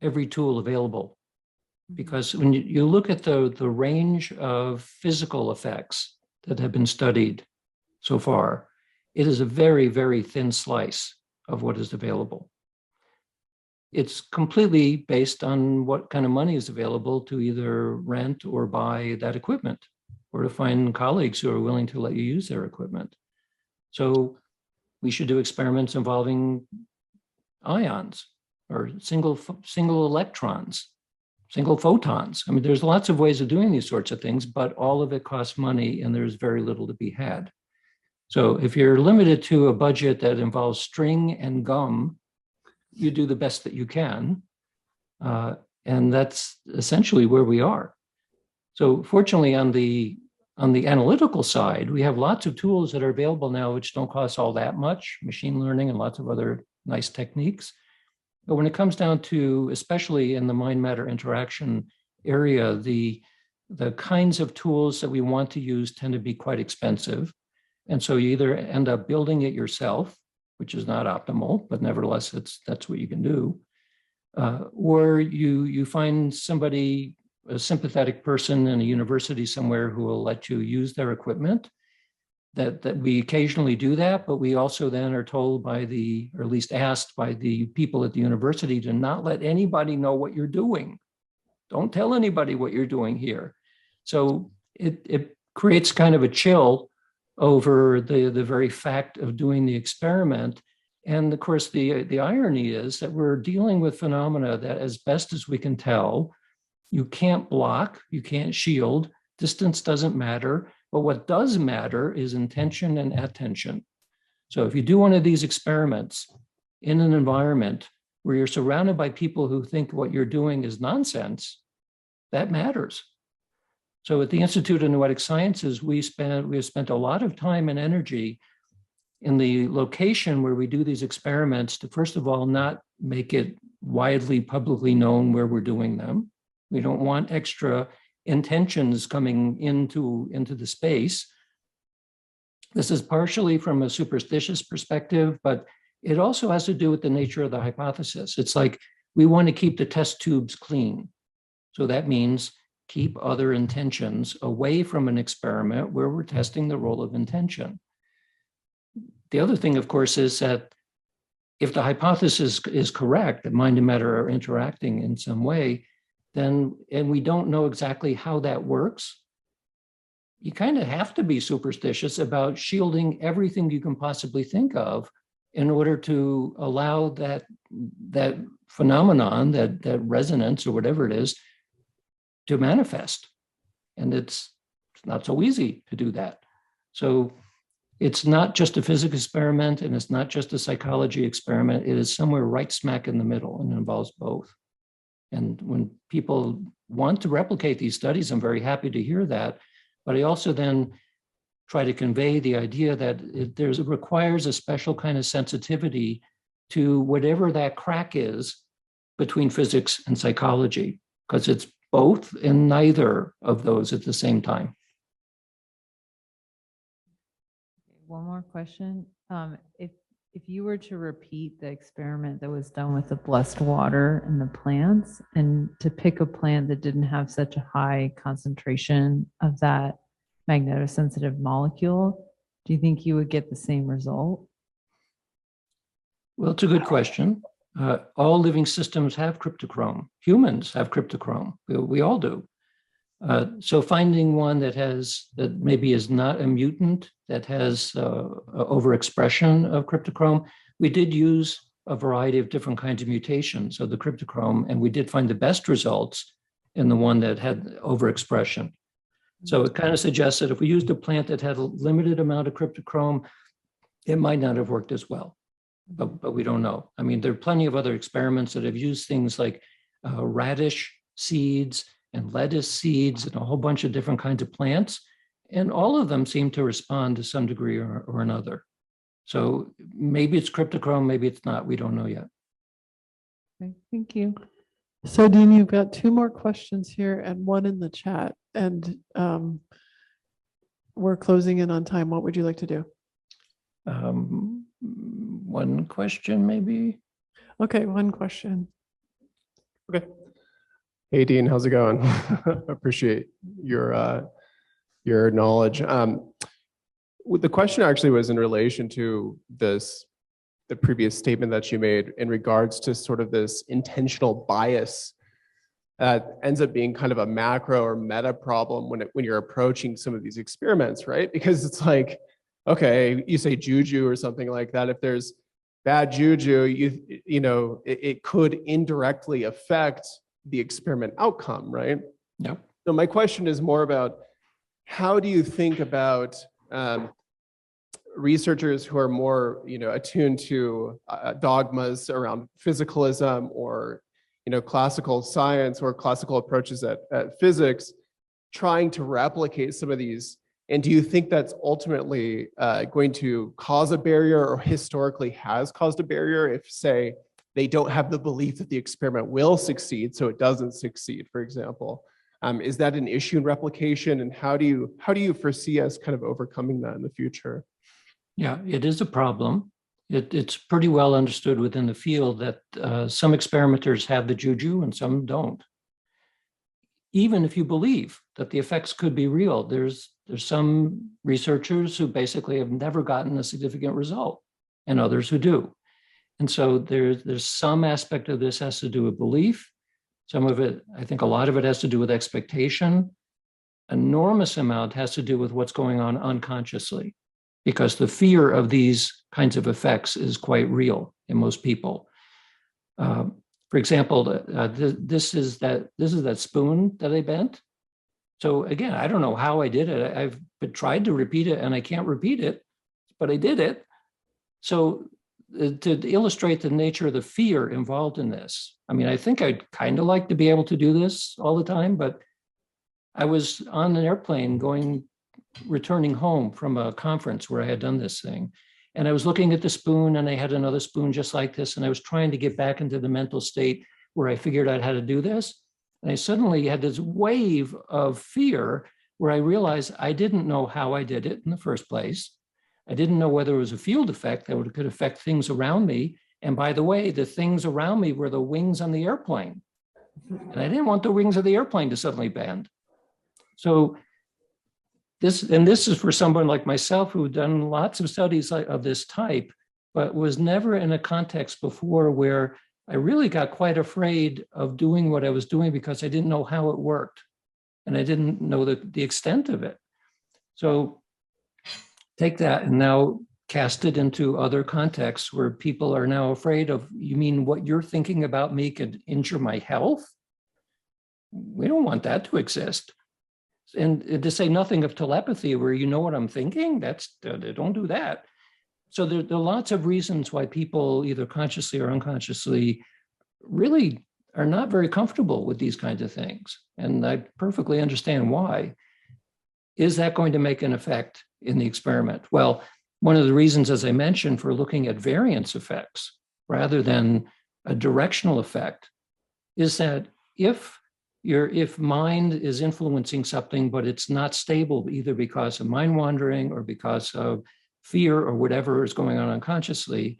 [SPEAKER 8] every tool available, because when you look at the range of physical effects that have been studied so far, it is a very, very thin slice of what is available. It's completely based on what kind of money is available to either rent or buy that equipment, or to find colleagues who are willing to let you use their equipment. So we should do experiments involving ions or single electrons, single photons. I mean, there's lots of ways of doing these sorts of things, but all of it costs money and there's very little to be had. So if you're limited to a budget that involves string and gum, you do the best that you can. And that's essentially where we are. So fortunately, on the analytical side, we have lots of tools that are available now which don't cost all that much, machine learning and lots of other nice techniques. But when it comes down to, especially in the mind-matter interaction area, the kinds of tools that we want to use tend to be quite expensive. And so you either end up building it yourself, which is not optimal, but nevertheless, that's what you can do. Or you find somebody, a sympathetic person in a university somewhere who will let you use their equipment. That we occasionally do that, but we also then are told by or at least asked by the people at the university to not let anybody know what you're doing. Don't tell anybody what you're doing here. So it creates kind of a chill over the very fact of doing the experiment. And of course, the irony is that we're dealing with phenomena that, as best as we can tell, you can't block, you can't shield, distance doesn't matter. But what does matter is intention and attention. So if you do one of these experiments in an environment where you're surrounded by people who think what you're doing is nonsense, that matters. So at the Institute of Noetic Sciences, we have spent a lot of time and energy in the location where we do these experiments to, first of all, not make it widely publicly known where we're doing them. We don't want extra intentions coming into the space. This is partially from a superstitious perspective, but it also has to do with the nature of the hypothesis. It's like we want to keep the test tubes clean. So that means keep other intentions away from an experiment where we're testing the role of intention. The other thing, of course, is that if the hypothesis is correct, that mind and matter are interacting in some way, then, and we don't know exactly how that works, you kind of have to be superstitious about shielding everything you can possibly think of in order to allow that phenomenon, that resonance or whatever it is, to manifest. And it's not so easy to do that. So it's not just a physics experiment and it's not just a psychology experiment. It is somewhere right smack in the middle and involves both. And when people want to replicate these studies, I'm very happy to hear that. But I also then try to convey the idea that it requires a special kind of sensitivity to whatever that crack is between physics and psychology, because it's both and neither of those at the same time.
[SPEAKER 11] One more question. If you were to repeat the experiment that was done with the blessed water and the plants, and to pick a plant that didn't have such a high concentration of that magnetosensitive molecule, do you think you would get the same result?
[SPEAKER 8] Well, it's a good question. All living systems have cryptochrome. Humans have cryptochrome. We all do. So finding one that maybe is not a mutant, that has overexpression of cryptochrome, we did use a variety of different kinds of mutations of the cryptochrome, and we did find the best results in the one that had overexpression. So it kind of suggests that if we used a plant that had a limited amount of cryptochrome, it might not have worked as well, but we don't know. I mean, there are plenty of other experiments that have used things like radish seeds and lettuce seeds and a whole bunch of different kinds of plants. And all of them seem to respond to some degree or another. So maybe it's cryptochrome, maybe it's not. We don't know yet.
[SPEAKER 11] Okay, thank you.
[SPEAKER 1] So Dean, you've got two more questions here and one in the chat. And we're closing in on time. What would you like to do?
[SPEAKER 8] One question, maybe?
[SPEAKER 1] Okay, one question.
[SPEAKER 9] Okay. Hey, Dean, how's it going? Appreciate your knowledge. The question actually was in relation to the previous statement that you made in regards to sort of this intentional bias that ends up being kind of a macro or meta problem when you're approaching some of these experiments, right? Because it's like, okay, you say juju or something like that. If there's bad juju, it could indirectly affect the experiment outcome, right?
[SPEAKER 8] Yep.
[SPEAKER 9] So my question is more about how do you think about researchers who are more, attuned to dogmas around physicalism or, classical science or classical approaches at physics, trying to replicate some of these? And do you think that's ultimately going to cause a barrier, or historically has caused a barrier, if, say, they don't have the belief that the experiment will succeed, so it doesn't succeed, for example? Is that an issue in replication, and how do you foresee us kind of overcoming that in the future?
[SPEAKER 8] Yeah, it is a problem. It's pretty well understood within the field that some experimenters have the juju and some don't. Even if you believe that the effects could be real, there's some researchers who basically have never gotten a significant result, and others who do. And so there's some aspect of this has to do with belief. Some of it, I think a lot of it has to do with expectation. Enormous amount has to do with what's going on unconsciously, because the fear of these kinds of effects is quite real in most people. For example, this is that spoon that I bent. So again, I don't know how I did it. I've tried to repeat it and I can't repeat it, but I did it. So to illustrate the nature of the fear involved in this, I mean, I think I'd kind of like to be able to do this all the time, but I was on an airplane returning home from a conference where I had done this thing. And I was looking at the spoon and I had another spoon just like this. And I was trying to get back into the mental state where I figured out how to do this. And I suddenly had this wave of fear where I realized I didn't know how I did it in the first place. I didn't know whether it was a field effect that could affect things around me. And by the way, the things around me were the wings on the airplane. And I didn't want the wings of the airplane to suddenly bend. So this is for someone like myself who've done lots of studies of this type, but was never in a context before where I really got quite afraid of doing what I was doing because I didn't know how it worked. And I didn't know the extent of it. So take that and now cast it into other contexts where people are now afraid of, you mean what you're thinking about me could injure my health? We don't want that to exist. And to say nothing of telepathy, where you know what I'm thinking, don't do that. So there are lots of reasons why people, either consciously or unconsciously, really are not very comfortable with these kinds of things. And I perfectly understand why. Is that going to make an effect in the experiment? Well, one of the reasons, as I mentioned, for looking at variance effects rather than a directional effect is that if mind is influencing something, but it's not stable, either because of mind wandering or because of fear or whatever is going on unconsciously,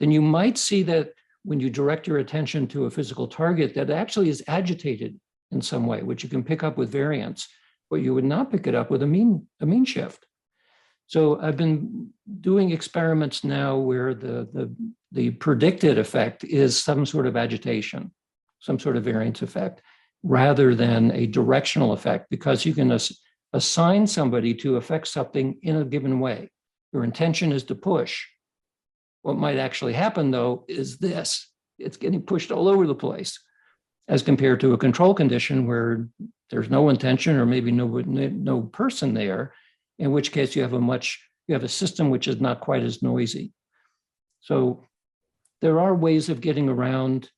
[SPEAKER 8] then you might see that when you direct your attention to a physical target that actually is agitated in some way, which you can pick up with variance, but you would not pick it up with a mean shift. So I've been doing experiments now where the predicted effect is some sort of agitation, some sort of variance effect, rather than a directional effect, because you can assign somebody to affect something in a given way. Your intention is to push. What might actually happen, though, is this. It's getting pushed all over the place, as compared to a control condition where there's no intention or maybe no person there, in which case you have a system which is not quite as noisy. So there are ways of getting around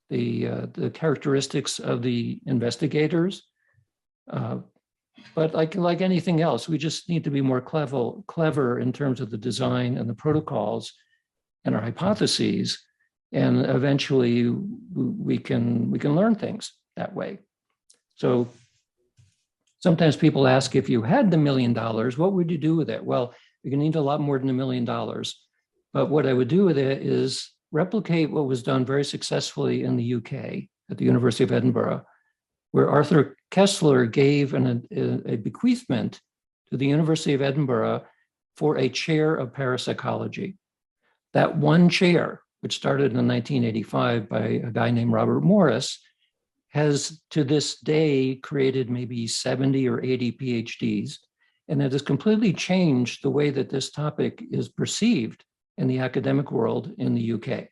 [SPEAKER 8] the characteristics of the investigators. But like anything else, we just need to be more clever in terms of the design and the protocols and our hypotheses, and eventually we can learn things that way. So sometimes people ask, if you had the $1 million, what would you do with it? Well, you're going to need a lot more than $1 million. But what I would do with it is replicate what was done very successfully in the UK at the University of Edinburgh, where Arthur Koestler gave a bequeathment to the University of Edinburgh for a chair of parapsychology. That one chair, which started in 1985 by a guy named Robert Morris, has to this day created maybe 70 or 80 PhDs, and it has completely changed the way that this topic is perceived in the academic world in the UK.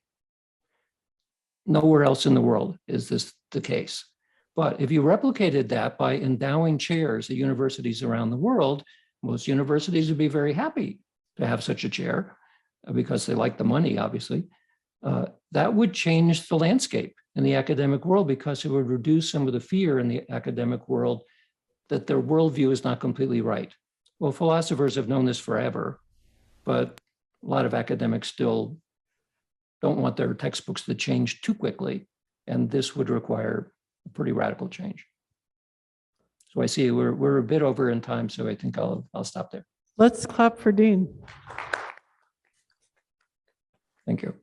[SPEAKER 8] Nowhere else in the world is this the case. But if you replicated that by endowing chairs at universities around the world, most universities would be very happy to have such a chair because they like the money, obviously. That would change the landscape in the academic world, because it would reduce some of the fear in the academic world that their worldview is not completely right. Well, philosophers have known this forever, but a lot of academics still don't want their textbooks to change too quickly, and this would require a pretty radical change. So I see we're a bit over in time, so I think I'll stop there.
[SPEAKER 1] Let's clap for Dean.
[SPEAKER 8] Thank you.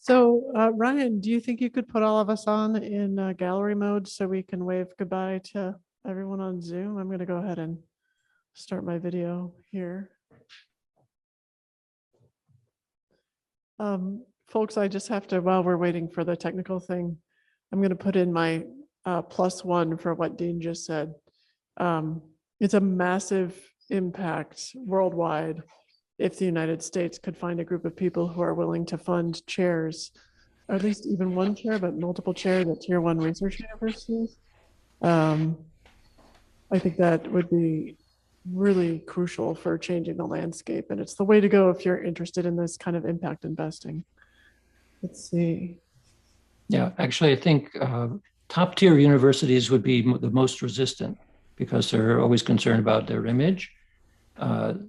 [SPEAKER 1] So Ryan, do you think you could put all of us on in gallery mode so we can wave goodbye to everyone on Zoom? I'm going to go ahead and start my video here. Folks, I just have to, while we're waiting for the technical thing, I'm going to put in my +1 for what Dean just said. It's a massive impact worldwide if the United States could find a group of people who are willing to fund chairs, or at least even one chair, but multiple chairs at tier 1 research universities. I think that would be really crucial for changing the landscape. And it's the way to go if you're interested in this kind of impact investing. Let's see.
[SPEAKER 8] Yeah, actually, I think top tier universities would be the most resistant because they're always concerned about their image.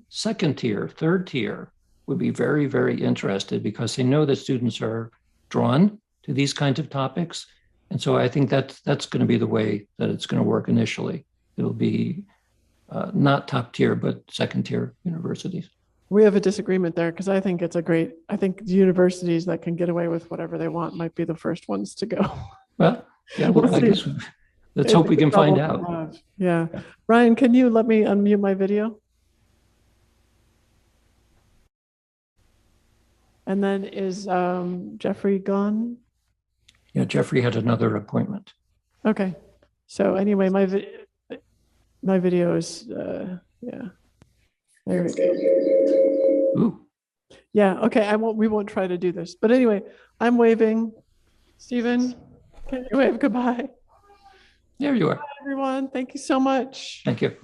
[SPEAKER 8] Second tier, third tier would be very, very interested because they know that students are drawn to these kinds of topics. And so I think that's going to be the way that it's going to work initially. It'll be not top tier, but second tier universities.
[SPEAKER 1] We have a disagreement there because I think I think the universities that can get away with whatever they want might be the first ones to go.
[SPEAKER 8] Well, yeah, well, I guess let's hope we can find out.
[SPEAKER 1] Yeah. Ryan, can you let me unmute my video? And then is Jeffrey gone?
[SPEAKER 8] Yeah, Jeffrey had another appointment.
[SPEAKER 1] Okay. So anyway, my video is, yeah. There we go.
[SPEAKER 8] Ooh.
[SPEAKER 1] Yeah, okay, we won't try to do this. But anyway, I'm waving. Stephen, can you wave goodbye?
[SPEAKER 8] There you are.
[SPEAKER 1] Everyone, thank you so much.
[SPEAKER 8] Thank you.